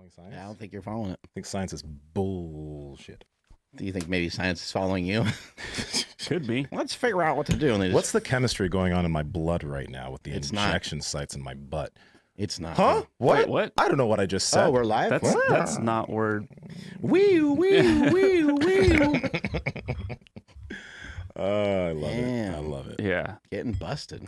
following science? I don't think you're following it. I think science is bullshit. Do you think maybe science is following you? Could be. Let's figure out what to do. And What's the chemistry going on in my blood right now with the It's injection sites in my butt? It's not. Huh? What? Wait, what? I don't know what I just said. Oh, we're live? That's not word. Wee, wee, wee, wee. I love it. Damn. I love it. Yeah. Getting busted.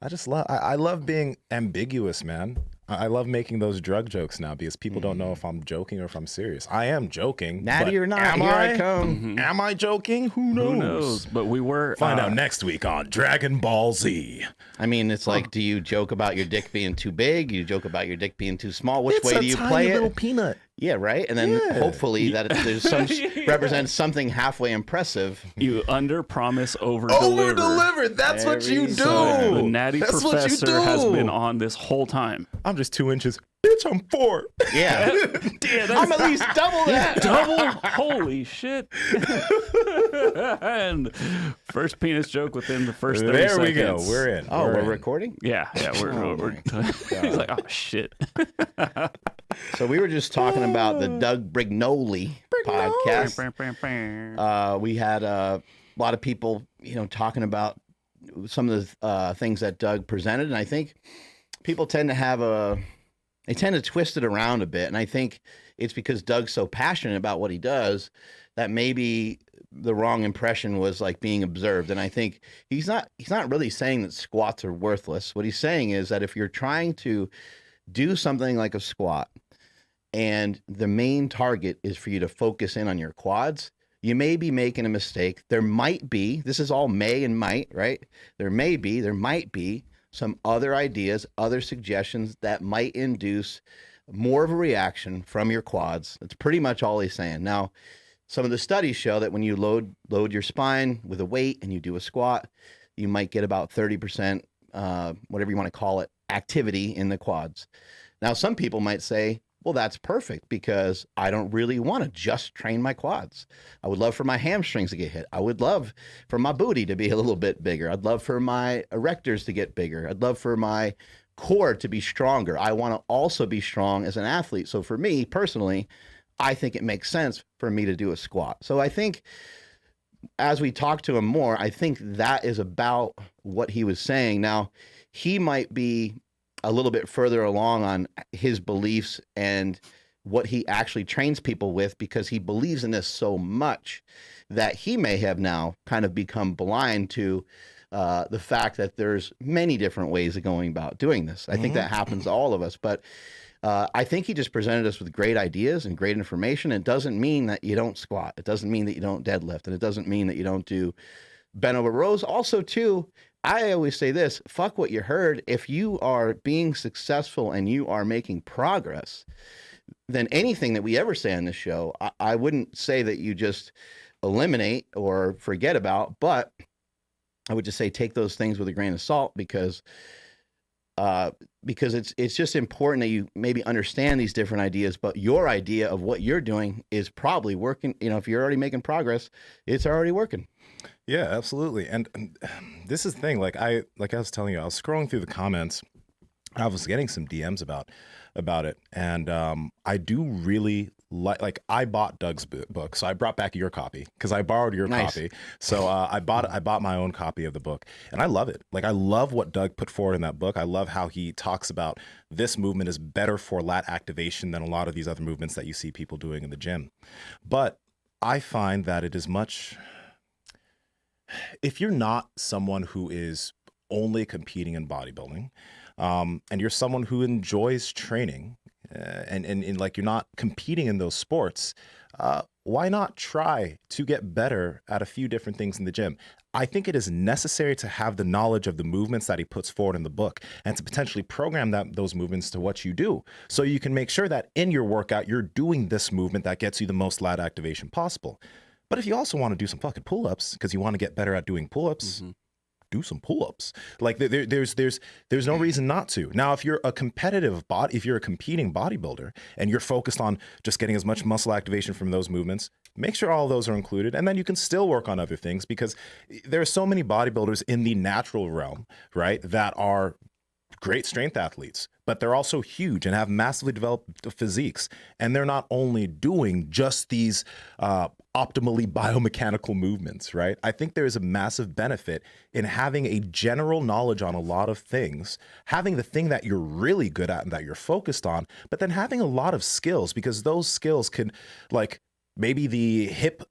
I just love. I love being ambiguous, man. I love making those drug jokes now because people don't know if I'm joking or if I'm serious. I am joking. Natty but or not, am here I I come. Am I joking? Who knows? Who knows? But we were Find out next week on Dragon Ball Z. I mean, it's like, do you joke about your dick being too big? You joke about your dick being too small? Which It's way a do you tiny play little it? peanut. Yeah, right. And then Yeah. hopefully that there's some represents something halfway impressive. You under promise, over deliver. Over delivered. That's what you do. So the natty That's what you professor has do. been on this whole time. I'm just 2 inches. Bitch, I'm 4. Yeah, Damn, I'm at least double that. double. Holy shit! And first penis joke within the first 30 There seconds. we go. We're in. Oh, we're in. recording. Yeah, we're. Oh we're he's like, oh shit. So we were just talking about the Doug Brignole podcast. We had a lot of people, talking about some of the things that Doug presented, and I think people tend to twist it around a bit, and I think it's because Doug's so passionate about what he does that maybe the wrong impression was like being observed. And I think he's not really saying that squats are worthless. What he's saying is that if you're trying to do something like a squat and the main target is for you to focus in on your quads, you may be making a mistake. There might be, this is all may and might, right? There might be some other ideas, other suggestions that might induce more of a reaction from your quads. That's pretty much all he's saying. Now, some of the studies show that when you load your spine with a weight and you do a squat, you might get about 30%, whatever you want to call it, activity in the quads. Now, some people might say, well, that's perfect because I don't really want to just train my quads. I would love for my hamstrings to get hit. I would love for my booty to be a little bit bigger. I'd love for my erectors to get bigger. I'd love for my core to be stronger. I want to also be strong as an athlete. So for me personally, I think it makes sense for me to do a squat. So I think as we talk to him more, I think that is about what he was saying. Now, he might be a little bit further along on his beliefs and what he actually trains people with because he believes in this so much that he may have now kind of become blind to the fact that there's many different ways of going about doing this. I think that happens to all of us, but I think he just presented us with great ideas and great information. It doesn't mean that you don't squat. It doesn't mean that you don't deadlift, and it doesn't mean that you don't do bent over rows. Also, too, I always say this, fuck what you heard. If you are being successful and you are making progress, then anything that we ever say on this show, I wouldn't say that you just eliminate or forget about, but I would just say take those things with a grain of salt because it's just important that you maybe understand these different ideas, but your idea of what you're doing is probably working. If you're already making progress, it's already working. Yeah, absolutely. And this is the thing. Like I was telling you, I was scrolling through the comments. I was getting some DMs about it, and I do really like. I bought Doug's book, so I brought back your copy because I borrowed your copy. So I bought my own copy of the book, and I love it. Like I love what Doug put forward in that book. I love how he talks about this movement is better for lat activation than a lot of these other movements that you see people doing in the gym. But I find that it is much. If you're not someone who is only competing in bodybuilding, and you're someone who enjoys training, and like you're not competing in those sports, why not try to get better at a few different things in the gym? I think it is necessary to have the knowledge of the movements that he puts forward in the book and to potentially program those movements to what you do. So you can make sure that in your workout, you're doing this movement that gets you the most lat activation possible. But if you also want to do some fucking pull-ups because you want to get better at doing pull-ups, do some pull-ups. Like there's no reason not to. Now, if you're a competing bodybuilder and you're focused on just getting as much muscle activation from those movements, make sure all of those are included. And then you can still work on other things because there are so many bodybuilders in the natural realm, right, that are great strength athletes, but they're also huge and have massively developed physiques. And they're not only doing just these optimally biomechanical movements, right? I think there is a massive benefit in having a general knowledge on a lot of things, having the thing that you're really good at and that you're focused on, but then having a lot of skills, because those skills can, like, maybe the hip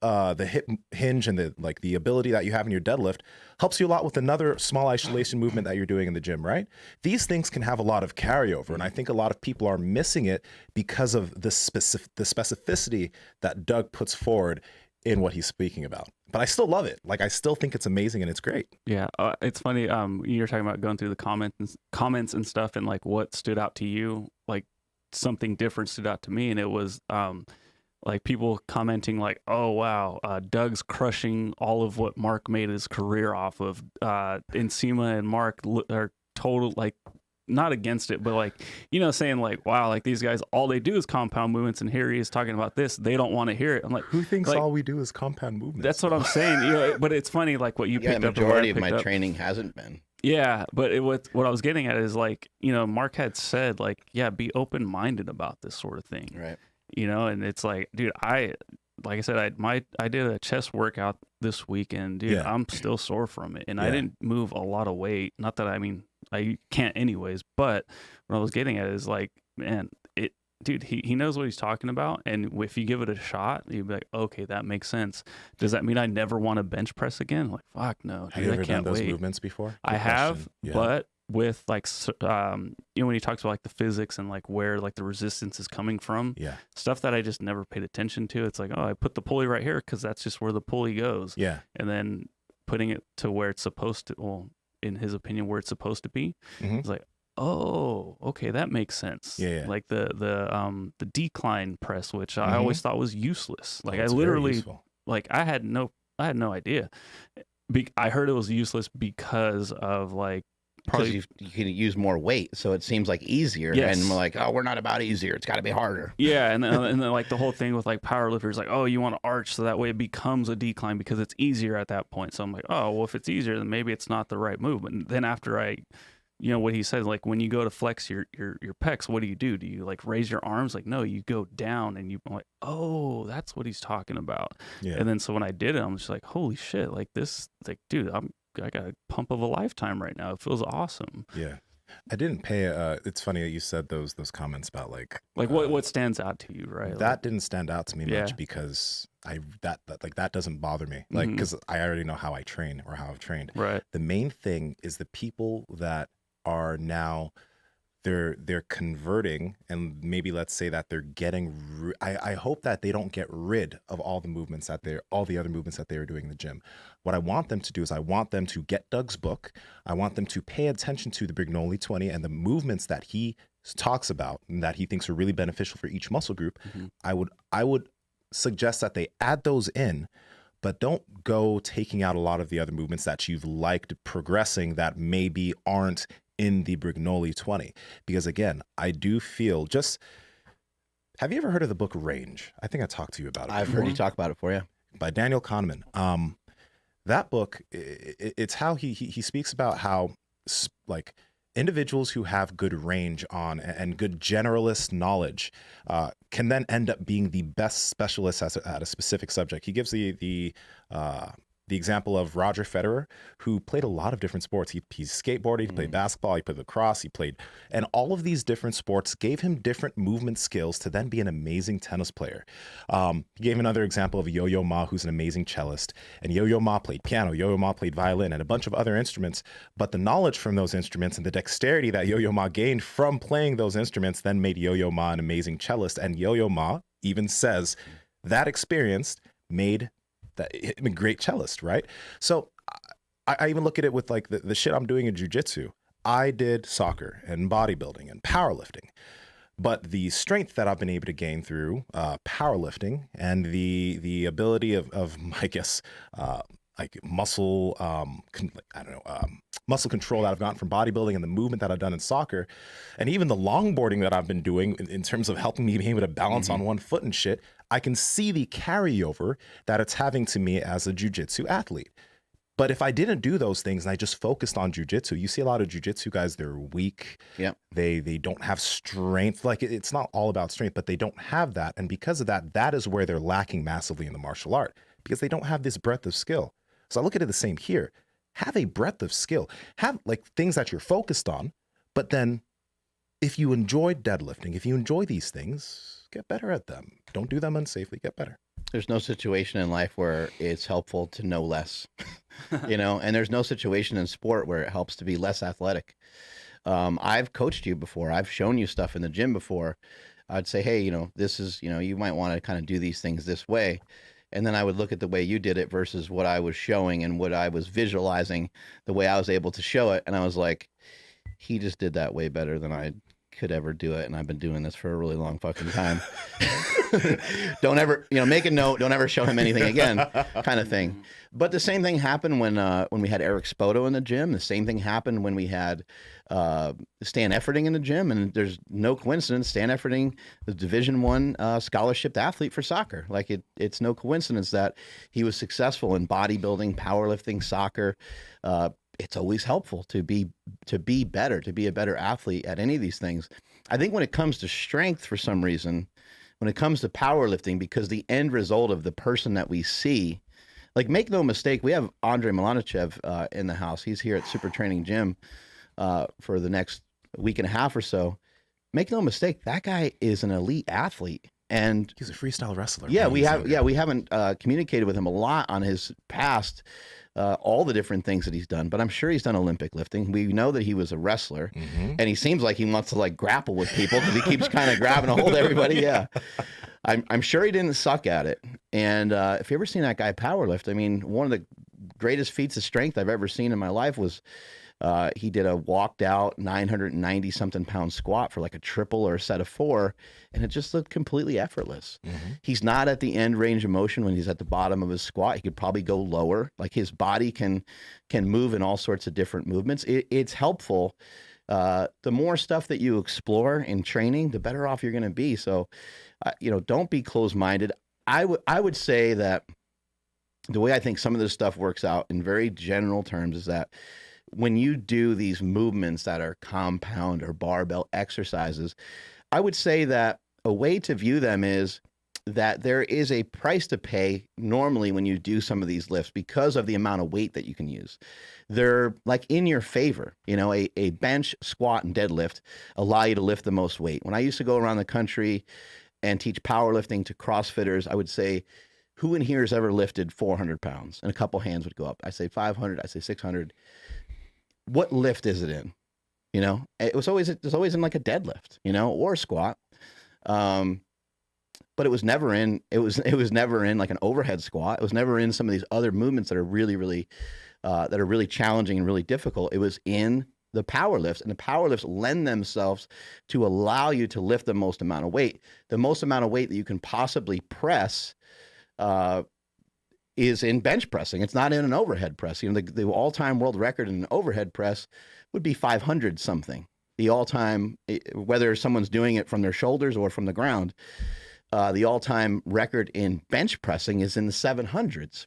hinge and the ability that you have in your deadlift helps you a lot with another small isolation movement that you're doing in the gym, right? These things can have a lot of carryover, and I think a lot of people are missing it because of the specificity that Doug puts forward in what he's speaking about. But I still love it. Like, I still think it's amazing and it's great. Yeah, it's funny. You're talking about going through the comments and stuff, and like what stood out to you. Like something different stood out to me, and it was like people commenting like, "Oh wow, Doug's crushing all of what Mark made his career off of." Nsima and Mark are total, like, not against it, but like, you know, saying like, "Wow, like these guys, all they do is compound movements," and here he is talking about this. They don't want to hear it. I'm like, who thinks like, all we do is compound movements? That's what I'm saying. You know, but it's funny, like what you picked the up. majority of my training hasn't been. Yeah, but what I was getting at is like, you know, Mark had said like, yeah, be open minded about this sort of thing. Right. You know, and it's like, dude, like I said, I did a chest workout this weekend, dude. Yeah. I'm still sore from it, and Yeah. I didn't move a lot of weight. Not that I can't anyways, but what I was getting at is like, man, dude, he knows what he's talking about, and if you give it a shot, you'd be like, okay, that makes sense. Does that mean I never want to bench press again? Like, fuck no, Have dude, you I ever can't done those wait. movements before? I Good have, question. Yeah. but with like, you know, when he talks about like the physics and like where like the resistance is coming from, Yeah. stuff that I just never paid attention to. It's like, oh, I put the pulley right here because that's just where the pulley goes. Yeah. And then putting it to where it's supposed to, well, in his opinion, where it's supposed to be. Mhm. It's like, oh, okay, that makes sense. Yeah. Like the decline press, which I always thought was useless. Like I It's very literally, useful. like I had no idea. I heard it was useless because of like, Because probably, you can use more weight, so it seems like easier. Yes. And we're like, oh, we're not about easier. It's got to be harder. yeah, and then like the whole thing with like powerlifters, like, oh, you want to arch so that way it becomes a decline because it's easier at that point. So I'm like, oh, well, if it's easier, then maybe it's not the right move. But then after you know what he says, like when you go to flex your pecs, what do? Do you like raise your arms? Like, no, you go down, and I'm like, oh, that's what he's talking about. Yeah. And then so when I did it, I'm just like, holy shit, like this, like, dude, I got a pump of a lifetime right now. It feels awesome. Yeah. I didn't pay. It's funny that you said those comments about like what stands out to you, right? that didn't stand out to me Yeah. much because that doesn't bother me. Like, because I already know how I train or how I've trained. Right. The main thing is the people that are now they're converting, and maybe let's say that they're getting. I hope that they don't get rid of all the other movements that they were doing in the gym. What I want them to do is I want them to get Doug's book. I want them to pay attention to the Brignole 20 and the movements that he talks about and that he thinks are really beneficial for each muscle group. I would suggest that they add those in, but don't go taking out a lot of the other movements that you've liked progressing that maybe aren't in the Brignole 20. Because again, I do feel have you ever heard of the book Range? I think I talked to you about it. I've heard you talk about it for you. By Daniel Kahneman. That book, it's how he speaks about how like individuals who have good range on and good generalist knowledge can then end up being the best specialists at a specific subject. He gives the example of Roger Federer, who played a lot of different sports. He skateboarded, he played basketball, he played lacrosse, and all of these different sports gave him different movement skills to then be an amazing tennis player. He gave another example of Yo-Yo Ma, who's an amazing cellist, and Yo-Yo Ma played piano, Yo-Yo Ma played violin, and a bunch of other instruments, but the knowledge from those instruments and the dexterity that Yo-Yo Ma gained from playing those instruments then made Yo-Yo Ma an amazing cellist, and Yo-Yo Ma even says that experience made I'm a great cellist, right? So I even look at it with like the shit I'm doing in jiu-jitsu. I did soccer and bodybuilding and powerlifting, but the strength that I've been able to gain through powerlifting and the ability of I guess like muscle muscle control that I've gotten from bodybuilding and the movement that I've done in soccer, and even the longboarding that I've been doing in terms of helping me be able to balance on one foot and shit, I can see the carryover that it's having to me as a jiu-jitsu athlete. But if I didn't do those things and I just focused on jujitsu, you see a lot of jujitsu guys, they're weak. Yeah. They don't have strength. Like it's not all about strength, but they don't have that. And because of that, that is where they're lacking massively in the martial art, because they don't have this breadth of skill. So I look at it the same here. Have a breadth of skill. Have like things that you're focused on, but then if you enjoy deadlifting, if you enjoy these things, get better at them. Don't do them unsafely, get better. There's no situation in life where it's helpful to know less, you know, and there's no situation in sport where it helps to be less athletic. I've coached you before. I've shown you stuff in the gym before. I'd say, hey, you know, this is, you know, you might want to kind of do these things this way. And then I would look at the way you did it versus what I was showing and what I was visualizing, the way I was able to show it. And I was like, he just did that way better than I could ever do it. And I've been doing this for a really long fucking time. Don't ever, you know, make a note, don't ever show him anything again, kind of thing. But the same thing happened when we had Eric Spoto in the gym. The same thing happened when we had Stan Efferding in the gym. And there's no coincidence, Stan Efferding, the Division I scholarship athlete for soccer. Like it's no coincidence that he was successful in bodybuilding, powerlifting, soccer. It's always helpful to be better, to be a better athlete at any of these things. I think when it comes to strength, for some reason, when it comes to powerlifting, because the end result of the person that we see, like, make no mistake, we have Andrei Milanichev in the house. He's here at Super Training Gym for the next week and a half or so. Make no mistake, that guy is an elite athlete. And he's a freestyle wrestler. Yeah, we haven't communicated with him a lot on his past, all the different things that he's done, but I'm sure he's done Olympic lifting. We know that he was a wrestler, and he seems like he wants to like grapple with people because he keeps kind of grabbing a hold of everybody. Yeah. I'm sure he didn't suck at it. And if you ever seen that guy powerlift, I mean, one of the greatest feats of strength I've ever seen in my life was he did a walked out 990 something pound squat for like a triple or a set of 4, and it just looked completely effortless. He's not at the end range of motion when he's at the bottom of his squat. He could probably go lower. Like, his body can move in all sorts of different movements. It's helpful. The more stuff that you explore in training, the better off you're going to be. So, you know, don't be closed-minded. I would say that the way I think some of this stuff works out in very general terms is that when you do these movements that are compound or barbell exercises, I would say that a way to view them is that there is a price to pay normally when you do some of these lifts because of the amount of weight that you can use. They're like in your favor. You know, a bench, squat, and deadlift allow you to lift the most weight. When I used to go around the country and teach powerlifting to CrossFitters, I would say, who in here has ever lifted 400 pounds? And a couple hands would go up. I say 500, I say 600. What lift is it in? You know, it was always in like a deadlift, you know, or a squat. But it was never in like an overhead squat. It was never in some of these other movements that are really challenging and really difficult. It was in the power lifts, and the power lifts lend themselves to allow you to lift the most amount of weight. The most amount of weight that you can possibly press is in bench pressing. It's not in an overhead press. You know, the all-time world record in an overhead press would be 500 something. The all-time, whether someone's doing it from their shoulders or from the ground, the all-time record in bench pressing is in the 700s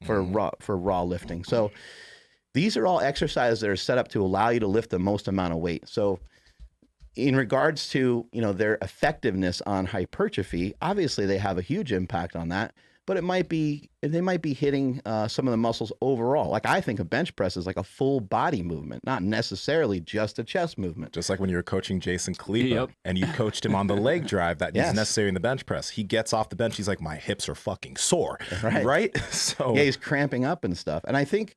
for raw lifting. So these are all exercises that are set up to allow you to lift the most amount of weight. So in regards to, you know, their effectiveness on hypertrophy, obviously they have a huge impact on that. But they might be hitting some of the muscles overall. Like, I think a bench press is like a full body movement, not necessarily just a chest movement. Just like when you were coaching Jason Khalipa and you coached him on the leg drive that is necessary in the bench press. He gets off the bench, he's like, my hips are fucking sore, right? So yeah, he's cramping up and stuff. And I think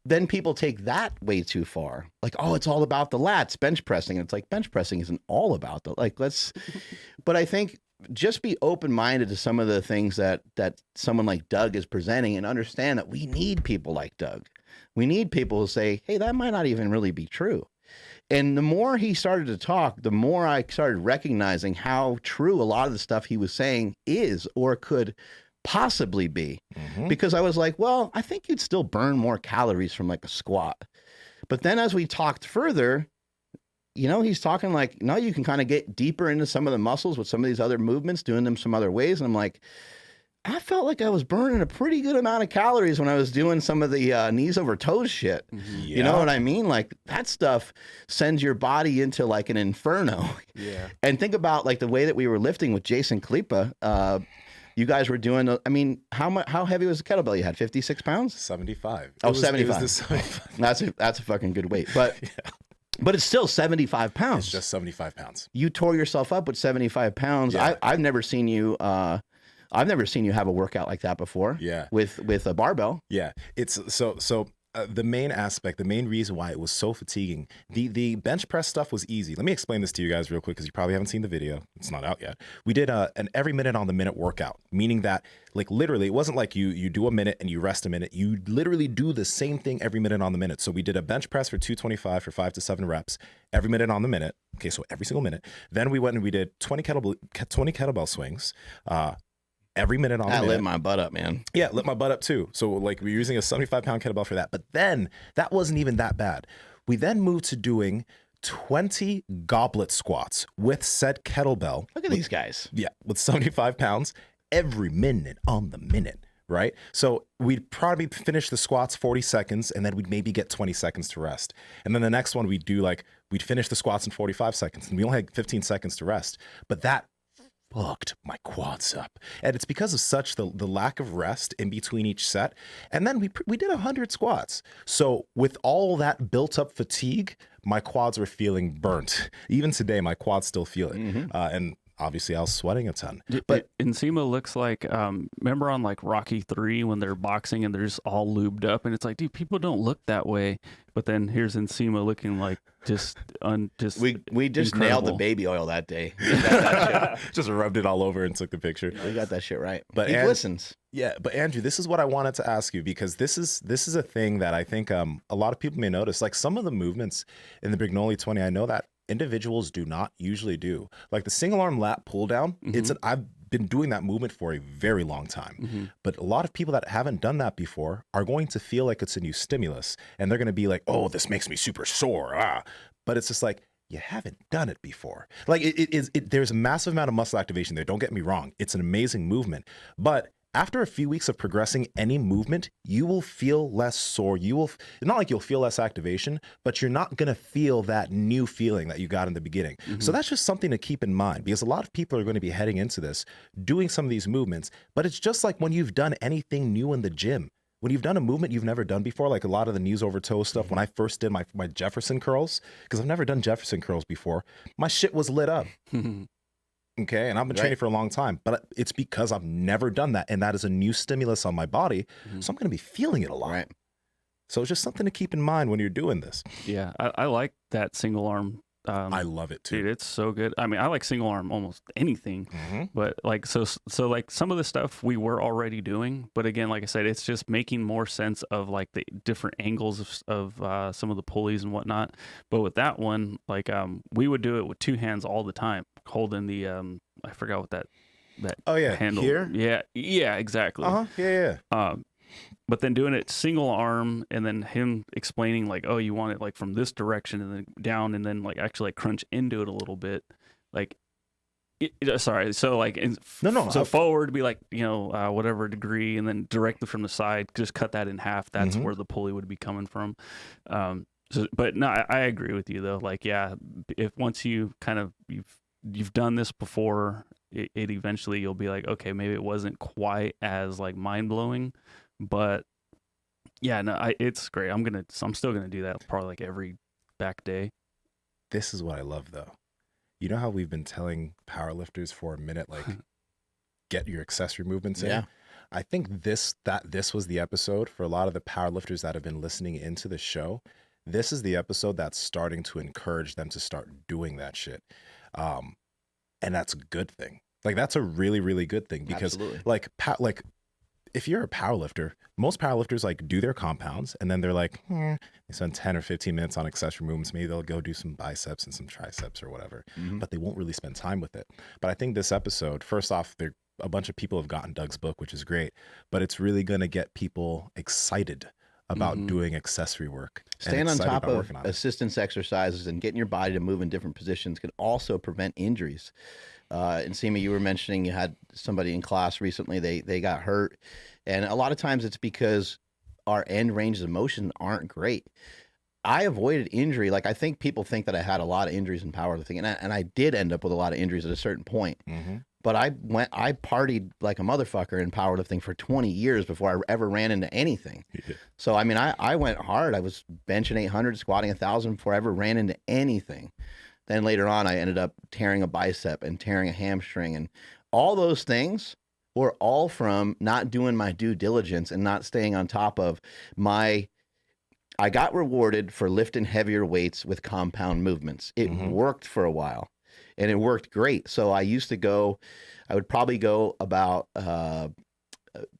then people take that way too far. Like, oh, it's all about the lats, bench pressing. And it's like, bench pressing isn't all about but I think just be open-minded to some of the things that someone like Doug is presenting, and understand that we need people like Doug. We need people who say, hey, that might not even really be true. And the more he started to talk, the more I started recognizing how true a lot of the stuff he was saying is or could possibly be. Because I was like, well, I think you'd still burn more calories from like a squat. But then as we talked further, you know, he's talking like, no, you can kind of get deeper into some of the muscles with some of these other movements, doing them some other ways. And I'm like, I felt like I was burning a pretty good amount of calories when I was doing some of the knees over toes shit. You know what I mean? Like that stuff sends your body into like an inferno. Yeah. And think about like the way that we were lifting with Jason Klippa. You guys were doing, I mean, how heavy was the kettlebell you had? 56 pounds? 75. Oh, It was 75. the 75. That's a fucking good weight. But but it's still 75 pounds. It's just 75 pounds. You tore yourself up with 75 pounds. Yeah. I've never seen you have a workout like that before. Yeah. With a barbell. Yeah, it's so the main aspect, the main reason why it was so fatiguing, the bench press stuff was easy. Let me explain this to you guys real quick because you probably haven't seen the video. It's not out yet. We did an every minute on the minute workout, meaning that like literally it wasn't like you do a minute and you rest a minute. You literally do the same thing every minute on the minute. So we did a bench press for 225 for 5 to 7 reps every minute on the minute. Okay, so every single minute. Then we went and we did 20 kettlebell swings. Every minute on the minute. Lit my butt up, man. Yeah, lit my butt up too. So like we're using a 75-pound kettlebell for that. But then that wasn't even that bad. We then moved to doing 20 goblet squats with said kettlebell. Look at these guys. Yeah, with 75 pounds every minute on the minute, right? So we'd probably finish the squats 40 seconds and then we'd maybe get 20 seconds to rest. And then the next one we'd finish the squats in 45 seconds and we only had 15 seconds to rest. But that fucked my quads up, and it's because of such the lack of rest in between each set. And then we did 100 squats, so with all that built up fatigue, my quads were feeling burnt. Even today my quads still feel it. And obviously I was sweating a ton. But Nsima looks like, remember on like Rocky 3 when they're boxing and they're just all lubed up and it's like, dude, people don't look that way. But then here's Nsima looking like just we just incredible. nailed the baby oil that day. just rubbed it all over and took the picture. We got that shit right. But He listens. Yeah, but Andrew, this is what I wanted to ask you, because this is a thing that I think a lot of people may notice. Like some of the movements in the Brignole 20, I know that individuals do not usually do. Like the single arm lat pull down. I've been doing that movement for a very long time. But a lot of people that haven't done that before are going to feel like it's a new stimulus, and they're going to be like, "Oh, this makes me super sore." But it's just like, you haven't done it before. Like there's a massive amount of muscle activation there. Don't get me wrong. It's an amazing movement. But after a few weeks of progressing any movement, you will feel less sore. Not like you'll feel less activation, but you're not going to feel that new feeling that you got in the beginning. So that's just something to keep in mind, because a lot of people are going to be heading into this, doing some of these movements, but it's just like when you've done anything new in the gym. When you've done a movement you've never done before, like a lot of the knees over toe stuff, when I first did my Jefferson curls, because I've never done Jefferson curls before, my shit was lit up. Okay, and I've been training for a long time, but it's because I've never done that, and that is a new stimulus on my body, so I'm going to be feeling it a lot. Right. So it's just something to keep in mind when you're doing this. Yeah, I like that single arm. I love it too. Dude, it's so good. I mean, I like single arm almost anything, but like so like some of the stuff we were already doing, but again, like I said, it's just making more sense of like the different angles of some of the pulleys and whatnot. But with that one, like we would do it with two hands all the time, holding the I forgot what that handle. Here? Yeah, exactly. Yeah. But then doing it single arm, and then him explaining like, oh, you want it like from this direction and then down, and then like actually like crunch into it a little bit, like. Sorry. So like, So forward be like, whatever degree, and then directly from the side, just cut that in half. That's where the pulley would be coming from. But no, I agree with you though. Like, yeah, if once you kind of you've done this before, it eventually you'll be like, okay, maybe it wasn't quite as like mind blowing. But yeah, no, it's great. I'm still gonna do that probably like every back day. This is what I love though. You know how we've been telling powerlifters for a minute, like, get your accessory movements in? Yeah. I think this was the episode for a lot of the powerlifters that have been listening into the show. This is the episode that's starting to encourage them to start doing that shit. And that's a good thing. Like, that's a really, really good thing, because Absolutely. like if you're a powerlifter, most powerlifters like do their compounds and then they're like, they spend 10 or 15 minutes on accessory movements. Maybe they'll go do some biceps and some triceps or whatever, but they won't really spend time with it. But I think this episode, first off, a bunch of people have gotten Doug's book, which is great, but it's really going to get people excited about doing accessory work. Staying on top of assistance exercises and getting your body to move in different positions can also prevent injuries. Nsima, you were mentioning you had somebody in class recently, they got hurt. And a lot of times it's because our end ranges of motion aren't great. I avoided injury. Like, I think people think that I had a lot of injuries in powerlifting, and I did end up with a lot of injuries at a certain point. But I partied like a motherfucker in powerlifting for 20 years before I ever ran into anything. So, I mean, I went hard. I was benching 800, squatting 1,000 before I ever ran into anything. Then later on, I ended up tearing a bicep and tearing a hamstring. And all those things were all from not doing my due diligence and not staying on top of my... I got rewarded for lifting heavier weights with compound movements. It worked for a while, and it worked great. So I would probably go about, I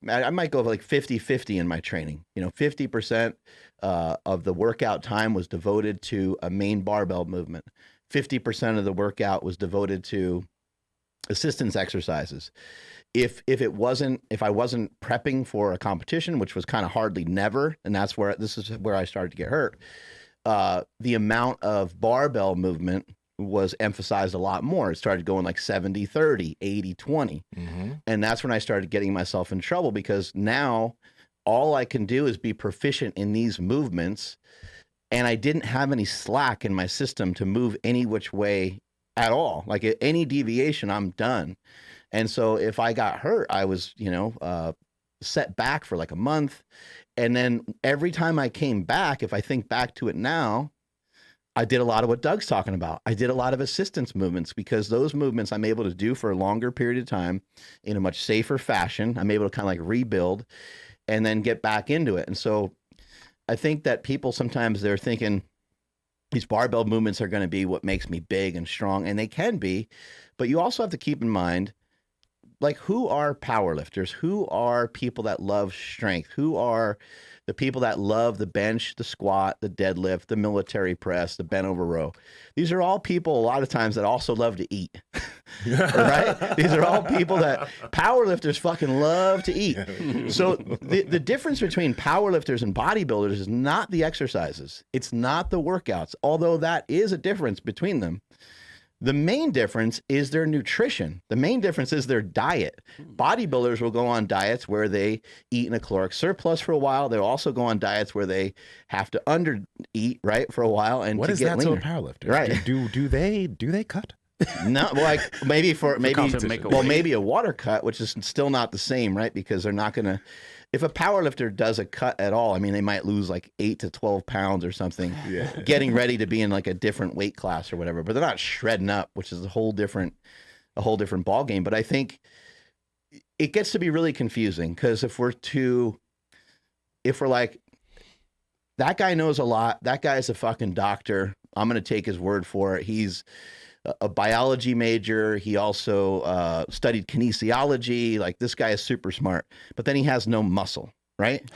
might go like 50-50 in my training. 50% of the workout time was devoted to a main barbell movement. 50% of the workout was devoted to assistance exercises. If I wasn't prepping for a competition, which was kind of hardly never, and this is where I started to get hurt, the amount of barbell movement was emphasized a lot more. It started going like 70-30, 80-20. And that's when I started getting myself in trouble, because now all I can do is be proficient in these movements, and I didn't have any slack in my system to move any which way at all. Like, any deviation, I'm done. And so if I got hurt, I was, set back for like a month. And then every time I came back, if I think back to it now, I did a lot of what Doug's talking about. I did a lot of assistance movements, because those movements I'm able to do for a longer period of time in a much safer fashion. I'm able to kind of like rebuild and then get back into it. And so I think that people sometimes they're thinking these barbell movements are going to be what makes me big and strong, and they can be, but you also have to keep in mind, like, who are powerlifters? Who are people that love strength? Who are the people that love the bench, the squat, the deadlift, the military press, the bent over row? These are all people a lot of times that also love to eat, right? These are all people that powerlifters fucking love to eat. So the difference between powerlifters and bodybuilders is not the exercises. It's not the workouts, although that is a difference between them. The main difference is their nutrition. The main difference is their diet. Bodybuilders will go on diets where they eat in a caloric surplus for a while. They'll also go on diets where they have to under eat, right, for a while, and what to is get that leaner. to a powerlifter? Right? Do they cut? No, like maybe maybe a water cut, which is still not the same, right? Because they're not gonna. If a powerlifter does a cut at all, I mean, they might lose like 8 to 12 pounds or something, getting ready to be in like a different weight class or whatever. But they're not shredding up, which is a whole different ball game. But I think it gets to be really confusing, because if we're like, that guy knows a lot, that guy's a fucking doctor, I'm gonna take his word for it. He's a biology major. He also studied kinesiology. Like, this guy is super smart, but then he has no muscle, right?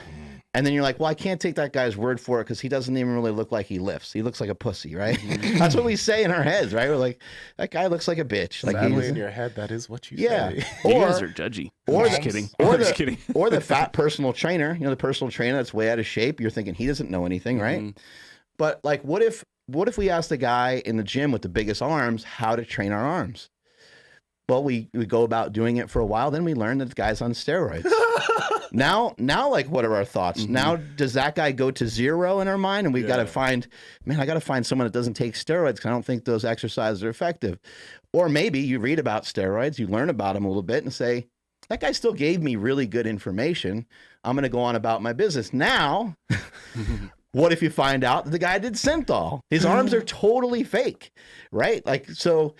And then you're like, well, I can't take that guy's word for it, because he doesn't even really look like he lifts. He looks like a pussy, right? That's what we say in our heads, right? We're like, that guy looks like a bitch. Like, sadly, in your head, that is what you say. You guys are judgy. Or just kidding. Just kidding. Or the fat personal trainer, the personal trainer that's way out of shape. You're thinking he doesn't know anything, right? But like, what if we asked the guy in the gym with the biggest arms how to train our arms? Well, we go about doing it for a while. Then we learn that the guy's on steroids. Now, like, what are our thoughts? Now, does that guy go to zero in our mind? And we've got to find, I got to find someone that doesn't take steroids, because I don't think those exercises are effective. Or maybe you read about steroids, you learn about them a little bit, and say, that guy still gave me really good information. I'm going to go on about my business. Now, what if you find out that the guy did synthol? His arms are totally fake, right? Like, so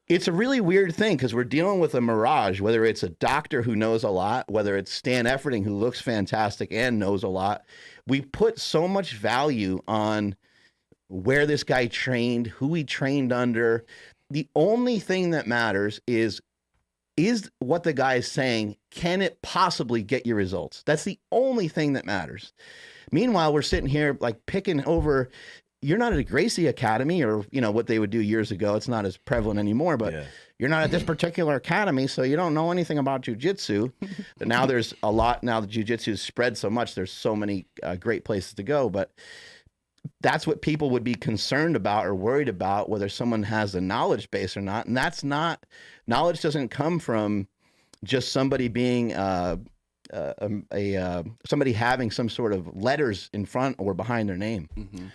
it's a really weird thing, because we're dealing with a mirage, whether it's a doctor who knows a lot, whether it's Stan Efferding who looks fantastic and knows a lot. We put so much value on where this guy trained, who he trained under. The only thing that matters is what the guy is saying, can it possibly get you results? That's the only thing that matters. Meanwhile, we're sitting here like picking over, you're not at a Gracie Academy, or, what they would do years ago. It's not as prevalent anymore, but you're not at this particular academy, so you don't know anything about jujitsu. But now there's a lot, now that jujitsu is spread so much, there's so many great places to go. But that's what people would be concerned about or worried about, whether someone has the knowledge base or not. And that's not, knowledge doesn't come from just somebody being somebody having some sort of letters in front or behind their name. Mm-hmm.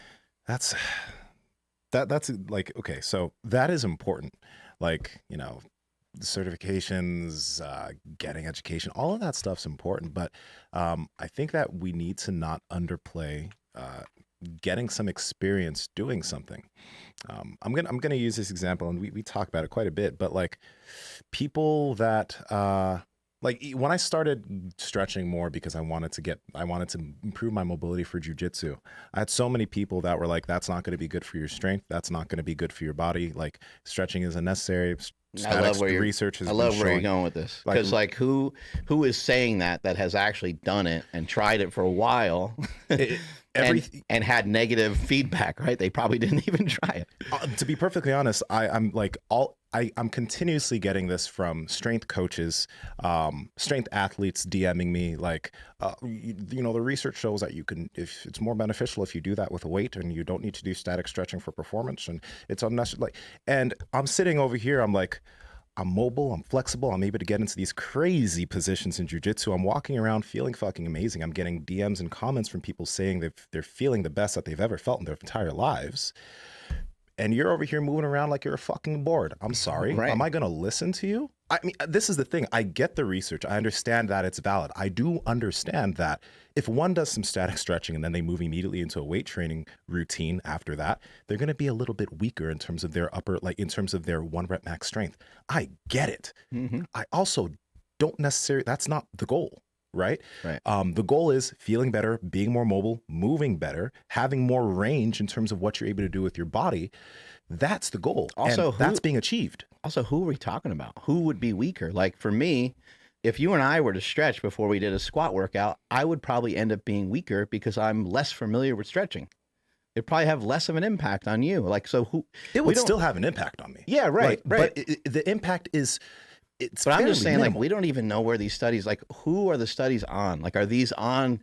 That's like, okay, so that is important. Like, you know, certifications, getting education, all of that stuff's important. But I think that we need to not underplay getting some experience doing something. I'm gonna use this example, and we talk about it quite a bit. But like people that like when I started stretching more because I wanted to improve my mobility for jiu-jitsu, I had so many people that were like, "That's not going to be good for your strength. That's not going to be good for your body. Like stretching is unnecessary." I love where research has I love been where you're showing. going with this, because like who is saying that has actually done it and tried it for a while and had negative feedback, right? They probably didn't even try it. To be perfectly honest, I'm continuously getting this from strength coaches, strength athletes DMing me like, you know, the research shows that if it's more beneficial if you do that with a weight, and you don't need to do static stretching for performance, and it's unnecessary. Like, and I'm sitting over here, I'm like, I'm mobile, I'm flexible, I'm able to get into these crazy positions in jiu-jitsu. I'm walking around feeling fucking amazing. I'm getting DMs and comments from people saying they're feeling the best that they've ever felt in their entire lives. And you're over here moving around like you're a fucking board. I'm sorry. Right. Am I going to listen to you? I mean, this is the thing. I get the research. I understand that it's valid. I do understand that if one does some static stretching and then they move immediately into a weight training routine after that, they're going to be a little bit weaker in terms of their in terms of their 1 rep max strength. I get it. Mm-hmm. I also don't necessarily, that's not the goal. Right. Right. The goal is feeling better, being more mobile, moving better, having more range in terms of what you're able to do with your body. That's the goal. Also, and that's being achieved. Also, who are we talking about? Who would be weaker? Like for me, if you and I were to stretch before we did a squat workout, I would probably end up being weaker because I'm less familiar with stretching. It'd probably have less of an impact on you. Like, so who? It would still have an impact on me. Yeah, right, right. But the impact is, but I'm just saying, minimal. like, we don't even know where these studies, like, who are the studies on? Like, are these on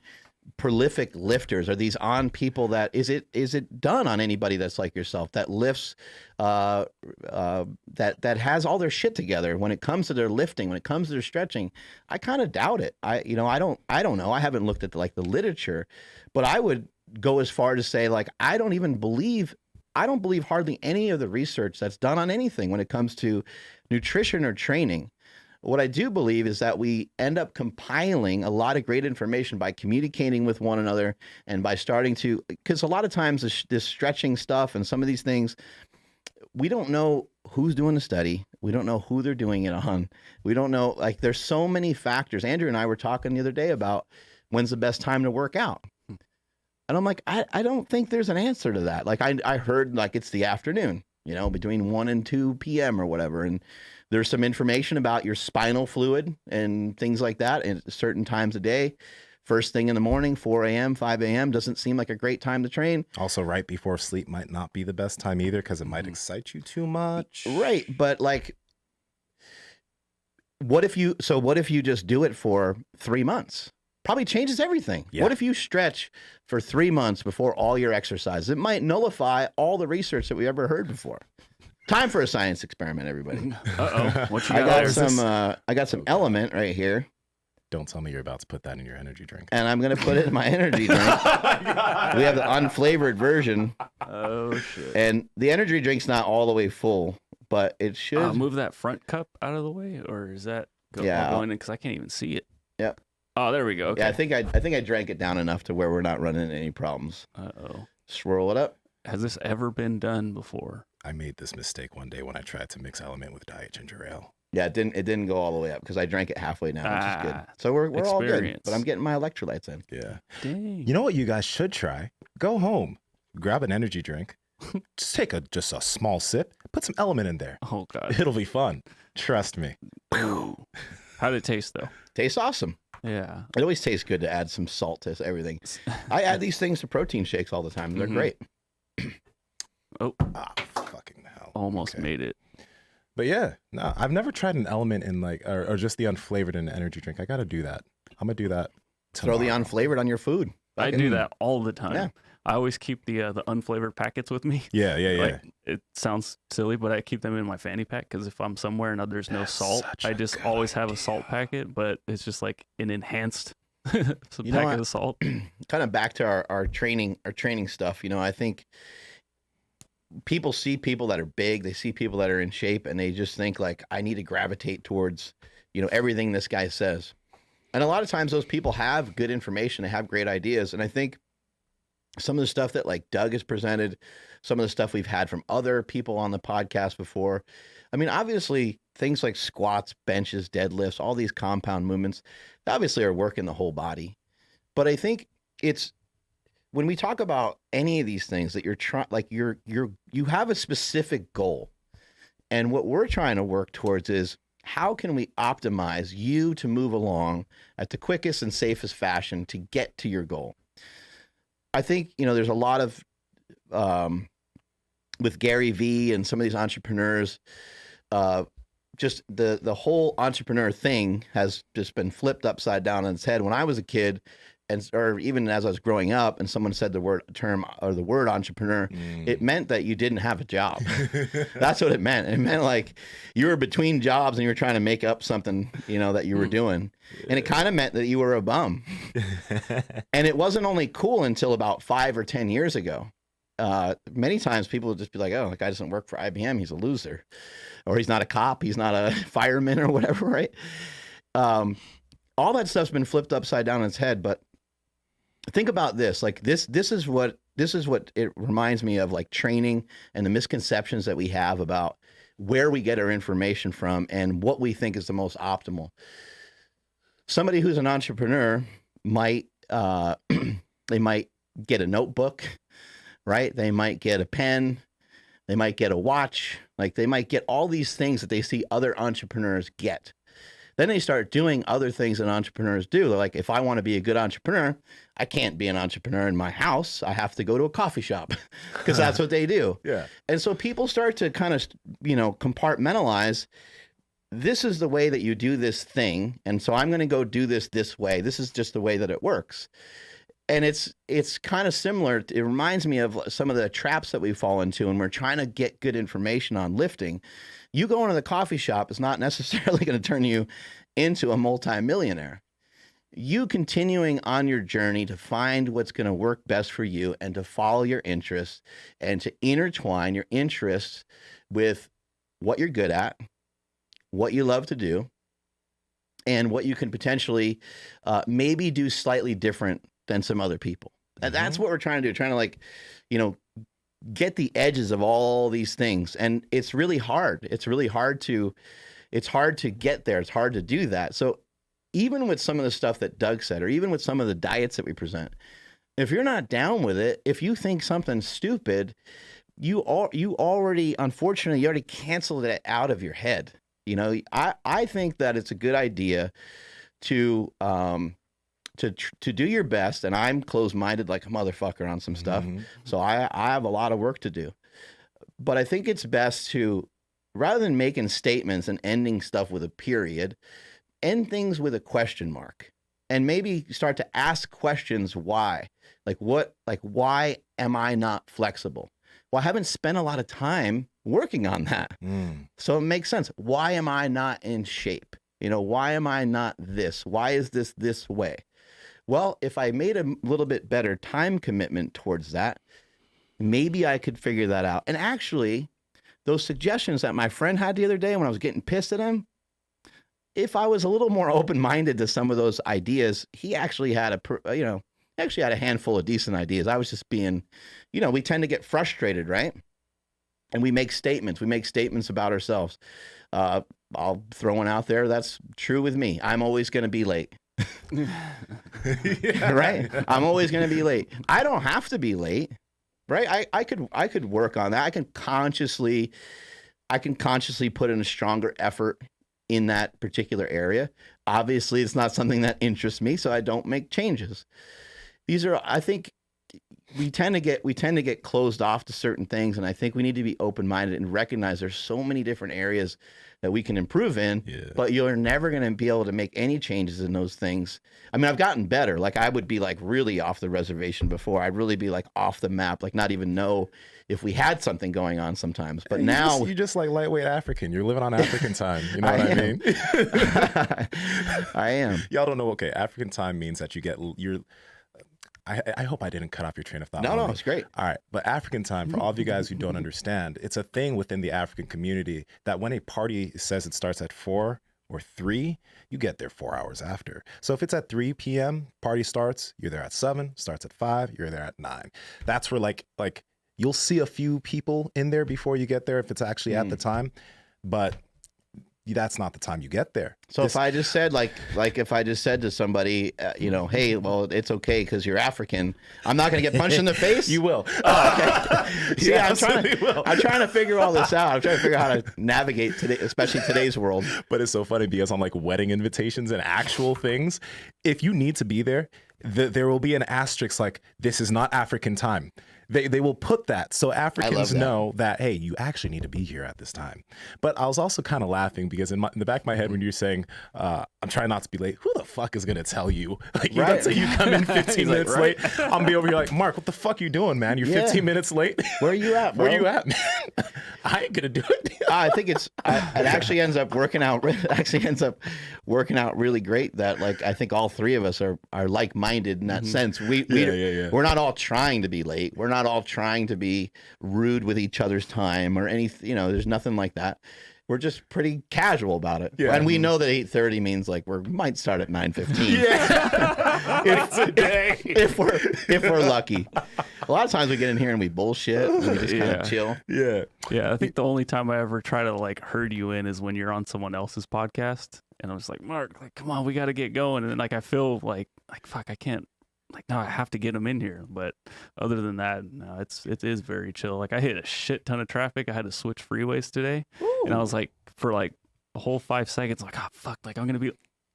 prolific lifters? Are these on people that, is it done on anybody that's like yourself, that lifts, that has all their shit together when it comes to their lifting, when it comes to their stretching? I kind of doubt it. I don't know. I haven't looked at the literature, but I would go as far to say, like, I don't believe hardly any of the research that's done on anything when it comes to nutrition or training. What I do believe is that we end up compiling a lot of great information by communicating with one another and by starting to, because a lot of times this stretching stuff and some of these things, we don't know who's doing the study. We don't know who they're doing it on. We don't know, like, there's so many factors. Andrew and I were talking the other day about when's the best time to work out. And I'm like, I don't think there's an answer to that. Like I heard like it's the afternoon, you know, between 1 and 2 p.m. or whatever. And there's some information about your spinal fluid and things like that at certain times of day. First thing in the morning, 4 a.m., 5 a.m. doesn't seem like a great time to train. Also, right before sleep might not be the best time either, because it might excite you too much. Right. But like, what if you just do it for 3 months? Probably changes everything. Yeah. What if you stretch for 3 months before all your exercise? It might nullify all the research that we ever heard before. Time for a science experiment, everybody. Uh-oh. What you got? I got some element right here. Don't tell me you're about to put that in your energy drink. And I'm going to put it in my energy drink. We have the unflavored version. Oh, shit. And the energy drink's not all the way full, but it should. Move that front cup out of the way, or is that going in? Because I can't even see it. Yep. Oh, there we go. Okay. Yeah, I think I drank it down enough to where we're not running into any problems. Uh-oh. Swirl it up. Has this ever been done before? I made this mistake one day when I tried to mix element with diet ginger ale. Yeah, it didn't go all the way up because I drank it halfway now, which is good. So we're all good. But I'm getting my electrolytes in. Yeah. Dang. You know what you guys should try? Go home, grab an energy drink, just take a small sip, put some element in there. Oh God. It'll be fun. Trust me. Ooh. How did it taste though? Tastes awesome. Yeah. It always tastes good to add some salt to everything. I add these things to protein shakes all the time. They're great. Oh. Fucking hell. Almost made it. But yeah, no, I've never tried an element in like, or just the unflavored in an energy drink. I got to do that. I'm going to do that tomorrow. Throw the unflavored on your food. I do that all the time. Yeah. I always keep the unflavored packets with me. Yeah. Like, it sounds silly, but I keep them in my fanny pack because if I'm somewhere and there's no salt, I just always have a salt packet, but it's just like an enhanced packet of salt. Kind of back to our training stuff. I think people see people that are big, they see people that are in shape, and they just think like, I need to gravitate towards, everything this guy says. And a lot of times those people have good information, they have great ideas. And I think some of the stuff that like Doug has presented, some of the stuff we've had from other people on the podcast before. I mean, obviously things like squats, benches, deadlifts, all these compound movements, obviously are working the whole body. But I think it's when we talk about any of these things that you're trying, like you have a specific goal. And what we're trying to work towards is how can we optimize you to move along at the quickest and safest fashion to get to your goal? I think, there's a lot of, with Gary Vee and some of these entrepreneurs, just the whole entrepreneur thing has just been flipped upside down on its head. When I was a kid, or even as I was growing up, and someone said the word entrepreneur, it meant that you didn't have a job. That's what it meant. It meant like you were between jobs and you were trying to make up something, that you were doing. And it kind of meant that you were a bum. And it wasn't only cool until about 5 or 10 years ago. Many times people would just be like, oh, that guy doesn't work for IBM. He's a loser. Or he's not a cop. He's not a fireman or whatever, right? All that stuff's been flipped upside down on its head. But think about this. Like this is what it reminds me of, like training and the misconceptions that we have about where we get our information from and what we think is the most optimal. Somebody who's an entrepreneur might, they might get a notebook, right? They might get a pen. They might get a watch. Like they might get all these things that they see other entrepreneurs get. Then they start doing other things that entrepreneurs do. They're like, if I want to be a good entrepreneur, I can't be an entrepreneur in my house. I have to go to a coffee shop because that's what they do. Yeah. And so people start to kind of, compartmentalize. This is the way that you do this thing. And so I'm going to go do this way. This is just the way that it works. And it's kind of similar. It reminds me of some of the traps that we fall into when we're trying to get good information on lifting. You go into the coffee shop is not necessarily going to turn you into a multimillionaire. You continuing on your journey to find what's going to work best for you and to follow your interests and to intertwine your interests with what you're good at, what you love to do, and what you can potentially maybe do slightly different than some other people. And that's what we're trying to do, trying to get the edges of all these things. And it's really hard. It's hard to get there. It's hard to do that. So even with some of the stuff that Doug said, or even with some of the diets that we present, if you're not down with it, if you think something's stupid, you already canceled it out of your head. I think that it's a good idea to do your best, and I'm closed-minded like a motherfucker on some stuff. So I have a lot of work to do. But I think it's best to, rather than making statements and ending stuff with a period, end things with a question mark. And maybe start to ask questions why. Why am I not flexible? Well, I haven't spent a lot of time working on that. So it makes sense. Why am I not in shape? Why am I not this? Why is this way? Well, if I made a little bit better time commitment towards that, maybe I could figure that out. And actually, those suggestions that my friend had the other day when I was getting pissed at him, if I was a little more open-minded to some of those ideas, he actually had a handful of decent ideas. I was just being, we tend to get frustrated, right? And we make statements. We make statements about ourselves. I'll throw one out there. That's true with me. I'm always going to be late. Right? I'm always going to be late. I don't have to be late, right? I could work on that. I can consciously put in a stronger effort in that particular area. Obviously, it's not something that interests me, so I don't make changes. I think we tend to get closed off to certain things, and I think we need to be open-minded and recognize there's so many different areas that we can improve in, but you're never going to be able to make any changes in those things. I mean, I've gotten better. Like, I would be like really off the reservation before. I'd really be like off the map, like not even know if we had something going on sometimes. But now you just like lightweight African. You're living on African time. You know what I mean? I am. Y'all don't know. Okay, African time means that you're. I hope I didn't cut off your train of thought. No, it's great. All right. But African time, for all of you guys who don't understand, it's a thing within the African community that when a party says it starts at 4 or 3, you get there 4 hours after. So if it's at 3 p.m., party starts, you're there at 7, starts at 5, you're there at 9. That's where like you'll see a few people in there before you get there if it's actually at the time. But that's not the time you get there. So if I just said if I just said to somebody, hey, well, it's okay because you're African, I'm not going to get punched in the face. You will. Okay. See, I'm trying to figure all this out. I'm trying to figure out how to navigate today, especially today's world. But it's so funny because on like wedding invitations and actual things, if you need to be there, there will be an asterisk like, this is not African time. They will put that so Africans know that, hey, you actually need to be here at this time. But I was also kind of laughing because in the back of my head when you're saying, I'm trying not to be late, who the fuck is going to tell you? Like, you got to you come in 15 minutes late. I'm going to be over here like, Mark, what the fuck you doing, man? You're 15 minutes late? Where are you at, bro? Where you at, man? I ain't going to do it. I think it actually ends up working out. It actually ends up working out really great that, like, I think all three of us are like-minded in that sense. We're not all trying to be late. We're not all trying to be rude with each other's time or anything. There's nothing like that. We're just pretty casual about it. Yeah. And we know that 8:30 means like we might start at 9:15. Yeah. if we're lucky. A lot of times we get in here and we bullshit and we just kind of chill. Yeah. Yeah. I think the only time I ever try to like herd you in is when you're on someone else's podcast. And I'm just like, Mark, like, come on, we got to get going. And then like I feel like fuck, I can't. Like, no, I have to get them in here. But other than that, no, it is very chill. Like, I hit a shit ton of traffic. I had to switch freeways today. Ooh. And I was like, for like a whole 5 seconds, like, oh, fuck, like, I'm going to be,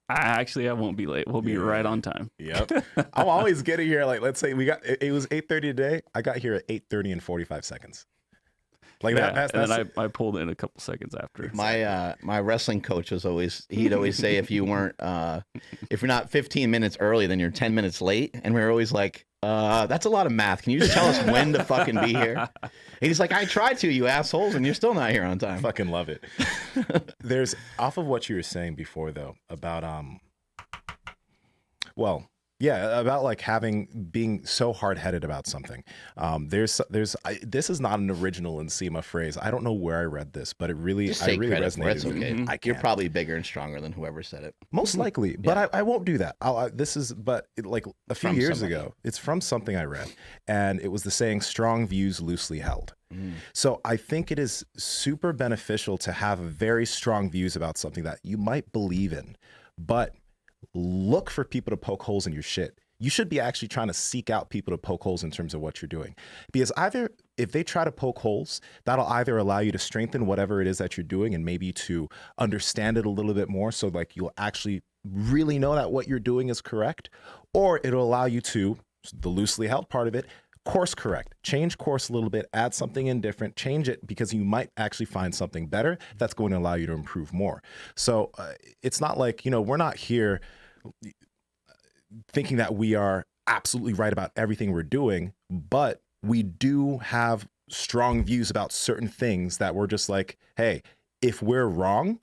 I won't be late. We'll be right on time. Yep. I'm always getting here. Like, let's say it was 8:30 today. I got here at 8:30 and 45 seconds. Like that. And then I pulled in a couple seconds after. My wrestling coach he'd always say if you're not 15 minutes early, then you're 10 minutes late. And we were always like, that's a lot of math. Can you just tell us when to fucking be here? And he's like, I tried to, you assholes, and you're still not here on time. Fucking love it. There's off of what you were saying before though about about like being so hard-headed about something. This is not an original Nsima phrase. I don't know where I read this, but I really resonated. It's okay. Mm-hmm. You're probably bigger and stronger than whoever said it. Most likely, but I won't do that. Like a few years ago, it's from something I read, and it was the saying, strong views loosely held. So I think it is super beneficial to have very strong views about something that you might believe in, but look for people to poke holes in your shit. You should be actually trying to seek out people to poke holes in terms of what you're doing. Because if they try to poke holes, that'll either allow you to strengthen whatever it is that you're doing and maybe to understand it a little bit more so like you'll actually really know that what you're doing is correct, or it'll allow you to, the loosely held part of it, course correct, change course a little bit, add something in different, change it because you might actually find something better that's going to allow you to improve more. So it's not like, we're not here thinking that we are absolutely right about everything we're doing, but we do have strong views about certain things that we're just like, hey, if we're wrong,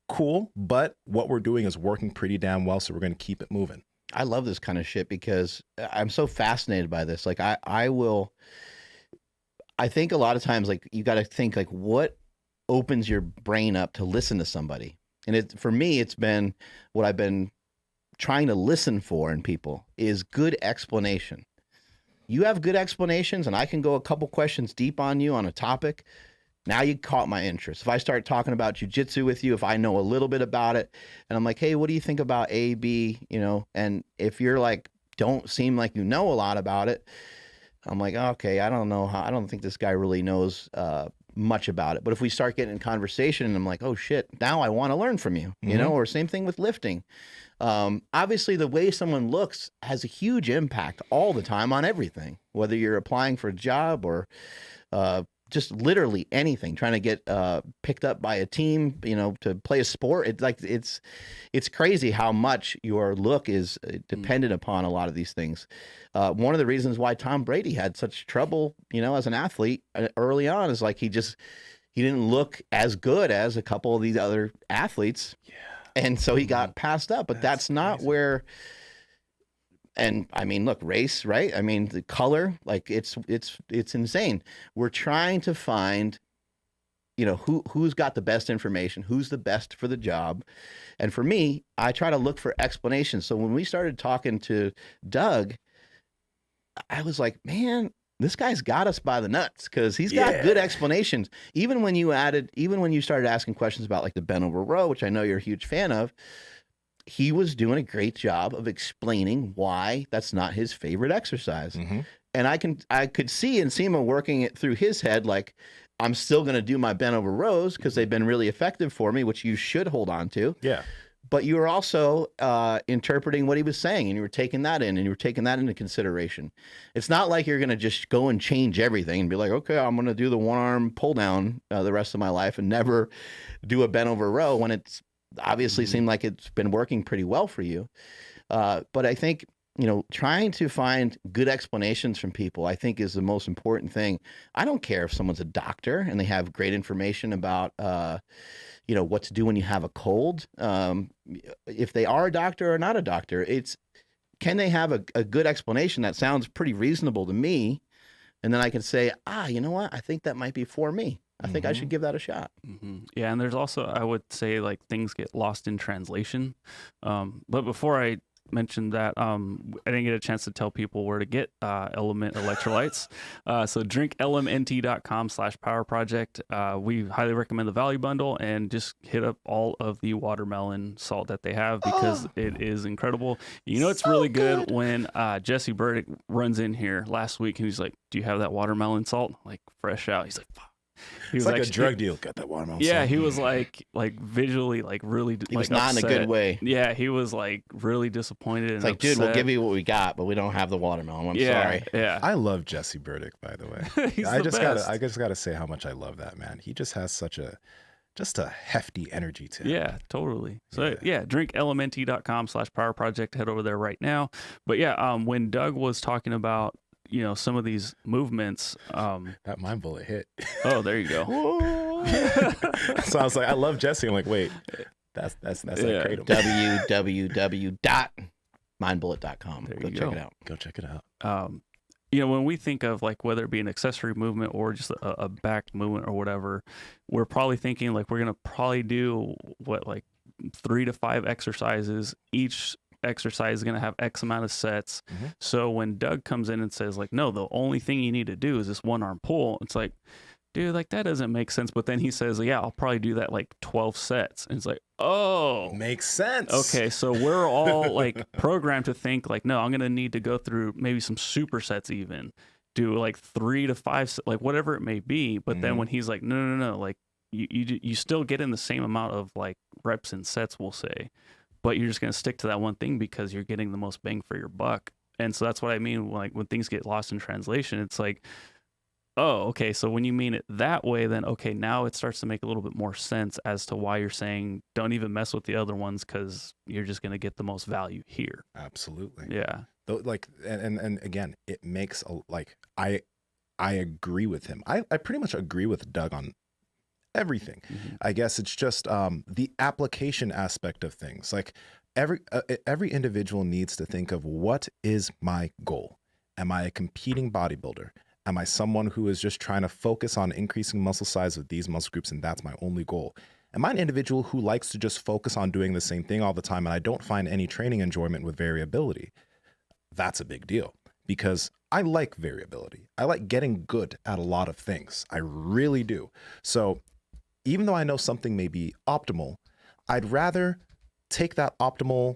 cool, but what we're doing is working pretty damn well, so we're going to keep it moving. I love this kind of shit because I'm so fascinated by this. Like I think a lot of times, like you got to think like what opens your brain up to listen to somebody. And for me, it's been what I've been trying to listen for in people is good explanation. You have good explanations and I can go a couple questions deep on you on a topic. Now you caught my interest. If I start talking about jiu-jitsu with you, if I know a little bit about it and I'm like, hey, what do you think about A, B, and if you're like, don't seem like you know a lot about it, I'm like, okay, I don't know I don't think this guy really knows much about it. But if we start getting in conversation and I'm like, oh shit, now I want to learn from you, you know, or same thing with lifting. Obviously the way someone looks has a huge impact all the time on everything, whether you're applying for a job or, just literally anything, trying to get picked up by a team, you know, to play a sport. It's crazy how much your look is dependent upon a lot of these things. One of the reasons why Tom Brady had such trouble, you know, as an athlete early on is like he didn't look as good as a couple of these other athletes. Yeah. And so he got passed up, but that's not crazy. where. And I mean, look, race, right? I mean, the color, like it's insane. We're trying to find, you know, who's got the best information, who's the best for the job. And for me, I try to look for explanations. So when we started talking to Doug, I was like, man, this guy's got us by the nuts because he's got good explanations. Even when you started asking questions about like the bent over row, which I know you're a huge fan of, he was doing a great job of explaining why that's not his favorite exercise. And I could see Nsima working it through his head, like, I'm still going to do my bent over rows because they've been really effective for me, which you should hold on to. Yeah. But you were also interpreting what he was saying, and you were taking that in, and you were taking that into consideration. It's not like you're going to just go and change everything and be like, okay, I'm going to do the one arm pull down the rest of my life and never do a bent over row when it's obviously seemed like it's been working pretty well for you. But I think, you know, trying to find good explanations from people, I think is the most important thing. I don't care if someone's a doctor and they have great information about, you know, what to do when you have a cold. If they are a doctor or not a doctor, can they have a good explanation that sounds pretty reasonable to me? And then I can say, you know what? I think that might be for me. I think I should give that a shot. Yeah, and there's also, I would say, like things get lost in translation. But before I mentioned that, I didn't get a chance to tell people where to get Element electrolytes. So drinklmnt.com/power project. We highly recommend the value bundle and just hit up all of the watermelon salt that they have because it is incredible. You know, it's so really good when Jesse Burdick runs in here last week and he's like, do you have that watermelon salt? Like fresh out. He's like, fuck. He It's was like actually, a drug deal. Got that watermelon. Yeah, salt. he was like visually like really. He was like, not upset. in a good way. Yeah, he was like really disappointed. It's and like, dude, we'll upset. give you what we got, but we don't have the watermelon. I'm Yeah, sorry. Yeah, I love Jesse Burdick, by the way. He's I the just best. gotta say how much I love that man. He just has such a hefty energy to him. Yeah, totally. So yeah, drinklmnt.com/power project. Head over there right now. But yeah, when Doug was talking about, you know, some of these movements, That mind bullet hit. oh, there you go. So I was like, I love Jesse. I'm like, wait, that's that kratom. www.mindbullet.com. There Go you check go. it out. Go check it out. You know, when we think of like whether it be an accessory movement or just a back movement or whatever, we're probably thinking like we're gonna probably do what, like 3 to 5 exercises. Each exercise is gonna have X amount of sets. So when Doug comes in and says like, no, the only thing you need to do is this one arm pull, it's like, dude, like that doesn't make sense. But then he says, yeah, I'll probably do that like 12 sets. And it's like, oh, Makes sense. okay. So we're all like programmed to think like, no, I'm going to need to go through maybe some supersets, even do like 3 to 5, like whatever it may be. But then when he's like, no, like you still get in the same amount of like reps and sets, we'll say, but you're just going to stick to that one thing because you're getting the most bang for your buck. And so that's what I mean. Like when things get lost in translation, it's like, oh, okay. So when you mean it that way, then okay, now it starts to make a little bit more sense as to why you're saying don't even mess with the other ones because you're just going to get the most value here. Absolutely. Yeah. Though, like, and again, it makes I agree with him. I pretty much agree with Doug on everything. I guess it's just the application aspect of things. Like every individual needs to think of, what is my goal? Am I a competing bodybuilder? Am I someone who is just trying to focus on increasing muscle size with these muscle groups and that's my only goal? Am I an individual who likes to just focus on doing the same thing all the time and I don't find any training enjoyment with variability? That's a big deal because I like variability. I like getting good at a lot of things. I really do. So even though I know something may be optimal, I'd rather take the optimal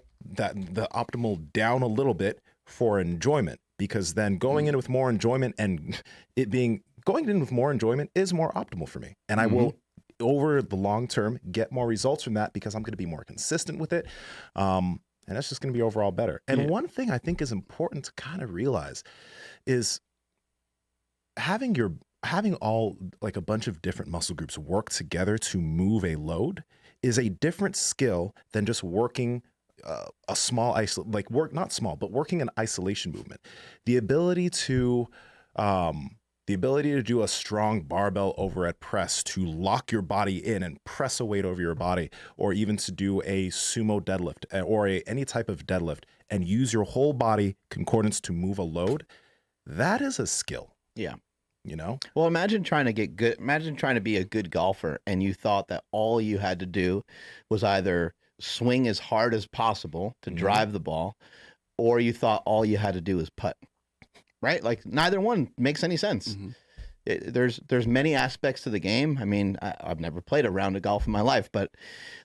down a little bit for enjoyment. Because then going in with more enjoyment and it being going in with more enjoyment is more optimal for me. And I will, over the long term, get more results from that because I'm going to be more consistent with it. And that's just going to be overall better. And one thing I think is important to kind of realize is having all like a bunch of different muscle groups work together to move a load is a different skill than just working a small working an isolation movement. The ability to do a strong barbell overhead press, to lock your body in and press a weight over your body, or even to do a sumo deadlift or any type of deadlift and use your whole body concordance to move a load, that is a skill. Yeah. You know? Well, imagine trying to get good. Imagine trying to be a good golfer and you thought that all you had to do was either swing as hard as possible to drive the ball, or you thought all you had to do was putt. Right? Like neither one makes any sense. There's many aspects to the game. I mean, I've never played a round of golf in my life, but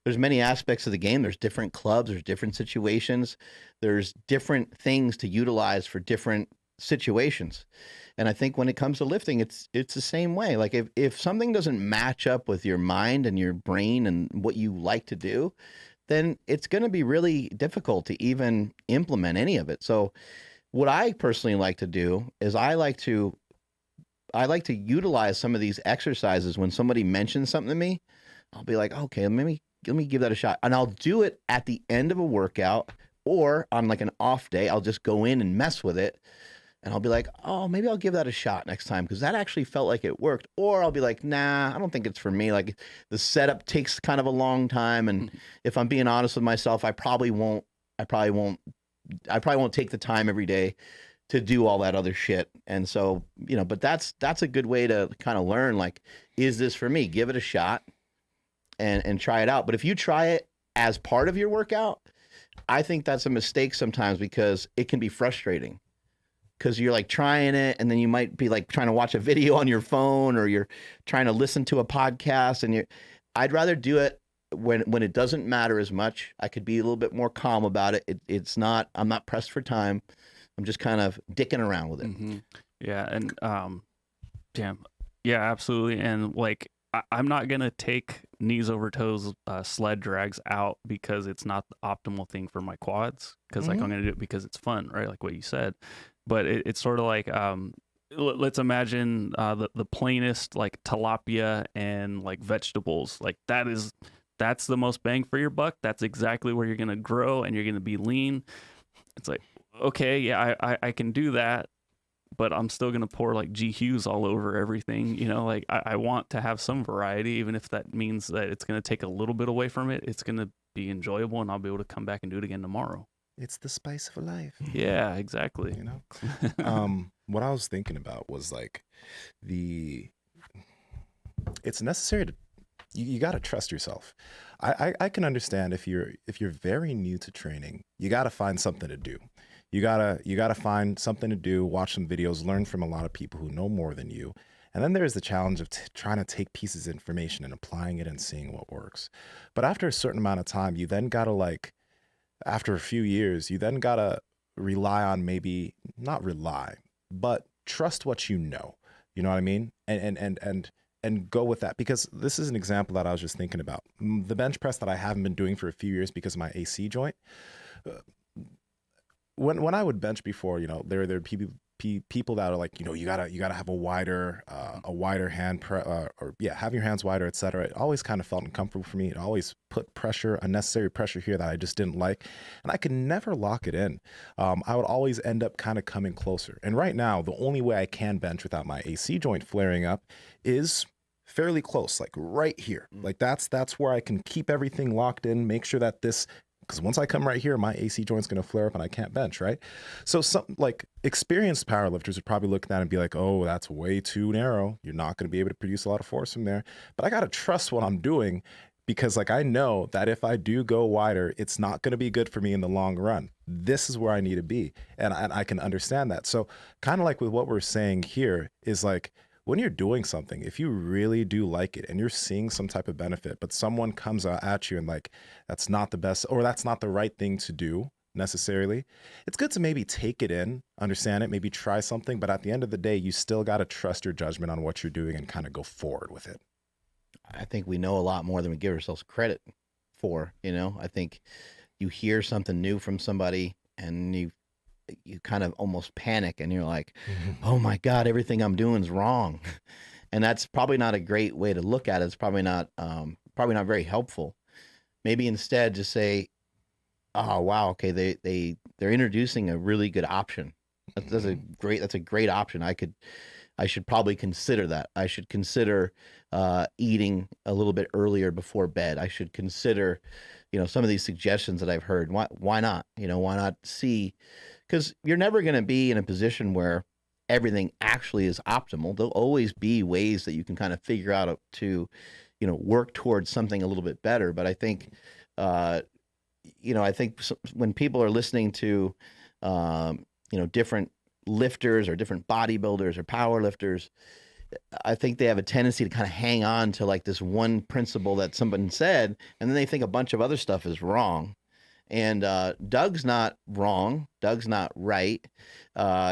there's many aspects of the game. There's different clubs, there's different situations, there's different things to utilize for different situations. And I think when it comes to lifting, it's the same way. Like if something doesn't match up with your mind and your brain and what you like to do, then it's going to be really difficult to even implement any of it. So what I personally like to do is I like to utilize some of these exercises. When somebody mentions something to me, I'll be like, okay, let me give that a shot. And I'll do it at the end of a workout, or on like an off day, I'll just go in and mess with it. And I'll be like, oh, maybe I'll give that a shot next time because that actually felt like it worked. Or I'll be like, nah, I don't think it's for me. Like the setup takes kind of a long time. And if I'm being honest with myself, I probably won't take the time every day to do all that other shit. And so, you know, but that's a good way to kind of learn, like, is this for me? Give it a shot and try it out. But if you try it as part of your workout, I think that's a mistake sometimes because it can be frustrating. Because you're like trying it, and then you might be like trying to watch a video on your phone, or you're trying to listen to a podcast, and I'd rather do it when it doesn't matter as much. I could be a little bit more calm about it. I'm not pressed for time. I'm just kind of dicking around with it. Yeah. And yeah, absolutely. And like, I'm not going to take knees over toes sled drags out because it's not the optimal thing for my quads. Because like I'm going to do it because it's fun, right? Like what you said. But it's sort of like, let's imagine the plainest like tilapia and like vegetables. Like that's the most bang for your buck. That's exactly where you're going to grow and you're going to be lean. It's like, okay, yeah, I can do that, but I'm still going to pour like G Hughes all over everything. You know, like I want to have some variety, even if that means that it's going to take a little bit away from it. It's going to be enjoyable and I'll be able to come back and do it again tomorrow. It's the spice of life. Yeah, exactly. You know, what I was thinking about was like it's necessary to, you got to trust yourself. I can understand if you're very new to training, you got to find something to do. You gotta find something to do, watch some videos, learn from a lot of people who know more than you. And then there's the challenge of trying to take pieces of information and applying it and seeing what works. But after a certain amount of time, you then gotta after a few years, you then gotta rely on, maybe not rely, but trust what you know. You know what I mean? And go with that, because this is an example that I was just thinking about. The bench press that I haven't been doing for a few years because of my AC joint. When I would bench before, you know, there are people that are like, you know, you gotta have a wider hand have your hands wider, etc. It always kind of felt uncomfortable for me. It always put unnecessary pressure here that I just didn't like, and I could never lock it in. I would always end up kind of coming closer. And right now, the only way I can bench without my AC joint flaring up is fairly close, like right here. Like that's where I can keep everything locked in, make sure that because once I come right here, my AC joint's going to flare up and I can't bench, right? So some like experienced powerlifters would probably look at that and be like, oh, that's way too narrow. You're not going to be able to produce a lot of force from there. But I got to trust what I'm doing, because like I know that if I do go wider, it's not going to be good for me in the long run. This is where I need to be. And I can understand that. So kind of like with what we're saying here is like, when you're doing something, if you really do like it and you're seeing some type of benefit, but someone comes at you and like, that's not the best, or that's not the right thing to do, necessarily. It's good to maybe take it in, understand it, maybe try something, but at the end of the day, you still got to trust your judgment on what you're doing and kind of go forward with it. I think we know a lot more than we give ourselves credit for, I think you hear something new from somebody and you kind of almost panic and you're like, oh my God, everything I'm doing is wrong. And that's probably not a great way to look at it. It's probably not very helpful. Maybe instead just say, oh wow, okay, they're introducing a really good option. That's a great option. I should probably consider that. I should consider eating a little bit earlier before bed. I should consider, some of these suggestions that I've heard. Why not? Why not see? Because you're never going to be in a position where everything actually is optimal. There'll always be ways that you can kind of figure out to, work towards something a little bit better. But I think, when people are listening to, different lifters or different bodybuilders or power lifters, I think they have a tendency to kind of hang on to like this one principle that someone said, and then they think a bunch of other stuff is wrong. And Doug's not wrong. Doug's not right.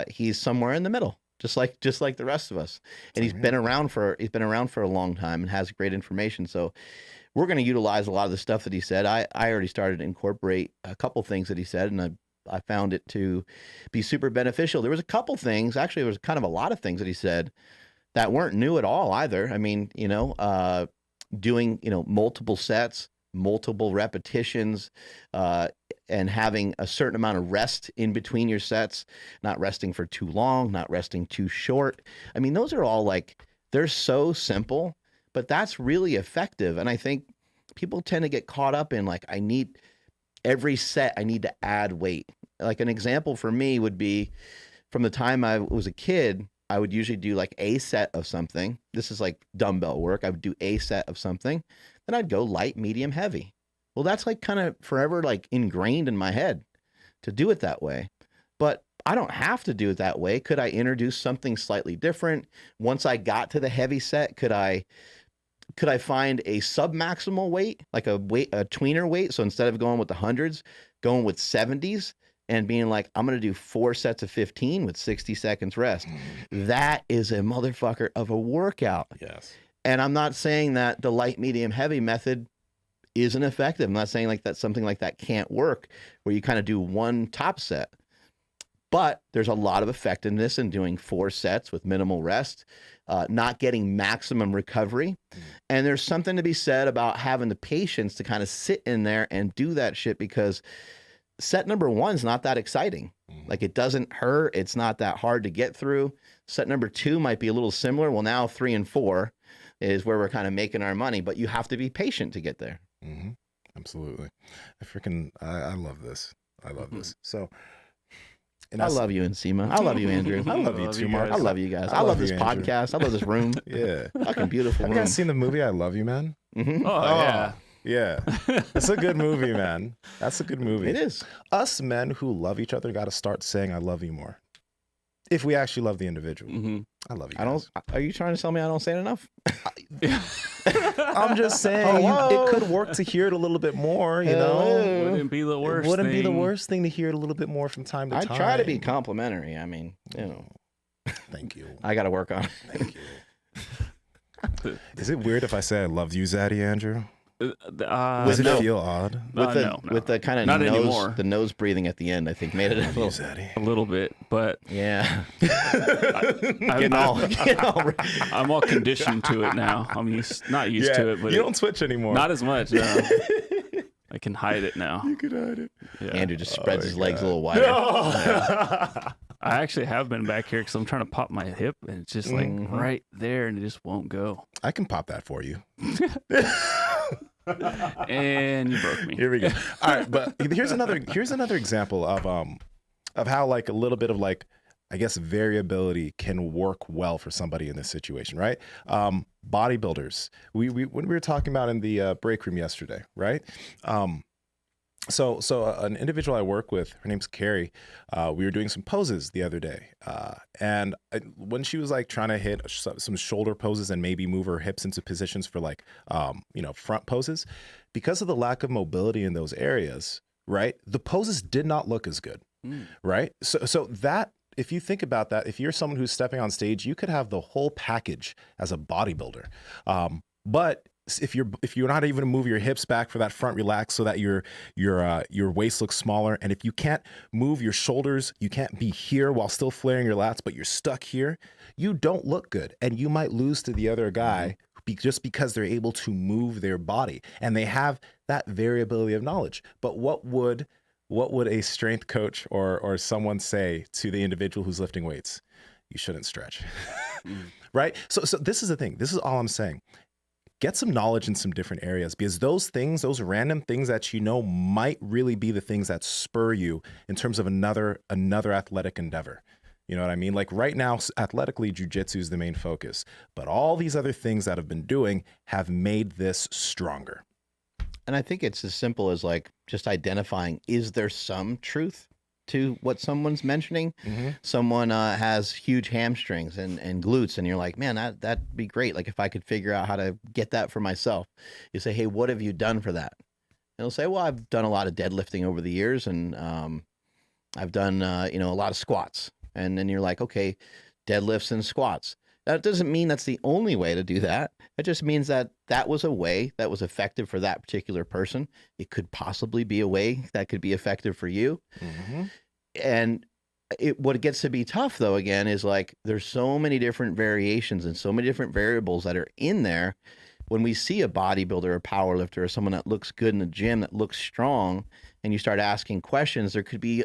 He's somewhere in the middle, just like the rest of us. And he's been around for a long time and has great information. So we're going to utilize a lot of the stuff that he said. I already started to incorporate a couple things that he said, and I found it to be super beneficial. There was a couple things, actually, there was kind of a lot of things that he said that weren't new at all either. I mean, doing, multiple sets, multiple repetitions, and having a certain amount of rest in between your sets, not resting for too long, not resting too short. I mean, those are all they're so simple, but that's really effective. And I think people tend to get caught up in every set, I need to add weight. Like an example for me would be from the time I was a kid, I would usually do a set of something. This is like dumbbell work. I would do a set of something. Then I'd go light, medium, heavy. Well, that's kind of forever ingrained in my head to do it that way. But I don't have to do it that way. Could I introduce something slightly different? Once I got to the heavy set, could I find a sub-maximal weight, like a tweener weight? So instead of going with the hundreds, going with 70s and being I'm going to do 4 sets of 15 with 60 seconds rest. That is a motherfucker of a workout. Yes. And I'm not saying that the light, medium, heavy method isn't effective. I'm not saying that something like that can't work where you kind of do one top set. But there's a lot of effectiveness in doing 4 sets with minimal rest, not getting maximum recovery. And there's something to be said about having the patience to kind of sit in there and do that shit, because set number 1 is not that exciting. It doesn't hurt. It's not that hard to get through. Set number 2 might be a little similar. Well, now 3 and 4 is where we're kind of making our money, but you have to be patient to get there. Mm-hmm. Absolutely. I love this. I love this. So, I love you, Nsima. I love you, Andrew. I love you too, Mark. I love you guys. I love this podcast. I love this room. Yeah. Fucking beautiful room. Have you guys seen the movie I Love You, Man? Mm-hmm. Oh, yeah. Yeah. It's a good movie, man. That's a good movie. It is. Us men who love each other got to start saying I love you more. If we actually love the individual. Mm-hmm. I love you. Are you trying to tell me I don't say it enough? I'm just saying it could work to hear it a little bit more, Wouldn't be the worst. It wouldn't be the worst thing to hear it a little bit more from time to time. I try to be complimentary. I mean, Thank you. I got to work on it. Thank you. Is it weird if I say I love you, Zaddy Andrew? Does it feel odd? With the kind of nose breathing at the end, I think made it a little bit, but yeah. I'm all conditioned to it now. I'm not used to it, but you don't twitch anymore. Not as much. No. I can hide it now. You can hide it. Yeah. Andrew just spreads his legs a little wider. Yeah. I actually have been back here because I'm trying to pop my hip, and it's just right there, and it just won't go. I can pop that for you. And you broke me. Here we go. All right, but here's another example of how a little bit of I guess variability can work well for somebody in this situation, right? Bodybuilders. When we were talking about in the break room yesterday, right? So an individual I work with, her name's Carrie. We were doing some poses the other day, and when she was trying to hit some shoulder poses and maybe move her hips into positions for front poses, because of the lack of mobility in those areas, right? The poses did not look as good, right? So that, if you think about that, if you're someone who's stepping on stage, you could have the whole package as a bodybuilder. But if you're not even to move your hips back for that front relax so that your waist looks smaller, and if you can't move your shoulders, you can't be here while still flaring your lats, but you're stuck here, you don't look good, and you might lose to the other guy just because they're able to move their body and they have that variability of knowledge. But what would a strength coach or someone say to the individual who's lifting weights? You shouldn't stretch, right? So this is the thing. This is all I'm saying. Get some knowledge in some different areas, because those things, those random things that you know might really be the things that spur you in terms of another athletic endeavor. You know what I mean? Like right now, athletically, jiu-jitsu is the main focus, but all these other things that I've been doing have made this stronger. And I think it's as simple as like just identifying, is there some truth to what someone's mentioning? Someone has huge hamstrings and glutes, and you're like, man, that'd be great. Like if I could figure out how to get that for myself. You say, hey, what have you done for that? And they'll say, well, I've done a lot of deadlifting over the years, and I've done a lot of squats. And then you're like, okay, deadlifts and squats. That doesn't mean that's the only way to do that. It just means that that was a way that was effective for that particular person. It could possibly be a way that could be effective for you. And what gets to be tough, though, again, is like there's so many different variations and so many different variables that are in there. When we see a bodybuilder or powerlifter or someone that looks good in the gym, that looks strong, and you start asking questions, there could be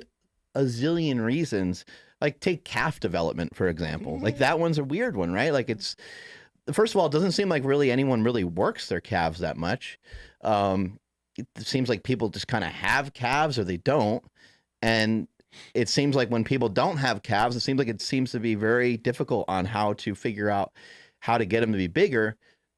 a zillion reasons. Like take calf development, for example. Like that one's a weird one, right? Like it's, first of all, it doesn't seem like really anyone really works their calves that much. It seems like people just kind of have calves or they don't. And it seems like when people don't have calves, it seems to be very difficult on how to figure out how to get them to be bigger.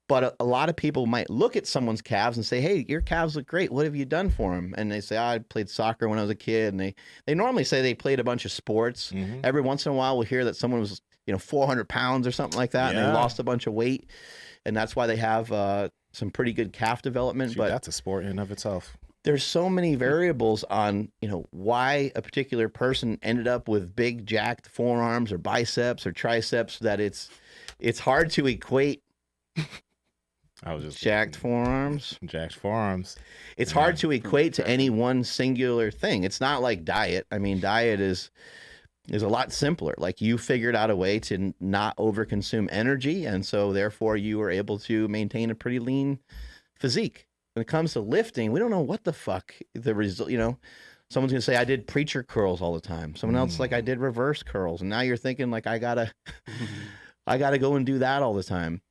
But a lot of people might look at someone's calves and say, hey, your calves look great. What have you done for them? And they say, I played soccer when I was a kid. And they normally say they played a bunch of sports. Every once in a while, we'll hear that someone was, 400 pounds or something like that. And they lost a bunch of weight. And that's why they have some pretty good calf development. Shoot, but that's a sport in and of itself. There's so many variables on, why a particular person ended up with big jacked forearms or biceps or triceps that it's hard to equate. I was just jacked forearms. It's hard to equate to any one singular thing. It's not like diet. I mean, diet is a lot simpler. Like you figured out a way to not overconsume energy, and so therefore you were able to maintain a pretty lean physique. When it comes to lifting, we don't know what the fuck the result. Someone's gonna say I did preacher curls all the time. Someone else like I did reverse curls, and now you're thinking like I gotta go and do that all the time.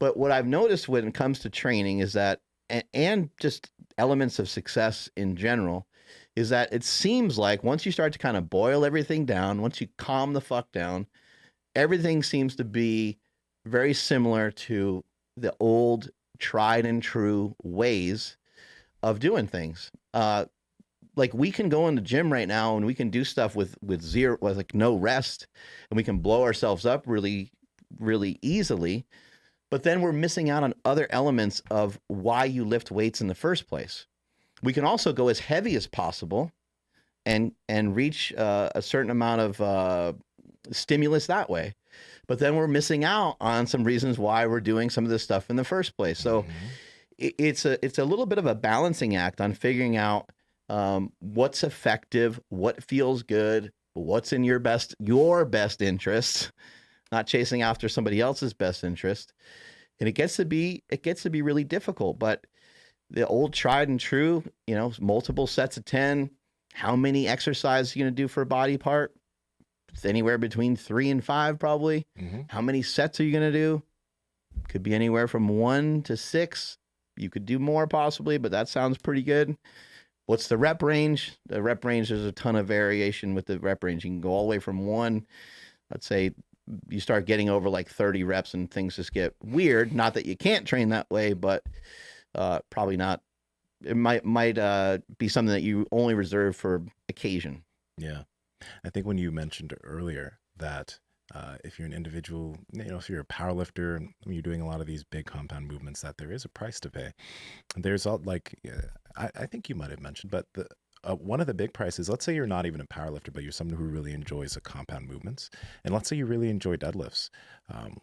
But what I've noticed when it comes to training is that, and just elements of success in general, is that it seems like once you start to kind of boil everything down, once you calm the fuck down, everything seems to be very similar to the old tried and true ways of doing things. Like we can go in the gym right now and we can do stuff with like no rest, and we can blow ourselves up really, really easily. But then we're missing out on other elements of why you lift weights in the first place. We can also go as heavy as possible and reach a certain amount of stimulus that way. But then we're missing out on some reasons why we're doing some of this stuff in the first place. So it's a little bit of a balancing act on figuring out what's effective, what feels good, what's in your best interest, not chasing after somebody else's best interest. And it gets to be really difficult, but the old tried and true, multiple sets of 10, how many exercises are you going to do for a body part? It's anywhere between 3 and 5, probably. How many sets are you going to do? Could be anywhere from 1 to 6. You could do more possibly, but that sounds pretty good. What's the rep range? The rep range, there's a ton of variation with the rep range. You can go all the way from 1, let's say, you start getting over like 30 reps and things just get weird. Not that you can't train that way, but probably not. It might be something that you only reserve for occasion. Yeah. I think when you mentioned earlier that if you're an individual, if you're a power lifter, when you're doing a lot of these big compound movements, that there is a price to pay. There's I think you might have mentioned, but one of the big prices, let's say you're not even a powerlifter, but you're someone who really enjoys the compound movements. And let's say you really enjoy deadlifts.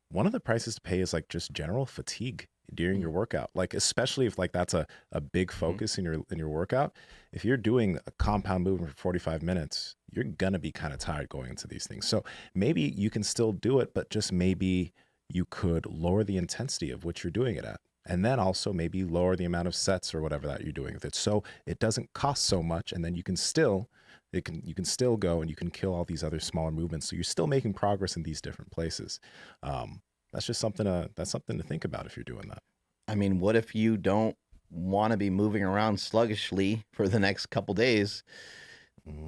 One of the prices to pay is like just general fatigue during your workout. Like, especially if like that's a big focus in your workout. If you're doing a compound movement for 45 minutes, you're going to be kind of tired going into these things. So maybe you can still do it, but just maybe you could lower the intensity of what you're doing it at. And then also maybe lower the amount of sets or whatever that you're doing with it. So it doesn't cost so much. And then you can still go and you can kill all these other smaller movements. So you're still making progress in these different places. That's just something to think about if you're doing that. I mean, what if you don't want to be moving around sluggishly for the next couple days?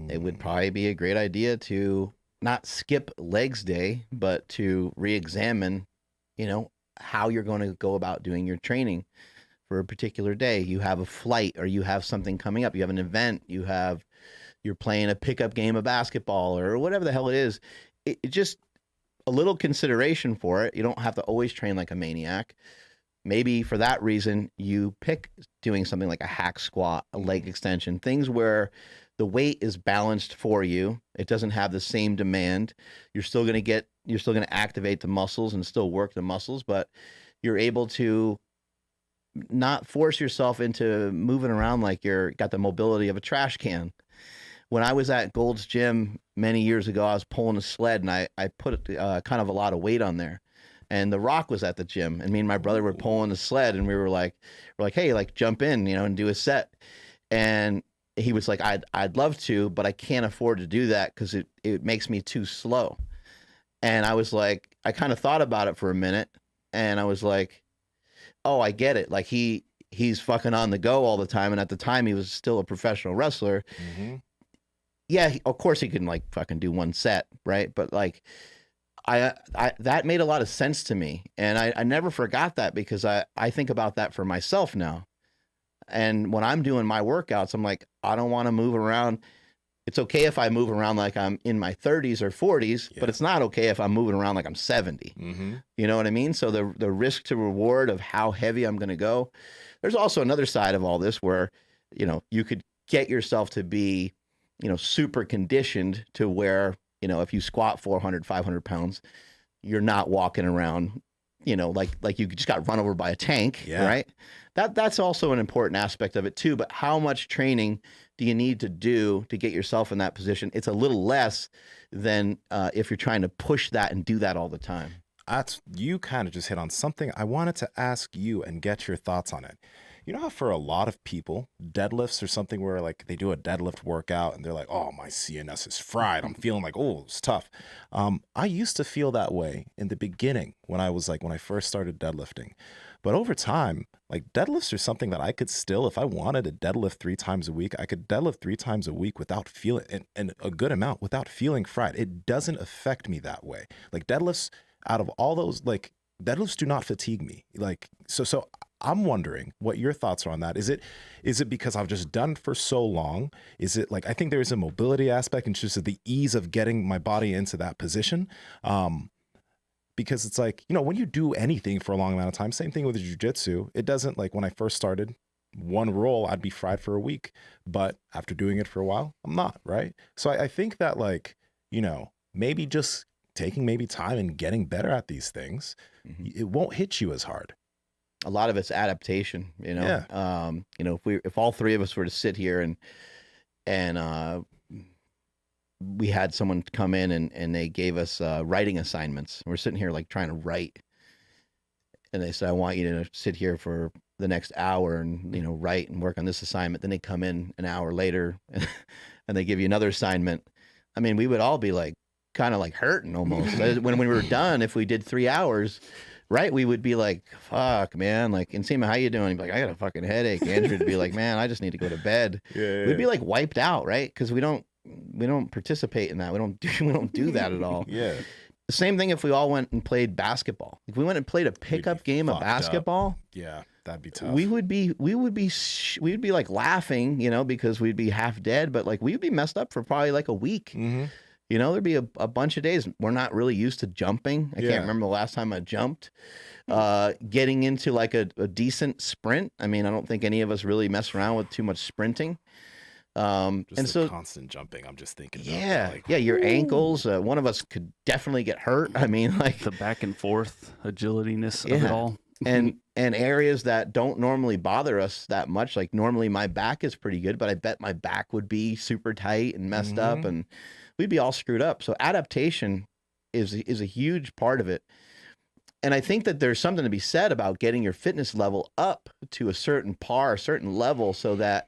It would probably be a great idea to not skip legs day, but to re-examine, how you're going to go about doing your training for a particular day. You have a flight, or you have something coming up. You have an event. You're playing a pickup game of basketball or whatever the hell it is. It just a little consideration for it. You don't have to always train like a maniac. Maybe for that reason, you pick doing something like a hack squat, a leg extension, things where the weight is balanced for you. It doesn't have the same demand. You're still going to activate the muscles and still work the muscles, but you're able to not force yourself into moving around like you're got the mobility of a trash can. When I was at Gold's Gym many years ago, I was pulling a sled, and I put kind of a lot of weight on there. And The Rock was at the gym, and me and my brother were pulling the sled, and we're like, hey, like jump in, and do a set. And he was like, I'd love to, but I can't afford to do that because it makes me too slow. And I was like, I kind of thought about it for a minute, and I was like, oh, I get it. Like he's fucking on the go all the time. And at the time he was still a professional wrestler. Mm-hmm. Yeah, of course he can like fucking do one set, right? But like I that made a lot of sense to me. And I never forgot that, because I think about that for myself now. And when I'm doing my workouts, I'm like, I don't want to move around. It's okay if I move around like I'm in my 30s or 40s, but it's not okay if I'm moving around like I'm 70. Mm-hmm. You know what I mean? So the risk to reward of how heavy I'm going to go. There's also another side of all this where, you could get yourself to be, super conditioned to where, if you squat 400, 500 pounds, you're not walking around, like you just got run over by a tank, right? That's also an important aspect of it too. But how much training do you need to do to get yourself in that position? It's a little less than if you're trying to push that and do that all the time. You kind of just hit on something I wanted to ask you and get your thoughts on it. You know how for a lot of people, deadlifts are something where like they do a deadlift workout and they're like, oh, my CNS is fried. I'm feeling like, oh, it's tough. I used to feel that way in the beginning when I first started deadlifting. But over time, like deadlifts are something that I could still, if I wanted to deadlift 3 times a week, I could deadlift 3 times a week without feeling, and a good amount without feeling fried. It doesn't affect me that way. Like deadlifts, out of all those, like deadlifts do not fatigue me. Like, so I'm wondering what your thoughts are on that. Is it because I've just done it for so long? Is it like, I think there is a mobility aspect and just the ease of getting my body into that position. Because it's like, when you do anything for a long amount of time, same thing with jiu-jitsu. It doesn't, like when I first started, one roll, I'd be fried for a week. But after doing it for a while, I'm not, right? So I think that like, maybe just taking maybe time and getting better at these things, it won't hit you as hard. A lot of it's adaptation, Yeah. If all 3 of us were to sit here and we had someone come in and they gave us writing assignments. We're sitting here like trying to write, and they said, I want you to sit here for the next hour and write and work on this assignment. Then they come in an hour later and they give you another assignment. I mean, we would all be like kind of like hurting almost. when we were done, if we did 3 hours, right, we would be like, fuck, man, like, Nsima, how you doing? He'd be like, I got a fucking headache. Andrew would be like, man, I just need to go to bed. We'd be like wiped out, right? Because we don't participate in that. We don't do that at all. Yeah. The same thing if we all went and played basketball. If we went and played a pickup game of basketball, that'd be tough. We would be like laughing, because we'd be half dead, but like we'd be messed up for probably like a week. Mm-hmm. There'd be a bunch of days. We're not really used to jumping. I can't remember the last time I jumped. Getting into like a decent sprint. I mean, I don't think any of us really mess around with too much sprinting. Just And the so constant jumping. I'm just thinking about yeah, that, like, yeah, your ankles. One of us could definitely get hurt. I mean, like The back and forth agilityness of it yeah, all. and areas that don't normally bother us that much. Like normally my back is pretty good, but I bet my back would be super tight and messed up, and we'd be all screwed up. So adaptation is a huge part of it. And I think that there's something to be said about getting your fitness level up to a certain par, a certain level, so that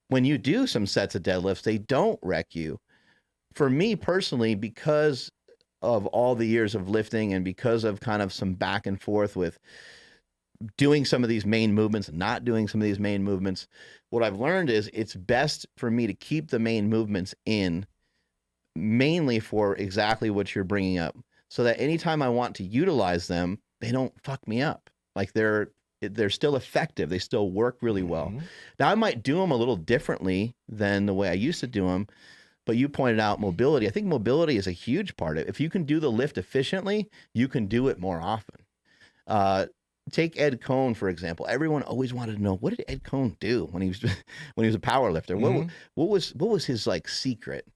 when you do some sets of deadlifts, they don't wreck you. For me personally, because of all the years of lifting and because of kind of some back and forth with doing some of these main movements and not doing some of these main movements, what I've learned is it's best for me to keep the main movements in, mainly for exactly what you're bringing up, so that anytime I want to utilize them, they don't fuck me up. Like they're still effective. They still work really well. Now I might do them a little differently than the way I used to do them, but you pointed out mobility. I think mobility is a huge part of it. If you can do the lift efficiently, you can do it more often. Take Ed Cohn, for example. Everyone always wanted to know, what did Ed Cohn do when he was a power lifter? What was his like secret?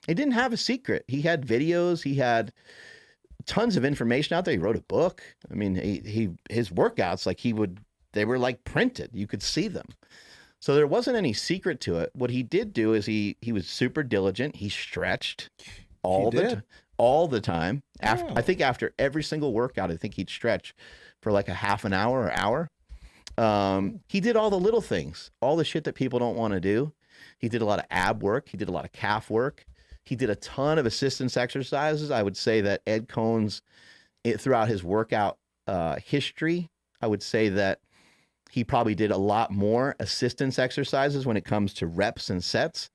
He didn't have a secret. He had videos. He had tons of information out there. He wrote a book. I mean, his workouts, like they were like printed. You could see them. So there wasn't any secret to it. What he did do is he was super diligent. He stretched all the time. I think after every single workout, I think he'd stretch for like a half an hour or hour. He did all the little things, all the shit that people don't want to do. He did a lot of ab work. He did a lot of calf work. He did a ton of assistance exercises. I would say that Ed Cohn's, throughout his workout history, I would say that he probably did a lot more assistance exercises when it comes to reps and sets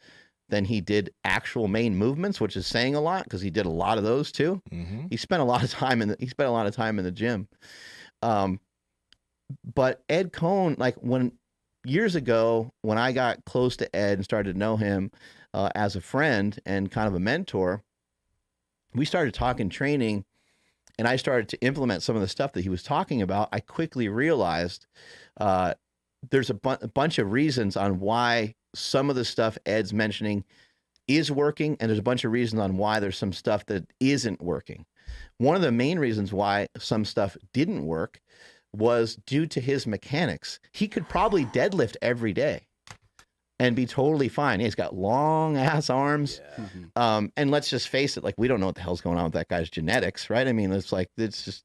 than he did actual main movements, which is saying a lot because he did a lot of those too. He spent a lot of time in the gym. But Ed Cohn, like years ago, when I got close to Ed and started to know him as a friend and kind of a mentor, we started talking training, and I started to implement some of the stuff that he was talking about. I quickly realized there's a bunch of reasons on why some of the stuff Ed's mentioning is working, and there's a bunch of reasons on why there's some stuff that isn't working. One of the main reasons why some stuff didn't work was due to his mechanics. He could probably deadlift every day and be totally fine. He's got long ass arms. Yeah. And let's just face it, like, we don't know what the hell's going on with that guy's genetics, right? I mean, it's just,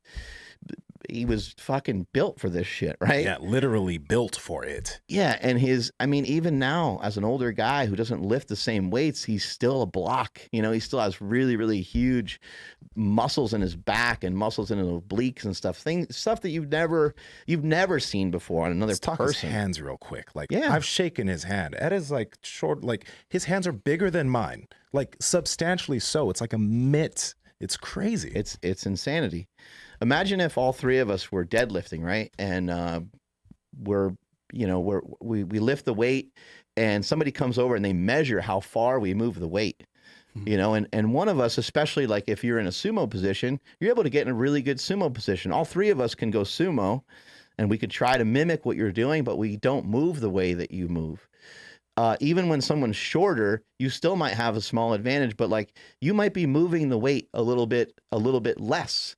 he was fucking built for this shit, right? Yeah, literally built for it. Yeah, and even now, as an older guy who doesn't lift the same weights, he's still a block. You know, he still has really, really huge muscles in his back and muscles in his obliques and stuff that you've never seen before on another Let's talk person. his hands real quick. Like, yeah. I've shaken his hand. Ed is like short, like his hands are bigger than mine, like substantially so. It's like a mitt. It's crazy. It's insanity. Imagine if all three of us were deadlifting, right? And we lift the weight, and somebody comes over and they measure how far we move the weight. You know, and one of us, especially like if you're in a sumo position, you're able to get in a really good sumo position. All three of us can go sumo, and we could try to mimic what you're doing, but we don't move the way that you move. Even when someone's shorter, you still might have a small advantage, but like you might be moving the weight a little bit less.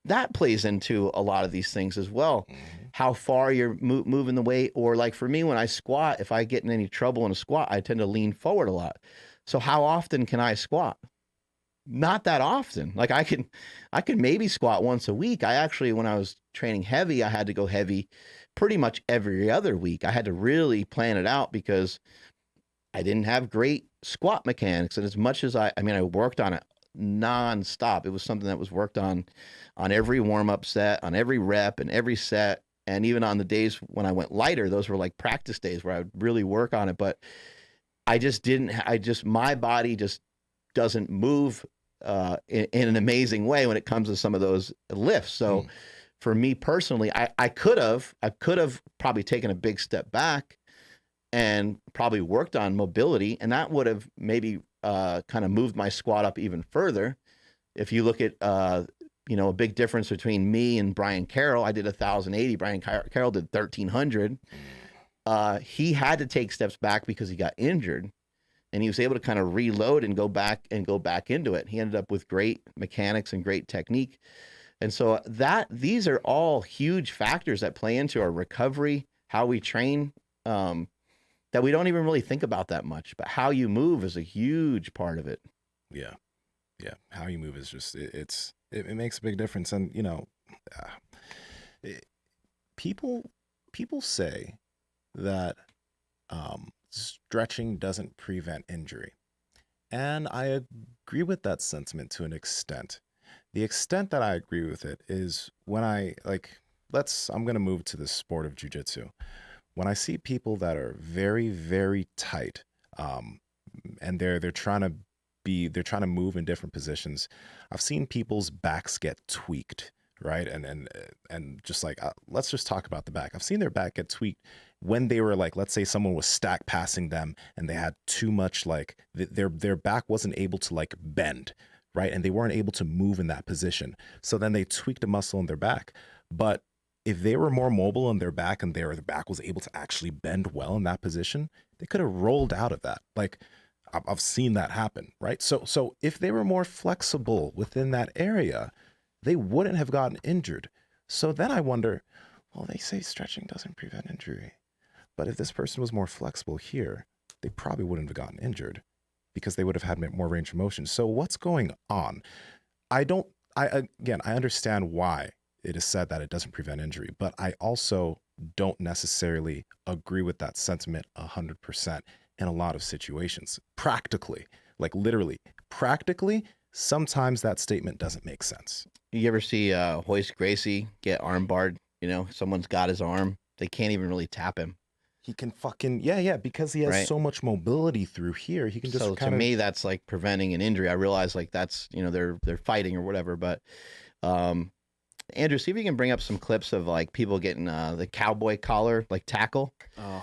That plays into a lot of these things as well. How far you're moving the weight, or like for me, when I squat, if I get in any trouble in a squat, I tend to lean forward a lot. So how often can I squat? Not that often. Like I could maybe squat once a week. I actually, when I was training heavy, I had to go heavy pretty much every other week. I had to really plan it out because I didn't have great squat mechanics. And as much as I worked on it nonstop. It was something that was worked on every warm-up set, on every rep and every set. And even on the days when I went lighter, those were like practice days where I would really work on it. But my body just doesn't move in an amazing way when it comes to some of those lifts. So for me personally, I could have probably taken a big step back and probably worked on mobility, and that would have maybe kind of moved my squat up even further. If you look at a big difference between me and Brian Carroll, I did 1,080. Brian Carroll did 1,300. he had to take steps back because he got injured, and he was able to kind of reload and go back into it. He ended up with great mechanics and great technique. And so these are all huge factors that play into our recovery, how we train, that we don't even really think about that much, but how you move is a huge part of it. Yeah. Yeah. How you move is just, it makes a big difference. And, you know, people say that stretching doesn't prevent injury. And I agree with that sentiment to an extent. The extent that I agree with it is when I'm going to move to the sport of jiu-jitsu. When I see people that are very, very tight, and they're trying to move in different positions, I've seen people's backs get tweaked, right? And just like, let's just talk about the back. I've seen their back get tweaked when they were like, let's say someone was stack passing them and they had too much, like their back wasn't able to like bend, right? And they weren't able to move in that position. So then they tweaked a muscle in their back. But if they were more mobile in their back and their back was able to actually bend well in that position, they could have rolled out of that. Like I've seen that happen, right? So if they were more flexible within that area, they wouldn't have gotten injured. So then I wonder, well, they say stretching doesn't prevent injury, but if this person was more flexible here, they probably wouldn't have gotten injured because they would have had more range of motion. So what's going on? I understand why it is said that it doesn't prevent injury, but I also don't necessarily agree with that sentiment 100% in a lot of situations. Practically, like literally, practically, sometimes that statement doesn't make sense. You ever see Hoist Gracie get arm barred? You know, someone's got his arm. They can't even really tap him. He can fucking, because he has so much mobility through here. He can just to me, that's like preventing an injury. I realize like that's, you know, they're fighting or whatever, but Andrew, see if you can bring up some clips of like people getting the cowboy collar, like tackle. Oh,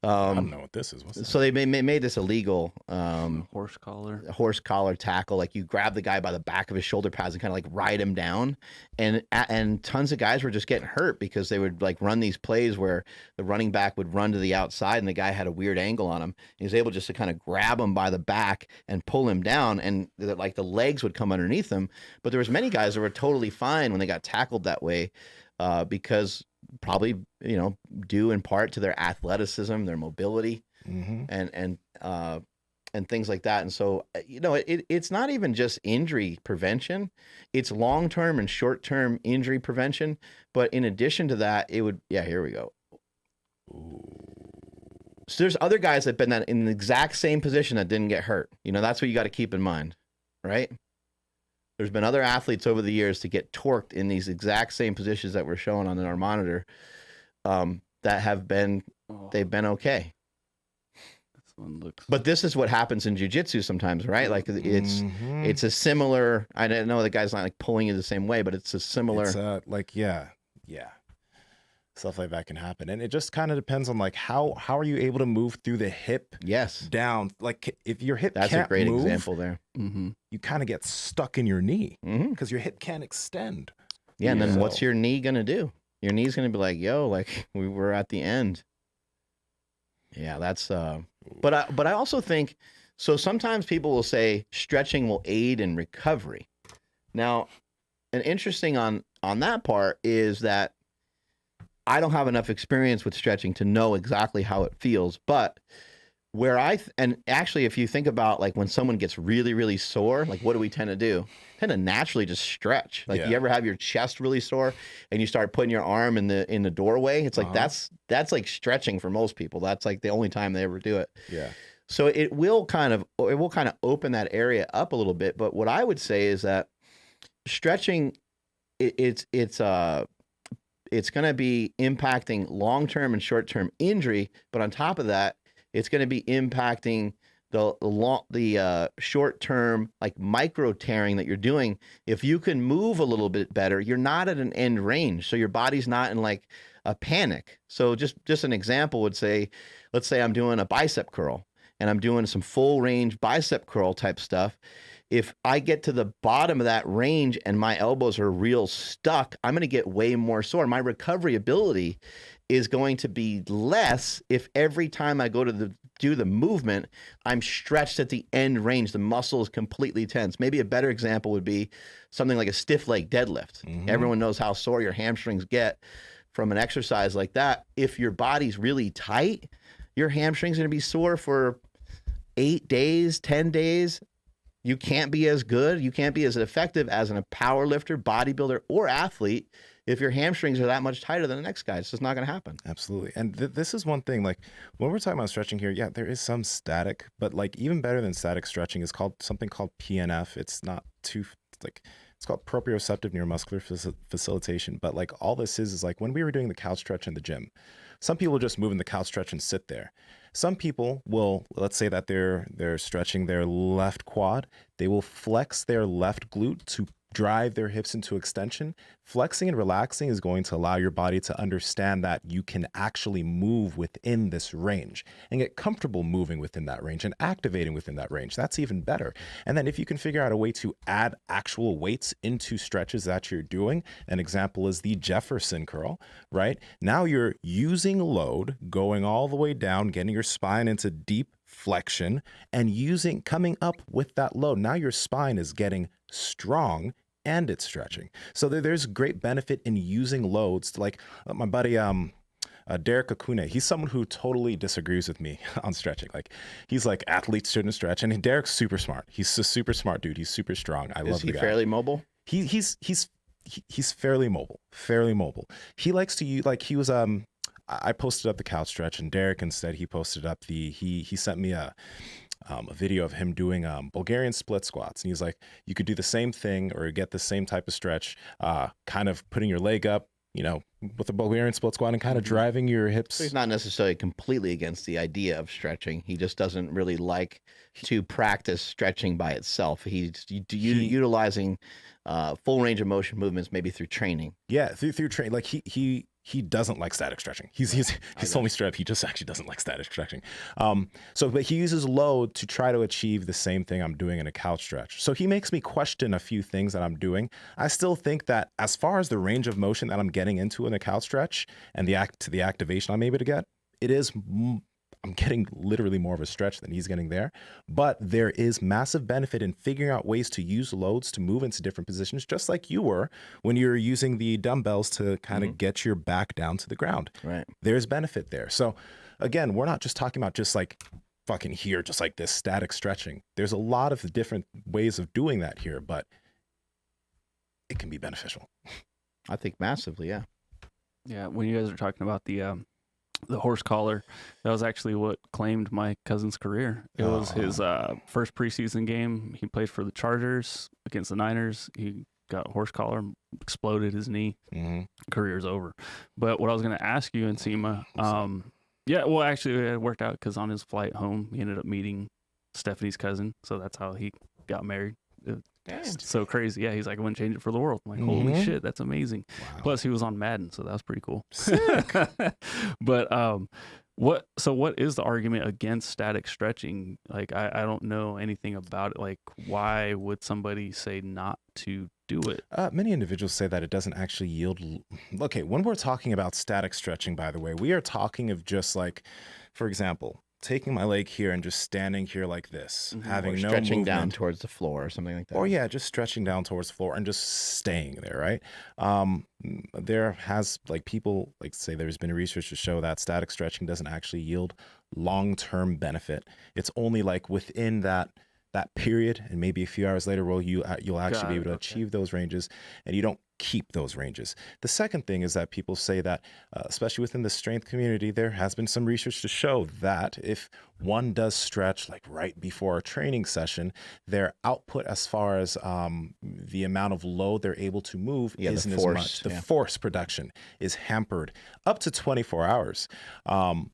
I don't know what this is. What's that? So they made this illegal. horse collar. Horse collar tackle. Like you grab the guy by the back of his shoulder pads and kind of like ride him down. And tons of guys were just getting hurt because they would like run these plays where the running back would run to the outside and the guy had a weird angle on him. He was able just to kind of grab him by the back and pull him down, and like the legs would come underneath him. But there was many guys that were totally fine when they got tackled that way, because probably, you know, due in part to their athleticism, their mobility, and things like that. And so, you know, it's not even just injury prevention, it's long-term and short-term injury prevention. But in addition to that, it would, here we go. So there's other guys that have been in the exact same position that didn't get hurt. You know, that's what you got to keep in mind, right? There's been other athletes over the years to get torqued in these exact same positions that we're showing on our monitor, that have been, they've been okay. This one looks. But this is what happens in jiu-jitsu sometimes, right? Like it's a similar, I don't know, the guy's not like pulling you the same way, but it's a similar. It's stuff like that can happen. And it just kind of depends on like how are you able to move through the hip down? Like if your hip That's can't a great move, example there. you kind of get stuck in your knee because your hip can't extend. Yeah, and then what's your knee gonna do? Your knee's gonna be like, yo, like we were at the end. Yeah, that's but I also think, so sometimes people will say stretching will aid in recovery. Now, an interesting on that part is that I don't have enough experience with stretching to know exactly how it feels, but where and actually, if you think about like when someone gets really, really sore, like what do we tend to do? Tend to naturally just stretch. Like you ever have your chest really sore and you start putting your arm in the doorway? It's like that's like stretching for most people. That's like the only time they ever do it. Yeah. So it will kind of open that area up a little bit. But what I would say is that stretching, it's going to be impacting long-term and short-term injury, but on top of that, it's going to be impacting the short-term like micro tearing that you're doing. If you can move a little bit better, you're not at an end range, so your body's not in like a panic. So just an example would say, let's say I'm doing a bicep curl and I'm doing some full range bicep curl type stuff. If I get to the bottom of that range and my elbows are real stuck, I'm going to get way more sore. My recovery ability is going to be less if every time I go to do the movement, I'm stretched at the end range. The muscle is completely tense. Maybe a better example would be something like a stiff leg deadlift. Everyone knows how sore your hamstrings get from an exercise like that. If your body's really tight, your hamstrings are going to be sore for 8 days, 10 days. You can't be as good. You can't be as effective as a power lifter, bodybuilder, or athlete if your hamstrings are that much tighter than the next guy. It's just not going to happen. Absolutely. And this is one thing, like when we're talking about stretching here, yeah, there is some static, but like even better than static stretching is something called PNF. It's not too like, it's called proprioceptive neuromuscular facilitation. But like all this is like when we were doing the couch stretch in the gym, some people just move in the couch stretch and sit there. Some people will, let's say that they're stretching their left quad. They will flex their left glute to drive their hips into extension. Flexing and relaxing is going to allow your body to understand that you can actually move within this range and get comfortable moving within that range and activating within that range. That's even better. And then if you can figure out a way to add actual weights into stretches that you're doing, an example is the Jefferson curl, right? Now you're using load, going all the way down, getting your spine into deep flexion and coming up with that load. Now your spine is getting strong and it's stretching. So there's great benefit in using loads. Like my buddy Derek Akune, he's someone who totally disagrees with me on stretching. Like he's like, athletes shouldn't stretch, and Derek's super smart. He's a super smart dude. He's super strong. I love the guy. Is he fairly mobile? He's fairly mobile. He likes to use, like he was I posted up the couch stretch, and Derek instead he posted up he sent me a video of him doing Bulgarian split squats, and he's like, you could do the same thing or get the same type of stretch, kind of putting your leg up, with a Bulgarian split squat and kind of driving your hips. So he's not necessarily completely against the idea of stretching. He just doesn't really like to practice stretching by itself. He's utilizing full range of motion movements, maybe through training. Yeah, through training. Like he doesn't like static stretching. He's told me straight up, he just actually doesn't like static stretching. But he uses load to try to achieve the same thing I'm doing in a couch stretch. So he makes me question a few things that I'm doing. I still think that as far as the range of motion that I'm getting into in a couch stretch and the activation I'm able to get, I'm getting literally more of a stretch than he's getting there. But there is massive benefit in figuring out ways to use loads to move into different positions, just like you were when you were using the dumbbells to kind of get your back down to the ground. Right. There's benefit there. So again, we're not just talking about just like fucking here, just like this static stretching. There's a lot of different ways of doing that here, but it can be beneficial. I think massively, yeah. Yeah, when you guys are talking about the horse collar, that was actually what claimed my cousin's career. It was his first preseason game. He played for the Chargers against the Niners. He got a horse collar, exploded his knee. Career's over. But what I was going to ask you, Nsima, yeah, well, actually, it worked out because on his flight home, he ended up meeting Stephanie's cousin. So that's how he got married. So crazy. Yeah, he's like, I wouldn't change it for the world. I'm like, holy shit, that's amazing. Wow. Plus, he was on Madden, so that was pretty cool. Sick. But what is the argument against static stretching? Like, I don't know anything about it. Like, why would somebody say not to do it? Many individuals say that it doesn't actually yield. Okay, when we're talking about static stretching, by the way, we are talking of just like, for example, taking my leg here and just standing here like this, having no stretching movement down towards the floor or something like that. Or yeah, just stretching down towards the floor and just staying there, right? There has people say there's been research to show that static stretching doesn't actually yield long-term benefit. It's only like within that period, and maybe a few hours later, you'll actually be able to achieve those ranges, and you don't keep those ranges. The second thing is that people say that, especially within the strength community, there has been some research to show that if one does stretch like right before a training session, their output as far as the amount of load they're able to move isn't as much. The force production is hampered up to 24 hours.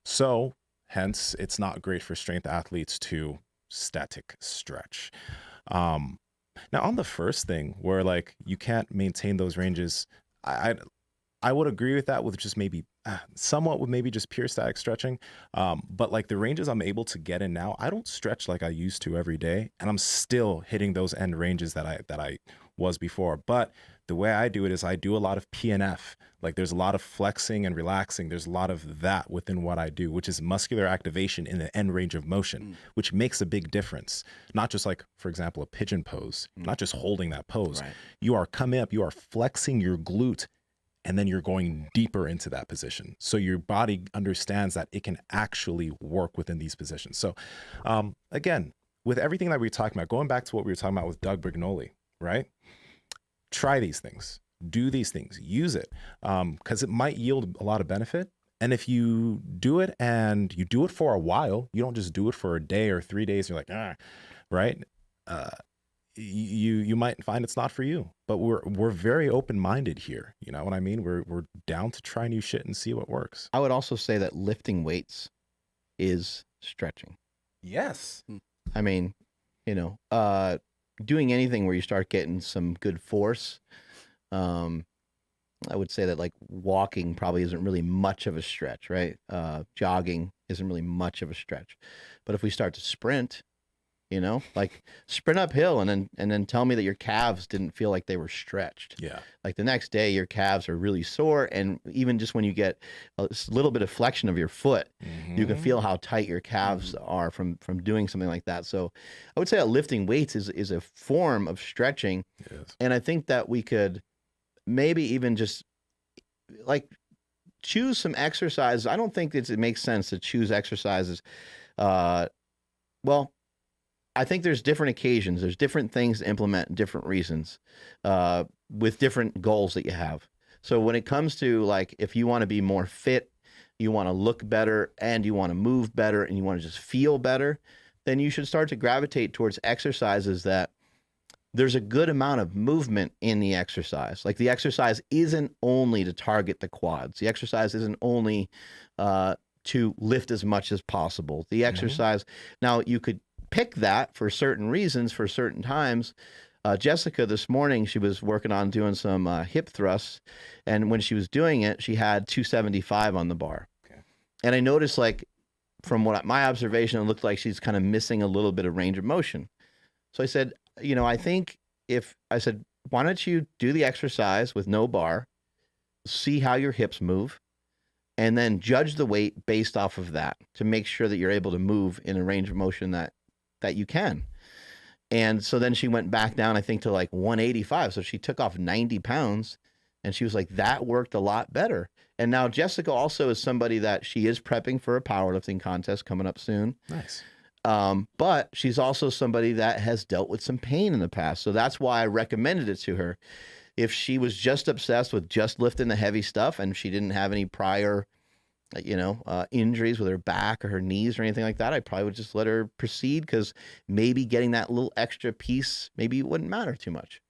So hence, it's not great for strength athletes to static stretch. Now on the first thing where like you can't maintain those ranges, I would agree with that with just maybe somewhat with maybe just pure static stretching. But like the ranges I'm able to get in now, I don't stretch like I used to every day, and I'm still hitting those end ranges that I was before. But the way I do it is I do a lot of PNF. Like there's a lot of flexing and relaxing. There's a lot of that within what I do, which is muscular activation in the end range of motion, which makes a big difference. Not just like, for example, a pigeon pose, not just holding that pose. Right. You are coming up, you are flexing your glute, and then you're going deeper into that position. So your body understands that it can actually work within these positions. So again, with everything that we were talking about, going back to what we were talking about with Doug Brignole, right? Try these things, do these things, use it, because it might yield a lot of benefit. And if you do it and you do it for a while, you don't just do it for a day or 3 days, you're like, right? You might find it's not for you, but we're very open-minded here. You know what I mean? We're down to try new shit and see what works. I would also say that lifting weights is stretching. Yes. I mean, you know, doing anything where you start getting some good force, I would say that like walking probably isn't really much of a stretch, right? Jogging isn't really much of a stretch. But if we start to sprint, you know, like sprint uphill and then tell me that your calves didn't feel like they were stretched. Yeah. Like the next day, your calves are really sore. And even just when you get a little bit of flexion of your foot, you can feel how tight your calves are from doing something like that. So I would say that lifting weights is a form of stretching. Yes. And I think that we could maybe even just like choose some exercises. I don't think it makes sense to choose exercises. Well, I think there's different occasions. There's different things to implement, different reasons, with different goals that you have. So when it comes to like, if you want to be more fit, you want to look better, and you want to move better, and you want to just feel better, then you should start to gravitate towards exercises that there's a good amount of movement in the exercise. Like the exercise isn't only to target the quads. The exercise isn't only to lift as much as possible. The exercise, now you could pick that for certain reasons, for certain times. Jessica this morning, she was working on doing some hip thrusts, and when she was doing it, she had 275 on the bar. Okay. And I noticed, like, from what my observation, it looked like she's kind of missing a little bit of range of motion. So I said, you know, I said, why don't you do the exercise with no bar, see how your hips move, and then judge the weight based off of that to make sure that you're able to move in a range of motion that you can. And so then she went back down, I think, to like 185. So she took off 90 pounds, and she was like, that worked a lot better. And now Jessica also is somebody that she is prepping for a powerlifting contest coming up soon. Nice. But she's also somebody that has dealt with some pain in the past. So that's why I recommended it to her. If she was just obsessed with just lifting the heavy stuff and she didn't have any prior injuries with her back or her knees or anything like that, I probably would just let her proceed, because maybe getting that little extra piece, maybe it wouldn't matter too much.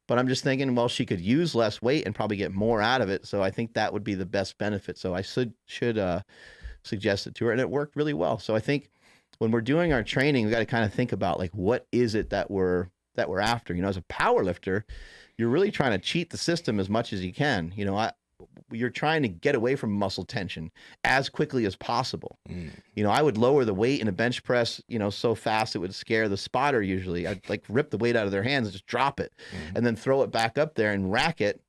But I'm just thinking, well, she could use less weight and probably get more out of it. So I think that would be the best benefit. So I should suggest it to her, and it worked really well. So I think when we're doing our training, we got to kind of think about like, what is it that we're after? You know, as a power lifter, you're really trying to cheat the system as much as you can. You know, you're trying to get away from muscle tension as quickly as possible. You know, I would lower the weight in a bench press, you know, so fast it would scare the spotter usually. I'd like rip the weight out of their hands and just drop it and then throw it back up there and rack it,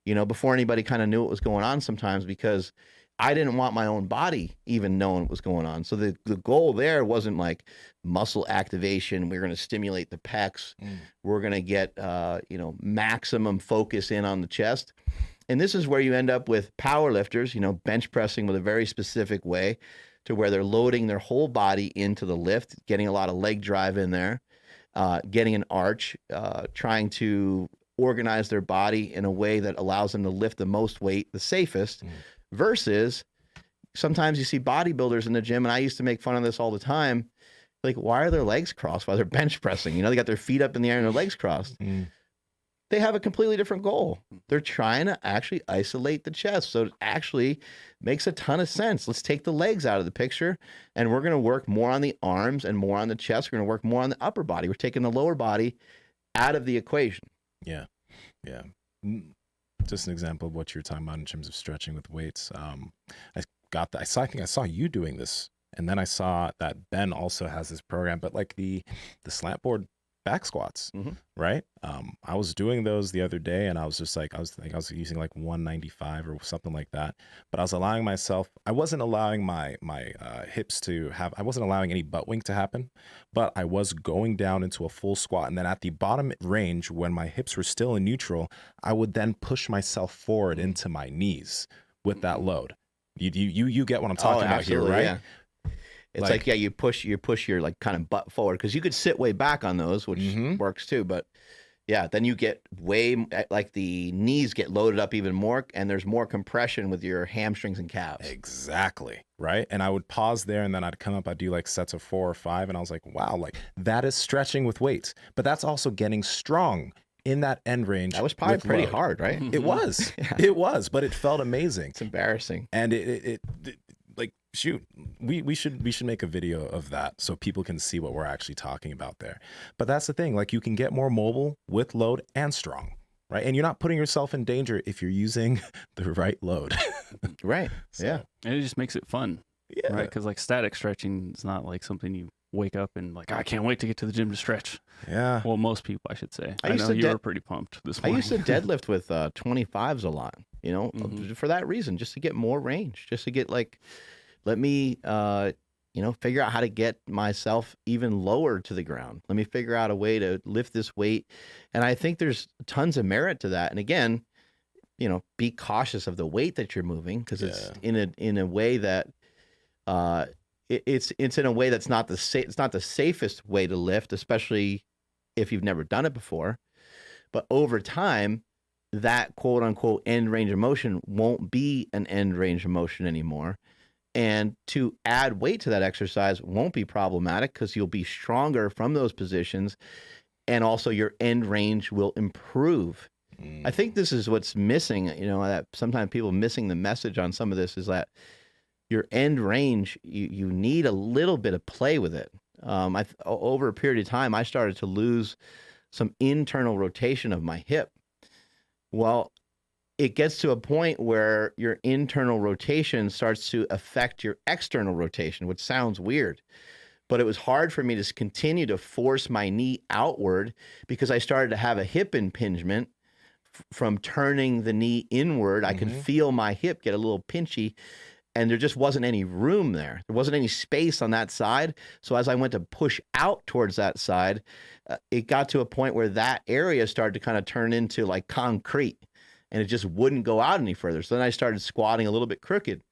you know, before anybody kind of knew what was going on sometimes, because I didn't want my own body even knowing what was going on. So the goal there wasn't like muscle activation. We're going to stimulate the pecs. We're going to get, maximum focus in on the chest. And this is where you end up with power lifters, you know, bench pressing with a very specific way to where they're loading their whole body into the lift, getting a lot of leg drive in there, getting an arch, trying to organize their body in a way that allows them to lift the most weight, the safest, versus sometimes you see bodybuilders in the gym, and I used to make fun of this all the time. Like, why are their legs crossed while they're bench pressing? You know, they got their feet up in the air and their legs crossed. They have a completely different goal. They're trying to actually isolate the chest. So it actually makes a ton of sense. Let's take the legs out of the picture, and we're going to work more on the arms and more on the chest. We're going to work more on the upper body. We're taking the lower body out of the equation. Yeah. Yeah. Just an example of what you're talking about in terms of stretching with weights. I think I saw you doing this, and then I saw that Ben also has this program, but like the slant board back squats, Mhm. right? I was doing those the other day, and I was just like, I was using like 195 or something like that. But I was allowing myself, I wasn't allowing my hips to have, I wasn't allowing any butt wink to happen, but I was going down into a full squat. And then at the bottom range, when my hips were still in neutral, I would then push myself forward into my knees with that load. You get what I'm talking about here, right? Yeah. It's like, yeah, you push your like kind of butt forward, because you could sit way back on those, which works too. But yeah, then you get like the knees get loaded up even more, and there's more compression with your hamstrings and calves. Exactly. Right. And I would pause there, and then I'd come up, I'd do like sets of 4 or 5. And I was like, wow, like that is stretching with weights, but that's also getting strong in that end range. That was probably pretty load. hard, right? It was, Yeah. it was, but it felt amazing. It's embarrassing. And it like, shoot, we should make a video of that so people can see what we're actually talking about there. But that's the thing, like you can get more mobile with load and strong, right? And you're not putting yourself in danger if you're using the right load. Right. So, Yeah. And it just makes it fun, yeah. right? Because like static stretching is not like something you wake up and like, I can't wait to get to the gym to stretch. Yeah. Well, most people, I should say. I I used know to you were pretty pumped this I morning. used to deadlift with 25s a lot, you know, for that reason, just to get more range, just to get like, let me, you know, figure out how to get myself even lower to the ground. Let me figure out a way to lift this weight. And I think there's tons of merit to that. And again, you know, be cautious of the weight that you're moving, because it's in a way that it's in a way that's not it's not the safest way to lift, especially if you've never done it before. But over time, that quote unquote end range of motion won't be an end range of motion anymore. And to add weight to that exercise won't be problematic, because you'll be stronger from those positions, and also your end range will improve. I think this is what's missing, you know, that sometimes people missing the message on some of this is that your end range, you need a little bit of play with it. Over a period of time, I started to lose some internal rotation of my hip. Well, it gets to a point where your internal rotation starts to affect your external rotation, which sounds weird. But it was hard for me to continue to force my knee outward, because I started to have a hip impingement from turning the knee inward. I could feel my hip get a little pinchy, and there just wasn't any room there. There wasn't any space on that side. So as I went to push out towards that side, it got to a point where that area started to kind of turn into like concrete, and it just wouldn't go out any further. So then I started squatting a little bit crooked.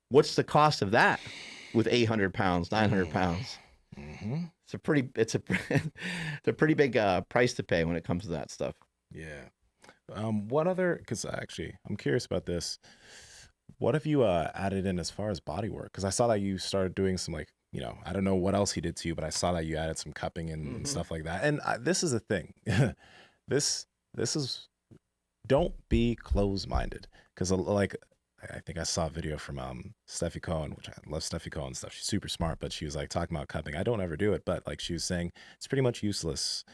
What's the cost of that with 800 pounds, 900 pounds? It's a pretty big price to pay when it comes to that stuff. Yeah. What other, because actually I'm curious about this. What have you added in as far as body work? Because I saw that you started doing some, like, you know, I don't know what else he did to you, but I saw that you added some cupping and stuff like that. And this is the thing. This is, don't be close-minded. Because like, I think I saw a video from Steffi Cohen, which I love Steffi Cohen and stuff. She's super smart, but she was like talking about cupping. I don't ever do it, but like she was saying, it's pretty much useless.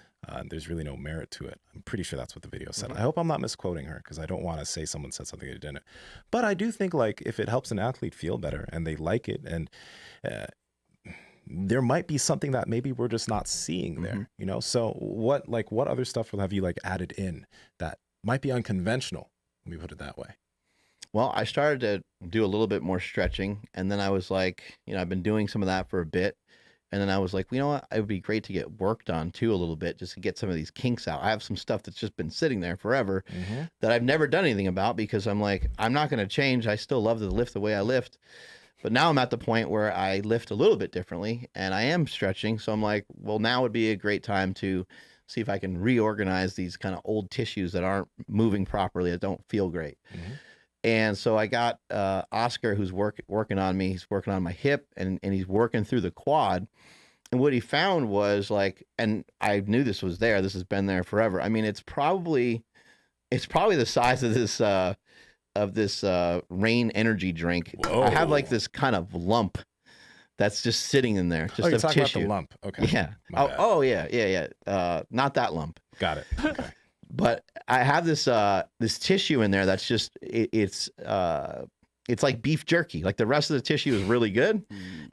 There's really no merit to it. I'm pretty sure that's what the video said. I hope I'm not misquoting her, because I don't want to say someone said something they didn't. But I do think, like, if it helps an athlete feel better and they like it, and there might be something that maybe we're just not seeing there, you know? So what other stuff have you like added in that might be unconventional? Let me put it that way. Well, I started to do a little bit more stretching, and then I was like, you know, I've been doing some of that for a bit. And then I was like, you know what? It would be great to get work done too a little bit, just to get some of these kinks out. I have some stuff that's just been sitting there forever that I've never done anything about, because I'm like, I'm not going to change. I still love to lift the way I lift. But now I'm at the point where I lift a little bit differently, and I am stretching. So I'm like, well, now would be a great time to see if I can reorganize these kind of old tissues that aren't moving properly, that don't feel great. And so I got Oscar, who's working on me. He's working on my hip, and he's working through the quad. And what he found was like, and I knew this was there. This has been there forever. I mean, it's probably the size of this Rain energy drink. Whoa. I have like this kind of lump that's just sitting in there, just you're of talking tissue. about the lump. Okay. Yeah. My bad. Oh yeah. Not that lump. Got it. Okay. But I have this tissue in there that's just it's like beef jerky. Like the rest of the tissue is really good,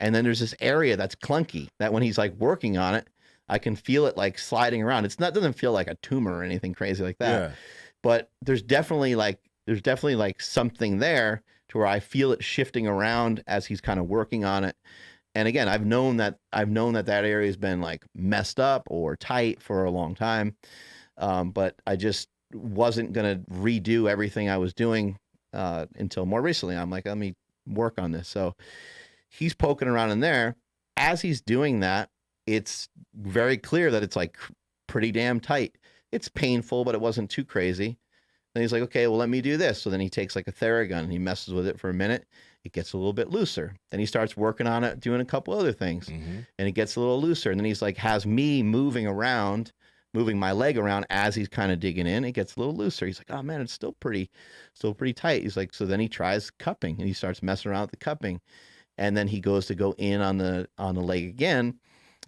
and then there's this area that's clunky that when he's like working on it, I can feel it like sliding around. Doesn't feel like a tumor or anything crazy like that. Yeah. But there's definitely like something there to where I feel it shifting around as he's kind of working on it. And again, I've known that area has been like messed up or tight for a long time. But I just wasn't going to redo everything I was doing until more recently. I'm like, let me work on this. So he's poking around in there. As he's doing that, it's very clear that it's like pretty damn tight. It's painful, but it wasn't too crazy. Then he's like, okay, well, let me do this. So then he takes like a Theragun and he messes with it for a minute. It gets a little bit looser. Then he starts working on it, doing a couple other things, and it gets a little looser. And then he's like, has me moving my leg around as he's kind of digging in. It gets a little looser. He's like, oh man, it's still pretty tight. He's like, so then he tries cupping and he starts messing around with the cupping. And then he goes to go in on the leg again.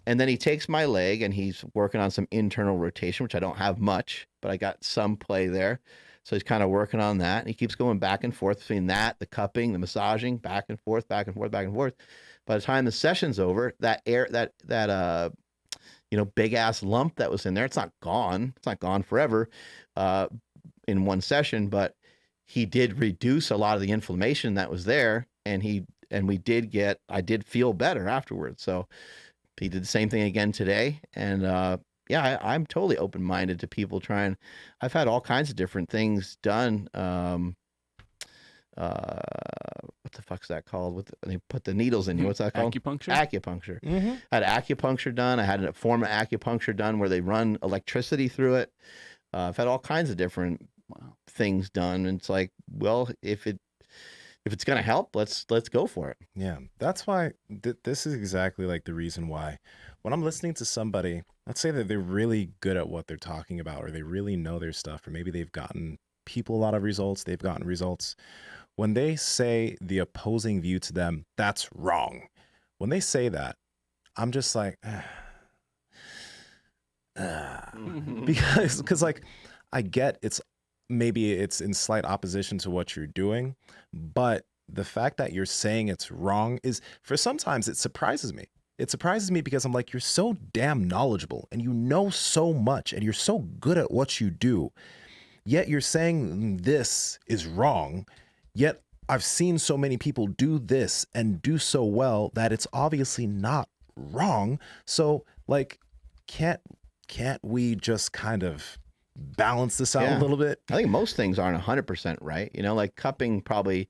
And then he takes my leg and he's working on some internal rotation, which I don't have much, but I got some play there. So he's kind of working on that. And he keeps going back and forth between that, the cupping, the massaging, back and forth, back and forth, back and forth. By the time the session's over, that big ass lump that was in there, it's not gone. It's not gone forever in one session, but he did reduce a lot of the inflammation that was there. And I did feel better afterwards. So he did the same thing again today. And I'm totally open-minded to people trying. I've had all kinds of different things done. What the fuck's that called? They put the needles in you. What's that called? Acupuncture. Acupuncture. I had acupuncture done. I had a form of acupuncture done where they run electricity through it. I've had all kinds of different things done. And it's like, well, if it's going to help, let's go for it. Yeah. That's why this is exactly like the reason why when I'm listening to somebody, let's say that they're really good at what they're talking about, or they really know their stuff, or maybe they've gotten people a lot of results, they've gotten results. When they say the opposing view to them, that's wrong. When they say that, I'm just like, because like I get maybe it's in slight opposition to what you're doing, but the fact that you're saying it's wrong sometimes it surprises me. It surprises me because I'm like, you're so damn knowledgeable and you know so much and you're so good at what you do, yet you're saying this is wrong. Yet I've seen so many people do this and do so well that it's obviously not wrong. So like, can't we just kind of balance this out a little bit? I think most things aren't 100% right. Like cupping probably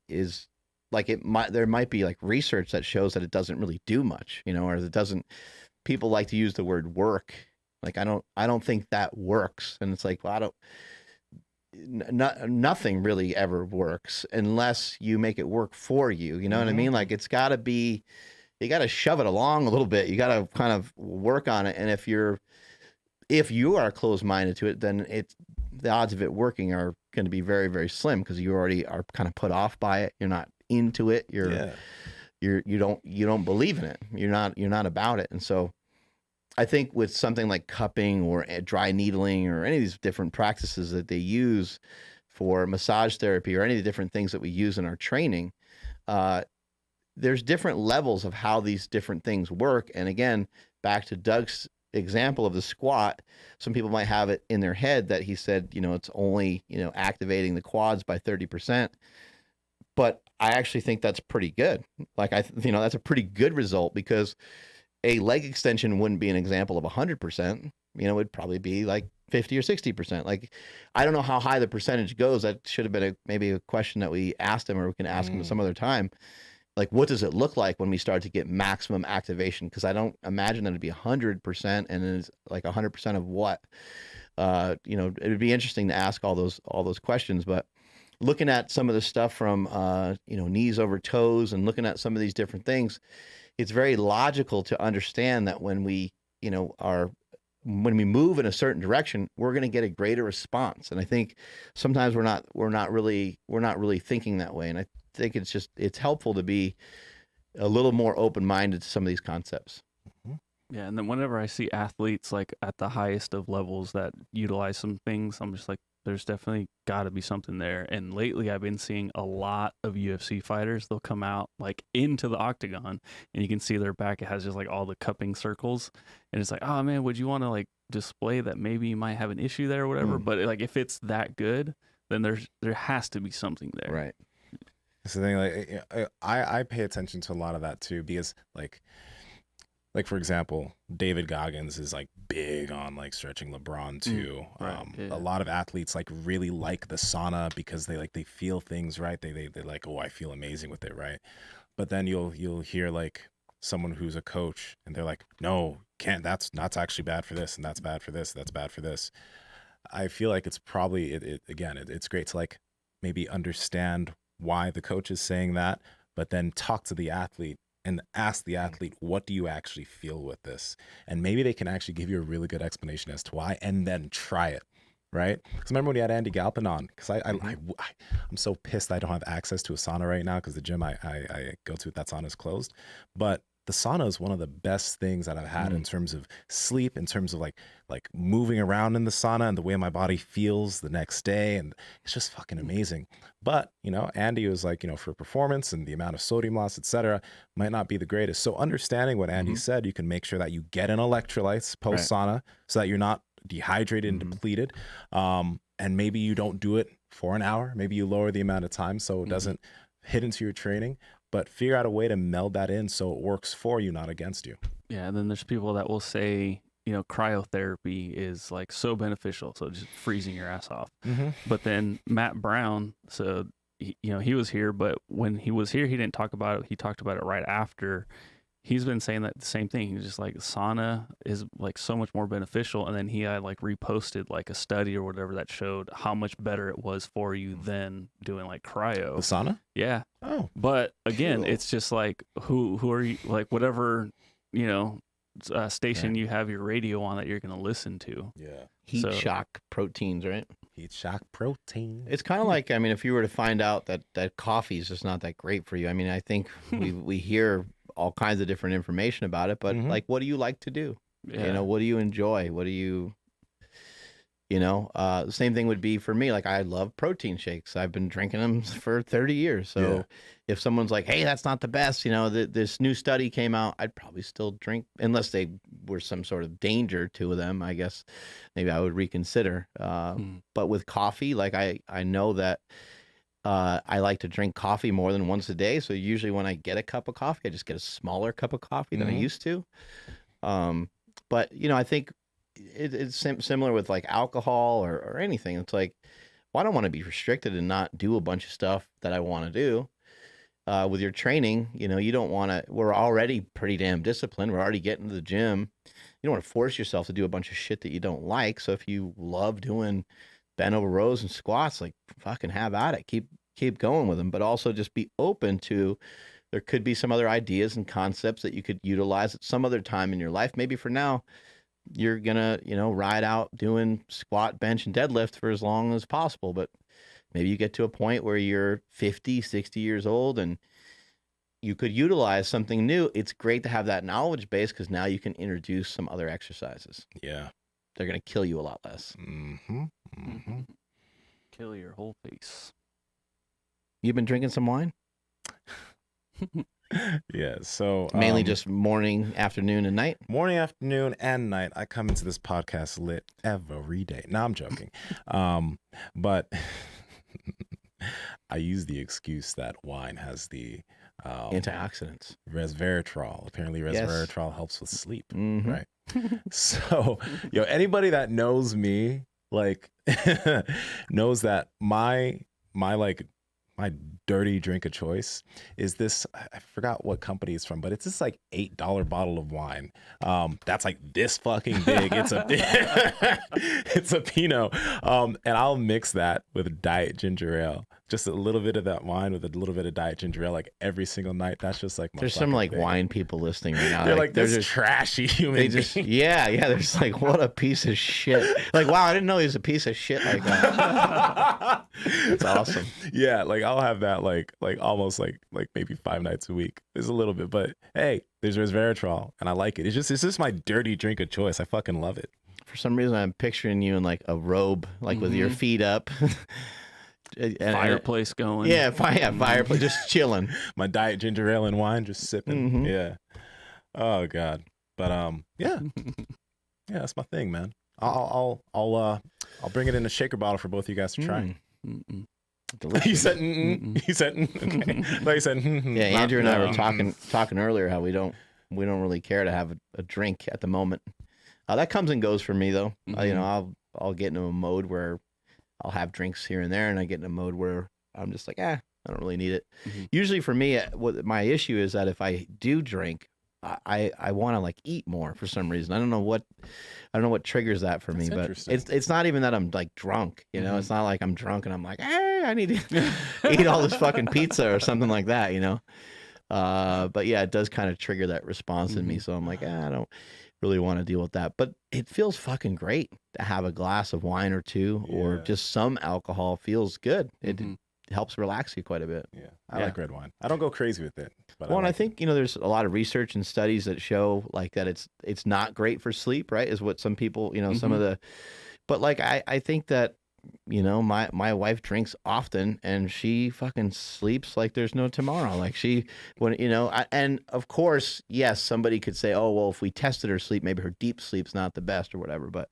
is like there might be like research that shows that it doesn't really do much, or it doesn't. People like to use the word work. Like I don't think that works. And it's like, well, nothing really ever works unless you make it work for you. You know what I mean? Like it's got to be, you got to shove it along a little bit. You got to kind of work on it. And if you are closed-minded to it, then the odds of it working are going to be very, very slim because you already are kind of put off by it. You're not into it. You don't believe in it. You're not about it. And so I think with something like cupping or dry needling or any of these different practices that they use for massage therapy or any of the different things that we use in our training, there's different levels of how these different things work. And again, back to Doug's example of the squat, some people might have it in their head that he said, it's only, activating the quads by 30%. But I actually think that's pretty good. Like that's a pretty good result because a leg extension wouldn't be an example of 100%. It'd probably be like 50 or 60%. Like, I don't know how high the percentage goes. That should have been maybe a question that we asked him, or we can ask him some other time. Like, what does it look like when we start to get maximum activation? Because I don't imagine that it'd be 100%, and it's like 100% of what. It would be interesting to ask all those questions. But looking at some of the stuff from knees over toes, and looking at some of these different things, it's very logical to understand that when we move in a certain direction, we're going to get a greater response. And I think sometimes we're not really thinking that way. And I think it's helpful to be a little more open-minded to some of these concepts. Yeah. And then whenever I see athletes like at the highest of levels that utilize some things, I'm just like, there's definitely got to be something there. And lately I've been seeing a lot of UFC fighters. They'll come out like into the octagon and you can see their back. It has just like all the cupping circles. And it's like, oh man, would you want to like display that maybe you might have an issue there or whatever? But like if it's that good, then there has to be something there. Right. That's the thing. Like I pay attention to a lot of that too, because like for example, David Goggins is like big on like stretching LeBron too. A lot of athletes like really like the sauna because they feel things, right? They like, oh, I feel amazing with it, right? But then you'll hear like someone who's a coach and they're like, no, can't, that's actually bad for this, and that's bad for this, that's bad for this. I feel like it's probably it's great to like maybe understand why the coach is saying that, but then talk to the athlete and ask the athlete, what do you actually feel with this? And maybe they can actually give you a really good explanation as to why, and then try it, right? Because remember when you had Andy Galpin on? Because I'm so pissed I don't have access to a sauna right now because the gym I go to, that sauna is closed. But the sauna is one of the best things that I've had in terms of sleep, in terms of like moving around in the sauna and the way my body feels the next day. And it's just fucking amazing. But, you know, Andy was like, you know, for performance and the amount of sodium loss, et cetera, might not be the greatest. So understanding what Andy said, you can make sure that you get in electrolytes post sauna so that you're not dehydrated and depleted. And maybe you don't do it for an hour. Maybe you lower the amount of time so it doesn't hit into your training. But figure out a way to meld that in so it works for you, not against you. Yeah, and then there's people that will say, you know, cryotherapy is like so beneficial, so just freezing your ass off. But then Matt Brown, so he was here, but when he was here, he didn't talk about it. He talked about it right after. He's been saying that the same thing. He's just like, sauna is like so much more beneficial. And then he had like reposted like a study or whatever that showed how much better it was for you than doing like cryo. The sauna? Yeah. Oh. But again, it's just like, who are you, like whatever, you know, station you have your radio on that you're going to listen to. Yeah. Heat shock proteins, right? Heat shock protein. It's kind of like, I mean, if you were to find out that coffee is just not that great for you. I mean, I think we hear all kinds of different information about it, but like, what do you like to do? You know, what do you enjoy? What do you the same thing would be for me. Like, I love protein shakes. I've been drinking them for 30 years. So if someone's like, hey, that's not the best, you know, this new study came out, I'd probably still drink, unless they were some sort of danger to them. I guess maybe I would reconsider. But with coffee, like I know that I like to drink coffee more than once a day. So usually when I get a cup of coffee, I just get a smaller cup of coffee than I used to. But, you know, I think it's similar with like alcohol or anything. It's like, well, I don't want to be restricted and not do a bunch of stuff that I want to do. With your training, you know, you don't want to, we're already pretty damn disciplined. We're already getting to the gym. You don't want to force yourself to do a bunch of shit that you don't like. So if you love doing bent over rows and squats, like, fucking have at it. Keep going with them, but also just be open to, there could be some other ideas and concepts that you could utilize at some other time in your life. Maybe for now, you're gonna, you know, ride out doing squat, bench, and deadlift for as long as possible. But maybe you get to a point where you're 50, 60 years old and you could utilize something new. It's great to have that knowledge base because now you can introduce some other exercises. Yeah. They're going to kill you a lot less. Kill your whole face. You've been drinking some wine? Yeah, so mainly just morning, afternoon, and night. Morning, afternoon, and night. I come into this podcast lit every day. No, I'm joking. But I use the excuse that wine has the antioxidants, resveratrol. Apparently, resveratrol helps with sleep, right? So, anybody that knows me, like, knows that my dirty drink of choice is this. I forgot what company it's from, but it's this like $8 bottle of wine. That's like this fucking big. It's a Pinot. And I'll mix that with diet ginger ale just a little bit of that wine with a little bit of diet ginger ale, like every single night. That's just like my There's some fucking like thing. wine people listening right now. They're like they're this just trashy human. they just being. yeah. They're just like, what a piece of shit. Like, wow, I didn't know he was a piece of shit like that. It's awesome. Yeah, like I'll have that like almost like maybe 5 nights a week. There's a little bit, but hey, there's resveratrol, and I like it. It's just my dirty drink of choice. I fucking love it. For some reason, I'm picturing you in like a robe, like with your feet up. Fireplace going. Yeah, fireplace, just chilling. My diet ginger ale and wine, just sipping. Mhm. Yeah. Oh God. But yeah, that's my thing, man. I'll bring it in a shaker bottle for both of you guys to try. Mm-mm. Delicious. You said, you said, okay. Like you said, Yeah, Andrew and I were talking earlier how we don't really care to have a drink at the moment. That comes and goes for me though. You know, I'll get into a mode where I'll have drinks here and there, and I get in a mode where I'm just like, I don't really need it. Usually for me, what my issue is that if I do drink, I want to like eat more for some reason. I don't know what triggers that for me, but it's not even that I'm like drunk, you know. It's not like I'm drunk and I'm like, hey, I need to eat all this fucking pizza or something like that, you know. But yeah, it does kind of trigger that response in me. So I'm like, I don't really want to deal with that. But it feels fucking great to have a glass of wine or two, or just some alcohol. Feels good. It helps relax you quite a bit. Yeah, I like red wine. I don't go crazy with it. But Well, and I think, you know, there's a lot of research and studies that show like that it's not great for sleep, right? Is what some people, you know, some of the, but like I think that, you know, my wife drinks often and she fucking sleeps like there's no tomorrow. Like when, you know, and of course, yes, somebody could say, oh, well, if we tested her sleep, maybe her deep sleep's not the best or whatever, but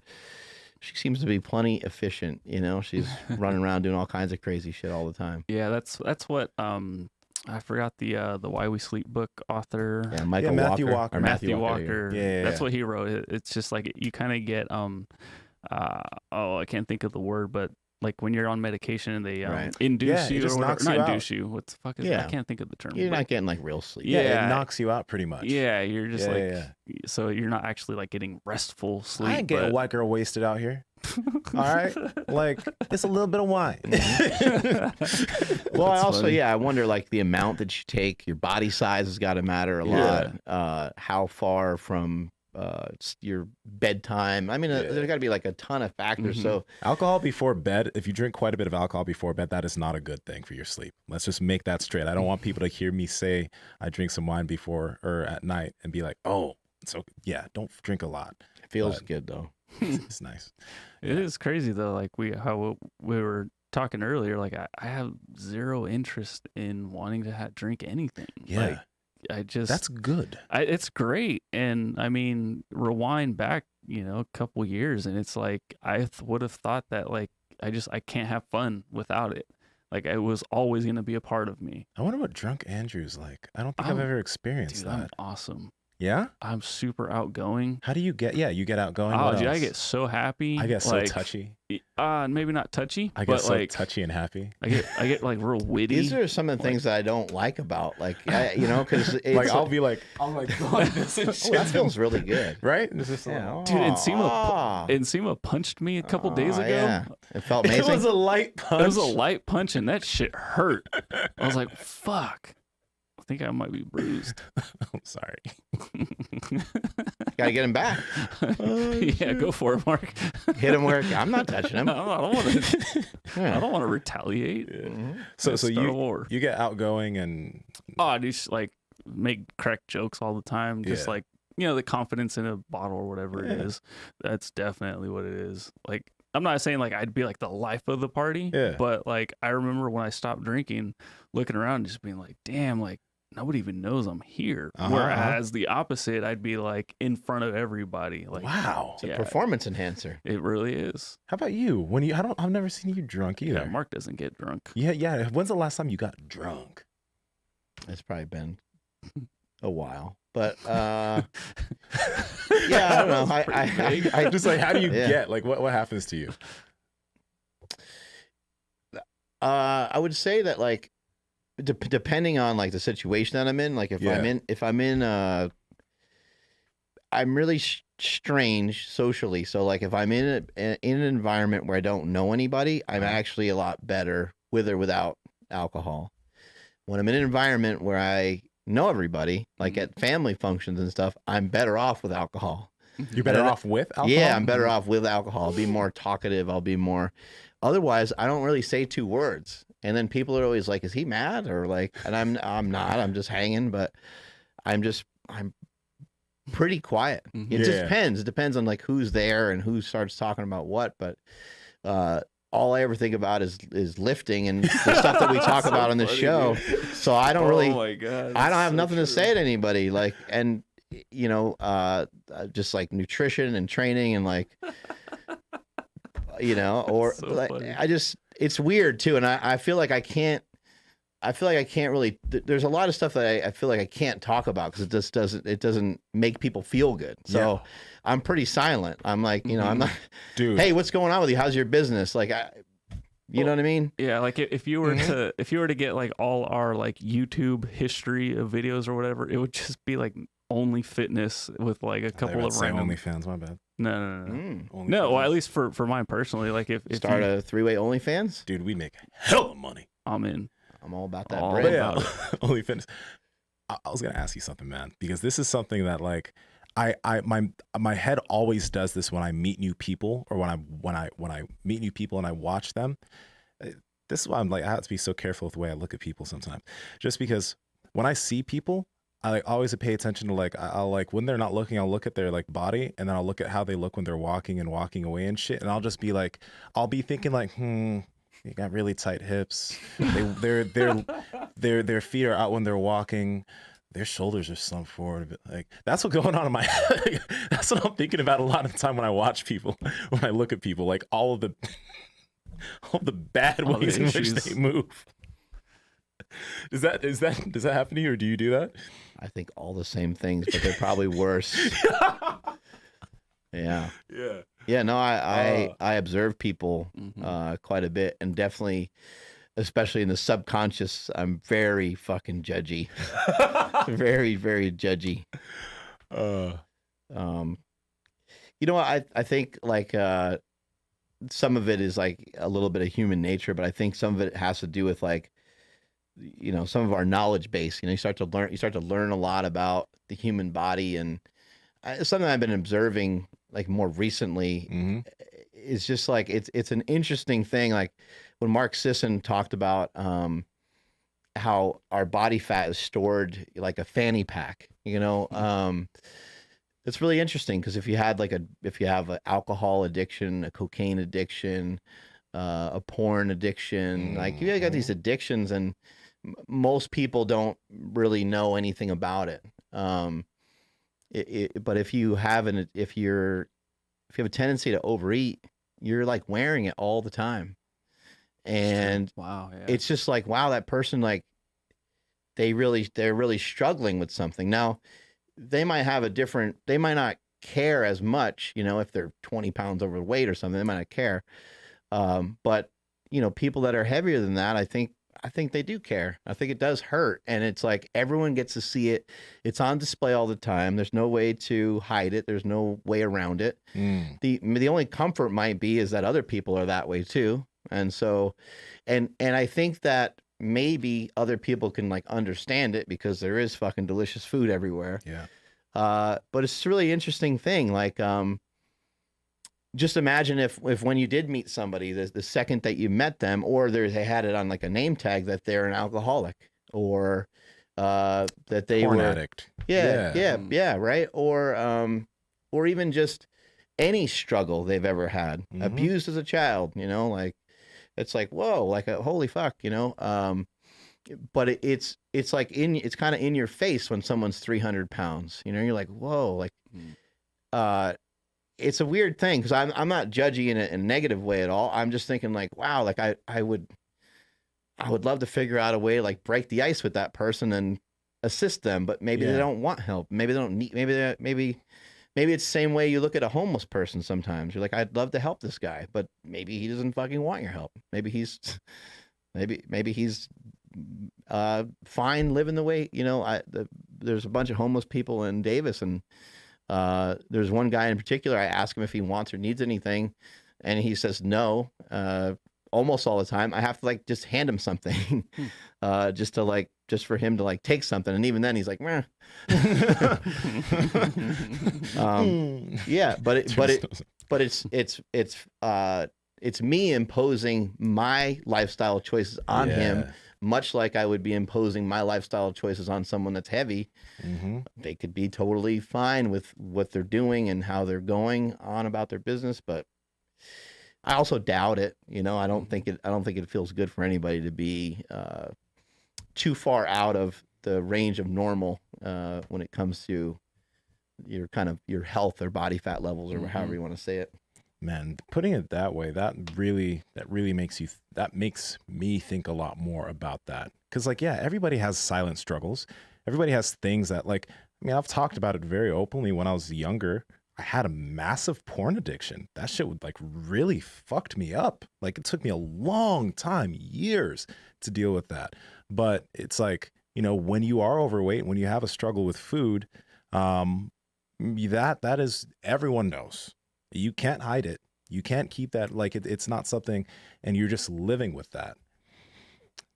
she seems to be plenty efficient. You know, she's running around doing all kinds of crazy shit all the time. Yeah, that's what I forgot the Why We Sleep book author. Yeah, Matthew Walker. Or Matthew Walker. Yeah. That's what he wrote. It's just like you kind of get I can't think of the word, but like when you're on medication and they induce you or whatever. Not induce you. What the fuck is that? I can't think of the term. You're not getting like real sleep. Yeah, it knocks you out pretty much. Yeah, you're just so you're not actually like getting restful sleep. I ain't getting white girl wasted out here. All right, like it's a little bit of wine. Well, I also I wonder like the amount that you take. Your body size has got to matter a lot. How far from your bedtime. I mean, there's got to be like a ton of factors. So alcohol before bed, if you drink quite a bit of alcohol before bed, that is not a good thing for your sleep. Let's just make that straight. I don't want people to hear me say I drink some wine before or at night and be like, oh, so yeah, don't drink a lot. It feels good though. It's nice. It is crazy though. Like we were talking earlier, like I have zero interest in wanting to drink anything. Yeah. Like, that's good. It's great. And I mean, rewind back, you know, a couple years, and it's like I would have thought that like I can't have fun without it. Like it was always going to be a part of me. I wonder what drunk Andrew's like. I don't think I've ever experienced that. I'm awesome. Yeah? I'm super outgoing. How do you get? Yeah, you get outgoing. Oh, dude, I get so happy. I get so touchy. Maybe not touchy. I get so like, touchy and happy. I get like real witty. These are some of the things that I don't like about, like, you know, because like I'll be like, oh my god, this is shit. That feels really good, right? It's just like, dude, Nsima punched me a couple days ago. Yeah. It felt amazing. It was a light punch. It was a light punch, and that shit hurt. I was like, fuck. I think I might be bruised. I'm sorry. Gotta get him back. Yeah, go for it, Mark. Hit him where I'm not touching him. I don't want to retaliate. Yeah. So you get outgoing and I just like make crack jokes all the time. Just like, you know, the confidence in a bottle or whatever it is. That's definitely what it is. Like, I'm not saying like I'd be like the life of the party, but like I remember when I stopped drinking, looking around and just being like, damn, like nobody even knows I'm here. Whereas the opposite, I'd be like in front of everybody. Like, wow, it's a performance enhancer. It really is. How about you? When I've never seen you drunk either. Yeah, Mark doesn't get drunk. Yeah. When's the last time you got drunk? It's probably been a while. But yeah, I don't know. I just like, how do you get like what happens to you? I would say that like depending on like the situation that I'm in, like if I'm in I'm really strange socially. So like if I'm in an environment where I don't know anybody, I'm actually a lot better with or without alcohol. When I'm in an environment where I know everybody, like at family functions and stuff, I'm better off with alcohol. You're better off with alcohol? Yeah, I'm better off with alcohol. I'll be more talkative. I'll be more. Otherwise, I don't really say 2 words. And then people are always like, "Is he mad?" Or like, and I'm not. I'm just hanging, but I'm pretty quiet. It just depends. It depends on like who's there and who starts talking about what. But all I ever think about is lifting and the stuff that we talk about on this show. Dude. So I don't really. Oh my God! I don't have nothing to say to anybody. Like, and you know, just like nutrition and training and like, you know, or so like, it's weird too. And I feel like I can't really, there's a lot of stuff that I feel like I can't talk about because it doesn't make people feel good. So I'm pretty silent. I'm like, you know, I'm not, dude, hey, what's going on with you? How's your business? Like, you know what I mean? Yeah. Like if you were to get like all our like YouTube history of videos or whatever, it would just be like only fitness with like a couple of random OnlyFans. My bad. No. Well, at least for mine personally, like if start a 3-way OnlyFans, dude, we make hell of money. I'm in. I'm all about that. OnlyFans. I was gonna ask you something, man, because this is something that like my head always does this when I meet new people or when I meet new people and I watch them. This is why I'm like I have to be so careful with the way I look at people sometimes, just because when I see people, I like always pay attention to like I'll like when they're not looking, I'll look at their like body and then I'll look at how they look when they're walking and walking away and shit, and I'll just be like I'll be thinking like you got really tight hips. Their feet are out when they're walking. Their shoulders are slumped forward. Like that's what's going on in my head. That's what I'm thinking about a lot of the time when I watch people, when I look at people, like all the bad ways in which they move. Does that happen to you, or do you do that? I think all the same things, but they're probably worse. Yeah. No, I observe people quite a bit, and definitely, especially in the subconscious, I'm very fucking judgy. Very, very judgy. You know what? I think like some of it is like a little bit of human nature, but I think some of it has to do with like, you know, some of our knowledge base. You know, you start to learn a lot about the human body, and something I've been observing like more recently is just like it's an interesting thing. Like when Mark Sisson talked about how our body fat is stored like a fanny pack, you know, it's really interesting because if you have an alcohol addiction, a cocaine addiction, a porn addiction, like you got these addictions, and most people don't really know anything about it. But if you have a tendency to overeat, you're like wearing it all the time. And it's just like, wow, that person, like they're really struggling with something. Now they might not care as much, you know, if they're 20 pounds overweight or something, they might not care. But you know, people that are heavier than that, I think they do care. I think it does hurt. And it's like everyone gets to see it. It's on display all the time. There's no way to hide it. There's no way around it. The only comfort might be is that other people are that way too. And so, and I think that maybe other people can like understand it because there is fucking delicious food everywhere. Yeah. But it's a really interesting thing. Like, just imagine if when you did meet somebody, the second that you met them, or they had it on like a name tag that they're an alcoholic, or that they porn were addict. Yeah, right. Or even just any struggle they've ever had, abused as a child, you know, like it's like, whoa, like holy fuck, you know. But it's like it's kind of in your face when someone's 300 pounds, you know, you're like, whoa, like, it's a weird thing because I'm not judgy in a negative way at all. I'm just thinking like, wow, like I would love to figure out a way to like break the ice with that person and assist them, but maybe they don't want help. Maybe they don't need. Maybe it's the same way you look at a homeless person. Sometimes you're like, I'd love to help this guy, but maybe he doesn't fucking want your help. Maybe he's fine living the way, you know. There's a bunch of homeless people in Davis, and there's one guy in particular. I ask him if he wants or needs anything, and he says no. almost all the time, I have to like just hand him something, just for him to like take something. And even then he's like, meh. Yeah, but it's me imposing my lifestyle choices on him, much like I would be imposing my lifestyle choices on someone that's heavy. They could be totally fine with what they're doing and how they're going on about their business, but I also doubt it. You know, I don't think it feels good for anybody to be too far out of the range of normal when it comes to your health or body fat levels, or however you want to say it. Man, putting it that way, that really makes me think a lot more about that. Because like, yeah, everybody has silent struggles. Everybody has things that, like, I mean, I've talked about it very openly. When I was younger, I had a massive porn addiction. That shit would like really fucked me up. Like, it took me a long time, years, to deal with that. But it's like, you know, when you are overweight, when you have a struggle with food, that is, everyone knows. You can't hide it. You can't keep that, like, it's not something, and you're just living with that.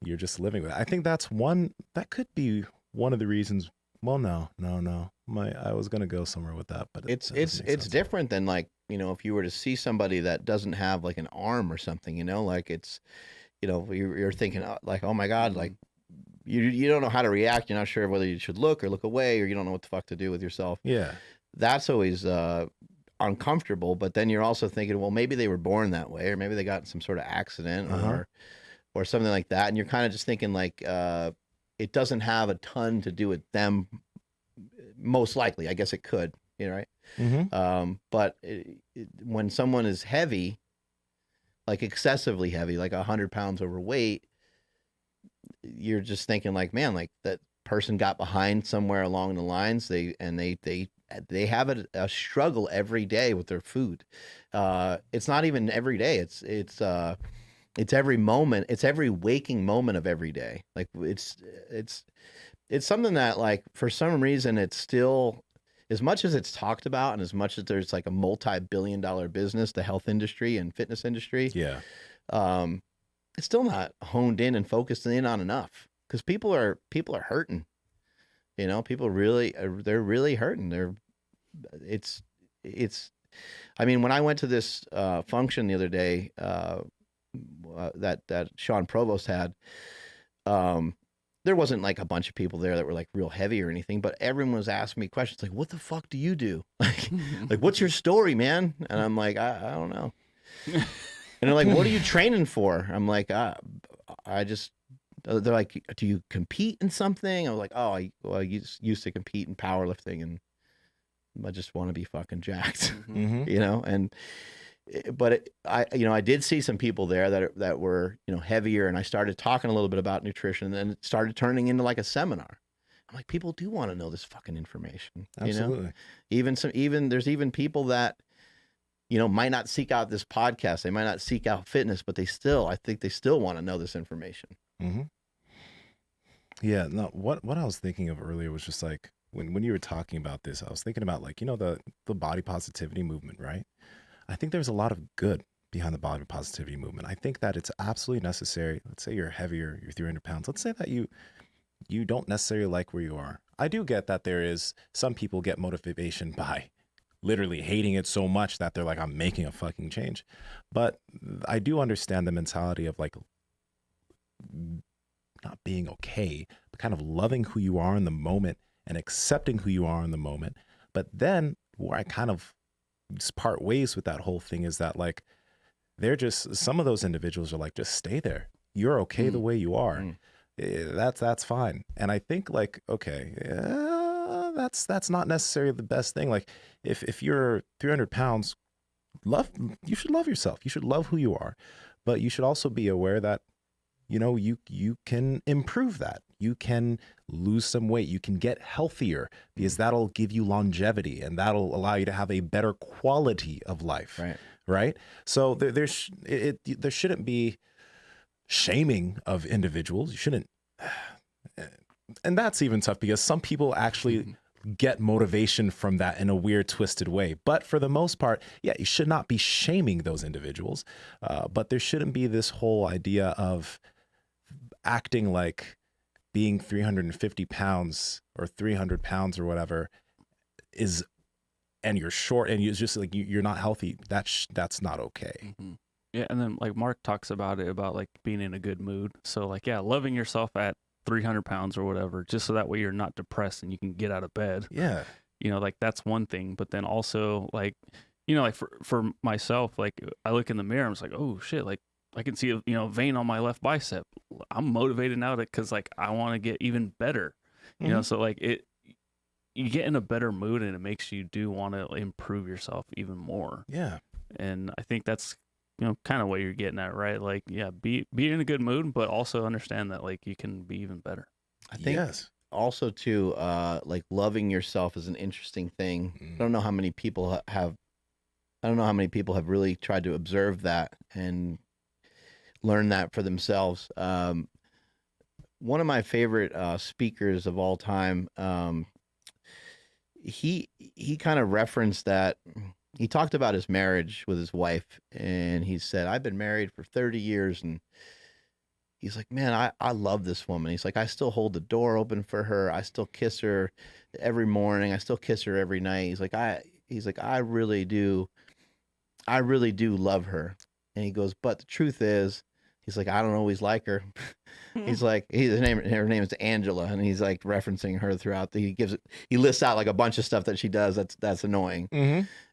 You're just living with it. I think that could be one of the reasons. Well, no. I was gonna go somewhere with that, but it's different than, like, you know, if you were to see somebody that doesn't have like an arm or something, you know, like it's, you know, you're thinking like, oh my God, like you don't know how to react. You're not sure whether you should look or look away, or you don't know what the fuck to do with yourself. Yeah, that's always uncomfortable. But then you're also thinking, well, maybe they were born that way, or maybe they got in some sort of accident or something like that, and you're kind of just thinking like it doesn't have a ton to do with them. Most likely, I guess it could, you know, right? But when someone is heavy, like excessively heavy, like 100 pounds overweight, you're just thinking like, man, like that person got behind somewhere along the lines. They have a struggle every day with their food. It's not even every day. It's every moment. It's every waking moment of every day. Like it's something that, like, for some reason, it's still, as much as it's talked about and as much as there's like a multi-billion-dollar business, the health industry and fitness industry, it's still not honed in and focused in on enough, because people are hurting. You know, people they're really hurting. I mean, when I went to this function the other day that Sean Provost had, there wasn't like a bunch of people there that were like real heavy or anything, but everyone was asking me questions like, what the fuck do you do? Like, what's your story, man? And I'm like, I don't know. And they're like, what are you training for? I'm like, I just, they're like, do you compete in something? I was like, oh, I used to compete in powerlifting, and I just want to be fucking jacked, you know? But I did see some people there that were, you know, heavier, and I started talking a little bit about nutrition, and then it started turning into like a seminar. I'm like, people do want to know this fucking information. Absolutely. You know, there's even people that, you know, might not seek out this podcast. They might not seek out fitness, but I think they still want to know this information. Yeah. No, what I was thinking of earlier was just like, when you were talking about this, I was thinking about, like, you know, the body positivity movement, right? I think there's a lot of good behind the body positivity movement. I think that it's absolutely necessary. Let's say you're heavier, you're 300 pounds. Let's say that you don't necessarily like where you are. I do get that there is some people get motivation by literally hating it so much that they're like, I'm making a fucking change. But I do understand the mentality of like not being okay, but kind of loving who you are in the moment and accepting who you are in the moment. But then where I kind of just part ways with that whole thing is that, like, they're just, some of those individuals are like, just stay there. You're okay the way you are. That's fine. And I think, like, okay, that's not necessarily the best thing. Like, if you're 300 pounds, you should love yourself. You should love who you are, but you should also be aware that, you know, you can improve that. You can lose some weight. You can get healthier, because that'll give you longevity, and that'll allow you to have a better quality of life. Right. So there shouldn't be shaming of individuals. You shouldn't. And that's even tough, because some people actually get motivation from that in a weird, twisted way. But for the most part, yeah, you should not be shaming those individuals. But there shouldn't be this whole idea of acting like being 350 pounds or 300 pounds or whatever is, and you're short and you're just like, you're not healthy. That's not okay. Mm-hmm. Yeah. And then like Mark talks about it, about like being in a good mood. So like, yeah, loving yourself at 300 pounds or whatever, just so that way you're not depressed and you can get out of bed. Yeah. You know, like that's one thing. But then also like, you know, like for myself, like I look in the mirror, I'm just like, oh shit, like I can see a vein on my left bicep. I'm motivated now because like I want to get even better. You know, so like you get in a better mood and it makes you do want to improve yourself even more. Yeah. And I think that's, kind of what you're getting at, right? Like, yeah, be in a good mood, but also understand that like you can be even better. I think also too, like loving yourself is an interesting thing. I don't know how many people have really tried to observe that and learn that for themselves. One of my favorite speakers of all time, he kind of referenced that. He talked about his marriage with his wife, and he said, I've been married for 30 years, and he's like, man, I love this woman. He's like, I still hold the door open for her. I still kiss her every morning. I still kiss her every night. He's like, I really do love her. And he goes, but the truth is, he's like, I don't always like her. He's like, her name is Angela, and he's like referencing her throughout. He lists out like a bunch of stuff that she does that's annoying.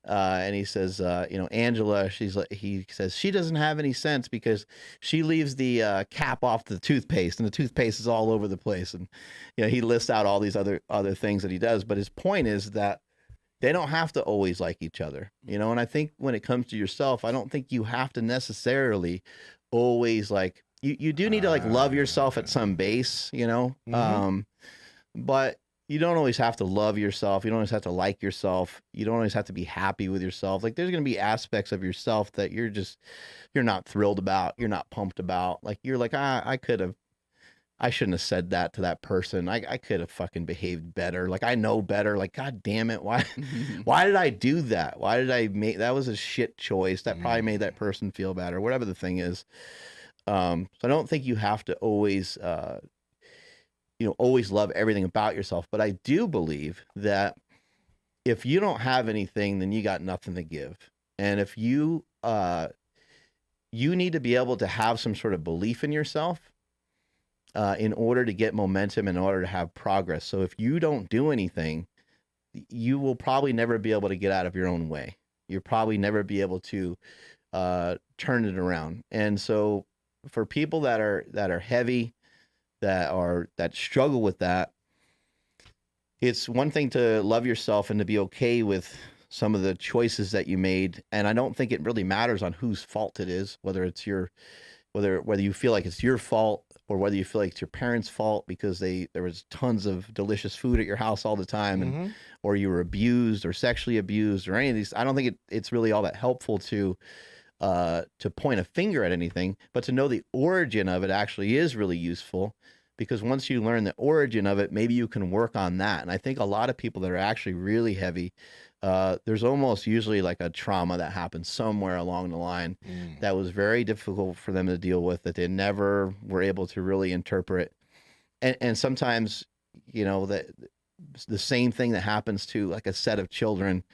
And he says, Angela, he says she doesn't have any sense because she leaves the cap off the toothpaste, and the toothpaste is all over the place. And he lists out all these other things that he does. But his point is that they don't have to always like each other, And I think when it comes to yourself, I don't think you have to necessarily always like. You do need to like love yourself at some base, but you don't always have to love yourself. You don't always have to like yourself. You don't always have to be happy with yourself. Like there's going to be aspects of yourself that you're not thrilled about. You're not pumped about. Like you're like, I shouldn't have said that to that person. I could have fucking behaved better. Like I know better. Like, God damn it. Why did I do that? Why did I make, that was a shit choice. That probably made that person feel bad or whatever the thing is. So I don't think you have to always, always love everything about yourself. But I do believe that if you don't have anything, then you got nothing to give. And if you need to be able to have some sort of belief in yourself, in order to get momentum, in order to have progress. So if you don't do anything, you will probably never be able to get out of your own way. You'll probably never be able to, turn it around. And so, for people that are heavy, that struggle with that, it's one thing to love yourself and to be okay with some of the choices that you made. And I don't think it really matters on whose fault it is, whether you feel like it's your fault or whether you feel like it's your parents' fault because there was tons of delicious food at your house all the time, and or you were abused or sexually abused or any of these. I don't think it's really all that helpful to point a finger at anything, but to know the origin of it actually is really useful, because once you learn the origin of it, maybe you can work on that. And I think a lot of people that are actually really heavy, there's almost usually like a trauma that happened somewhere along the line that was very difficult for them to deal with, that they never were able to really interpret. And sometimes, the same thing that happens to like a set of children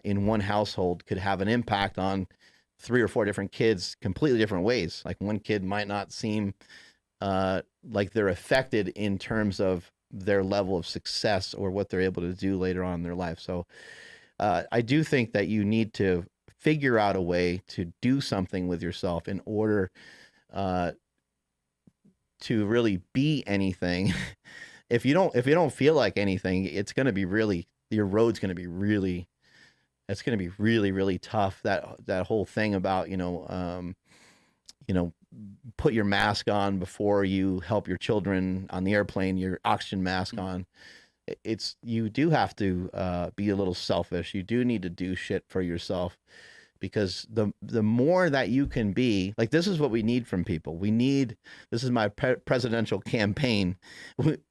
in one household could have an impact on 3 or 4 different kids completely different ways. Like one kid might not seem like they're affected in terms of their level of success or what they're able to do later on in their life. So I do think that you need to figure out a way to do something with yourself in order to really be anything. If you don't feel like anything, it's going to be your road's going to be really, it's going to be really, really tough. That whole thing about, put your mask on before you help your children on the airplane, your oxygen mask on. You do have to be a little selfish. You do need to do shit for yourself, because the more that you can be, like, this is what we need from people. This is my presidential campaign.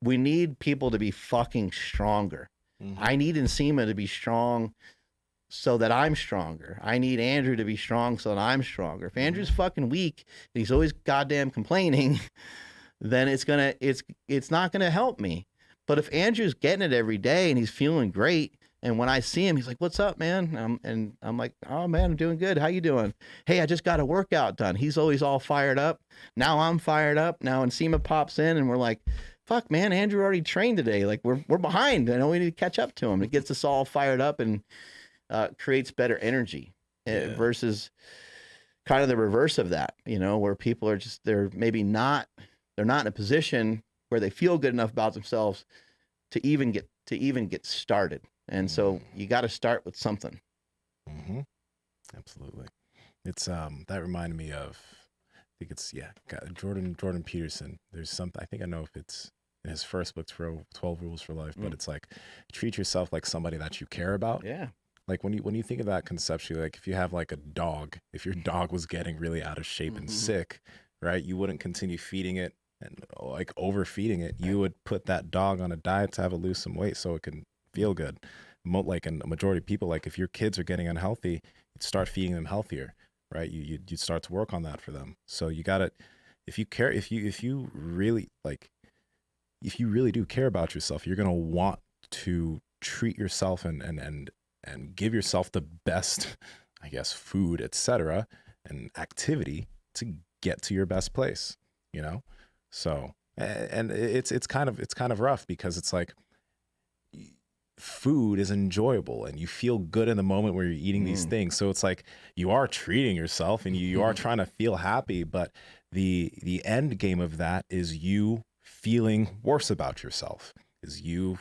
We need people to be fucking stronger. I need Nsima to be strong so that I'm stronger. I need Andrew to be strong so that I'm stronger. If Andrew's fucking weak and he's always goddamn complaining, then it's not gonna help me. But if Andrew's getting it every day and he's feeling great, and when I see him, he's like, "What's up, man?" And I'm like, "Oh man, I'm doing good. How you doing?" "Hey, I just got a workout done." He's always all fired up. Now I'm fired up. Now Nsima pops in, and we're like, "Fuck, man, Andrew already trained today. Like we're behind. I know we need to catch up to him." It gets us all fired up and creates better energy versus kind of the reverse of that. Where people are just they're not in a position where they feel good enough about themselves to even get started. And so you got to start with something. Mm-hmm. Absolutely. It's that reminded me of, I think it's Jordan Peterson. There's something, I think I know if it's in his first book, 12 Rules for Life, but it's like treat yourself like somebody that you care about. Yeah. Like when you think of that conceptually, like if you have like a dog, if your dog was getting really out of shape and sick, right, you wouldn't continue feeding it and like overfeeding it. You would put that dog on a diet to have it lose some weight so it can feel good. Like in a majority of people, like if your kids are getting unhealthy, you'd start feeding them healthier, right? You'd start to work on that for them. So you gotta, if you really do care about yourself, you're gonna want to treat yourself and give yourself the best, I guess, food, etc., and activity to get to your best place. So and it's kind of rough because it's like, food is enjoyable and you feel good in the moment where you're eating these things. So it's like you are treating yourself and you are trying to feel happy, but the end game of that is you feeling worse about yourself, is you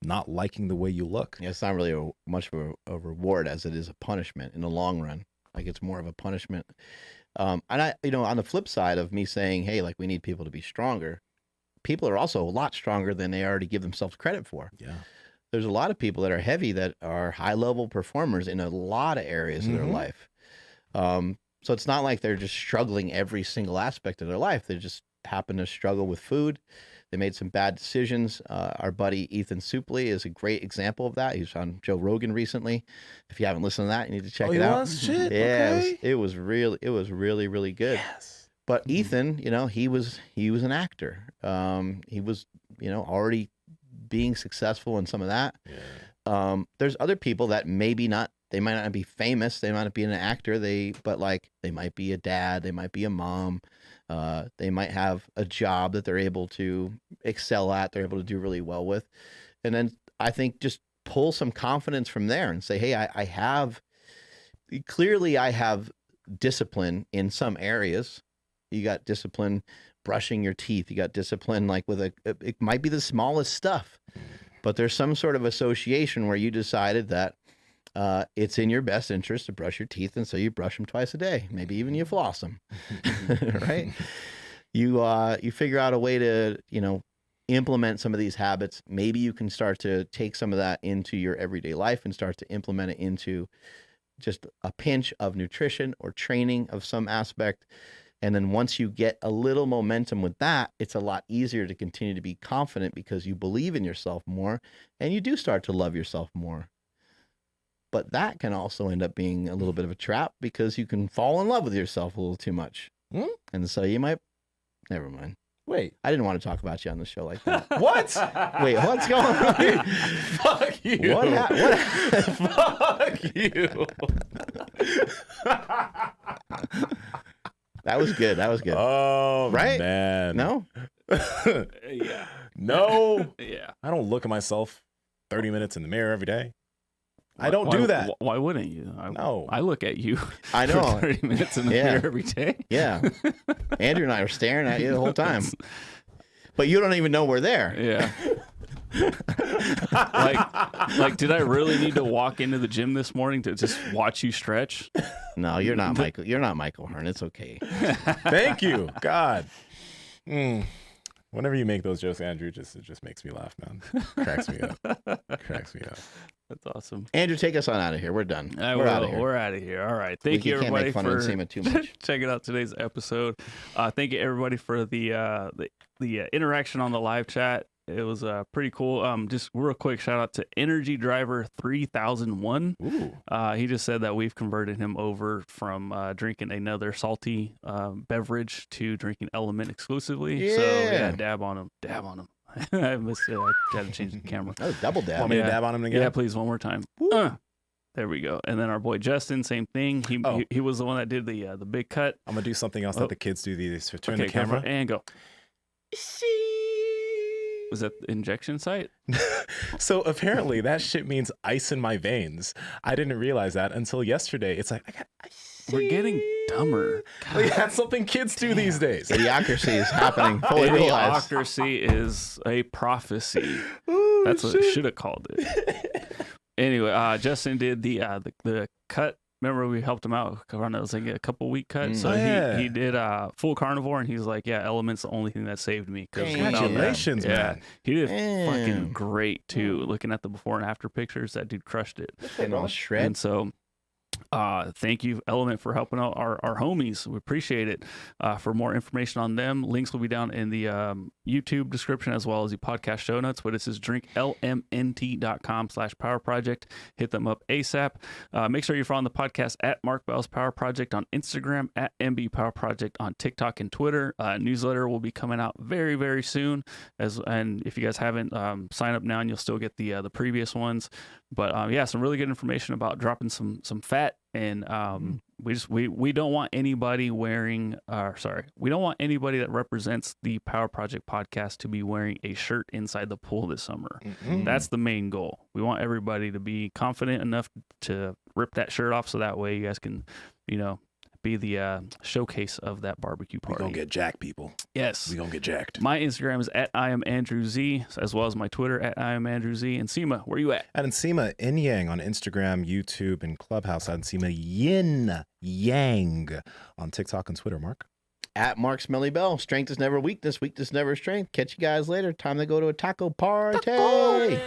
not liking the way you look. Yeah, it's not really much of a reward as it is a punishment in the long run. Like it's more of a punishment. And I, on the flip side of me saying, hey, like we need people to be stronger, people are also a lot stronger than they already give themselves credit for. Yeah. There's a lot of people that are heavy that are high level performers in a lot of areas of their life. So it's not like they're just struggling every single aspect of their life. They just happen to struggle with food. They made some bad decisions. Our buddy Ethan Suplee is a great example of that. He was on Joe Rogan recently. If you haven't listened to that, you need to check it out. Shit? Yeah, Okay. it was really, really good. Yes. But Ethan, he was an actor. He was, already being successful in some of that. Yeah. There's other people that maybe not, they might not be famous, they might not be an actor, but like they might be a dad, they might be a mom, they might have a job that they're able to excel at, they're able to do really well with. And then I think just pull some confidence from there and say, hey, I have discipline in some areas. You got discipline brushing your teeth. You got discipline like it might be the smallest stuff, but there's some sort of association where you decided that it's in your best interest to brush your teeth, and so you brush them twice a day. Maybe even you floss them, right? You figure out a way to implement some of these habits. Maybe you can start to take some of that into your everyday life and start to implement it into just a pinch of nutrition or training of some aspect. And then once you get a little momentum with that, it's a lot easier to continue to be confident because you believe in yourself more and you do start to love yourself more. But that can also end up being a little bit of a trap because you can fall in love with yourself a little too much. And so you might, never mind. Wait. I didn't want to talk about you on the show like that. What? Wait, what's going on? Fuck you. What Fuck you. That was good. Oh, right? Man. No? Yeah. No. Yeah. I don't look at myself 30 minutes in the mirror every day. I don't do that. Why wouldn't you? No. I look at you I know. for 30 minutes in the mirror every day. Yeah. Andrew and I are staring at you the whole time. But you don't even know we're there. Yeah. like, did I really need to walk into the gym this morning to just watch you stretch? No, you're not Michael. You're not Michael Hearn. It's okay. Thank you. God. Whenever you make those jokes, Andrew, it just makes me laugh, man. Cracks me up. That's awesome. Andrew, take us on out of here. We're done. We're out of here. We're out of here. All right. Thank you, everybody, can't make fun for of Nsima too much. checking out today's episode. Thank you, everybody, for the interaction on the live chat. It was pretty cool. Just real quick shout out to Energy Driver 3001. Ooh. He just said that we've converted him over from drinking another salty beverage to drinking Element exclusively. So yeah, dab on him. I missed it. I had to change the camera. That was double dab. Want me to dab on him again? Yeah, please, one more time. There we go. And then our boy Justin, same thing. He was the one that did the big cut. I'm gonna do something else that the kids do. These turn the camera and go. Was that the injection site? So apparently that shit means ice in my veins. I didn't realize that until yesterday. It's like I got ice. We're getting dumber. Like, that's something kids do these days. Idiocracy is happening. Fully realized. Idiocracy is a prophecy. Ooh, that's what it should have called it. Anyway, Justin did the cut. Remember we helped him out. It was like a couple week cut. So he did full carnivore, and he's like, yeah, Element's the only thing that saved me. Congratulations, man. He did fucking great too. Looking at the before and after pictures, that dude crushed it. And so thank you, Element, for helping out our homies. We appreciate it. For more information on them, links will be down in the YouTube description as well as the podcast show notes. But this is drinklmnt.com/power project. Hit them up ASAP. Make sure you're following the podcast at Mark Bell's Power Project on Instagram, at MB Power Project on TikTok and Twitter. Newsletter will be coming out very, very soon. And if you guys haven't, sign up now and you'll still get the previous ones. But yeah, some really good information about dropping some fat. And we don't want anybody we don't want anybody that represents the Power Project podcast to be wearing a shirt inside the pool this summer. That's the main goal. We want everybody to be confident enough to rip that shirt off, so that way you guys can, be the showcase of that barbecue party. We gonna get jacked, people. Yes. We gonna get jacked. My Instagram is at @IamAndrewZ, as well as my Twitter at @IamAndrewZ. And Nsima, where you at? At Nsima Inyang on Instagram, YouTube, and Clubhouse. At Nsima Yang on TikTok and Twitter. Mark? At Mark Smelly Bell. Strength is never weakness. Weakness never strength. Catch you guys later. Time to go to a taco party.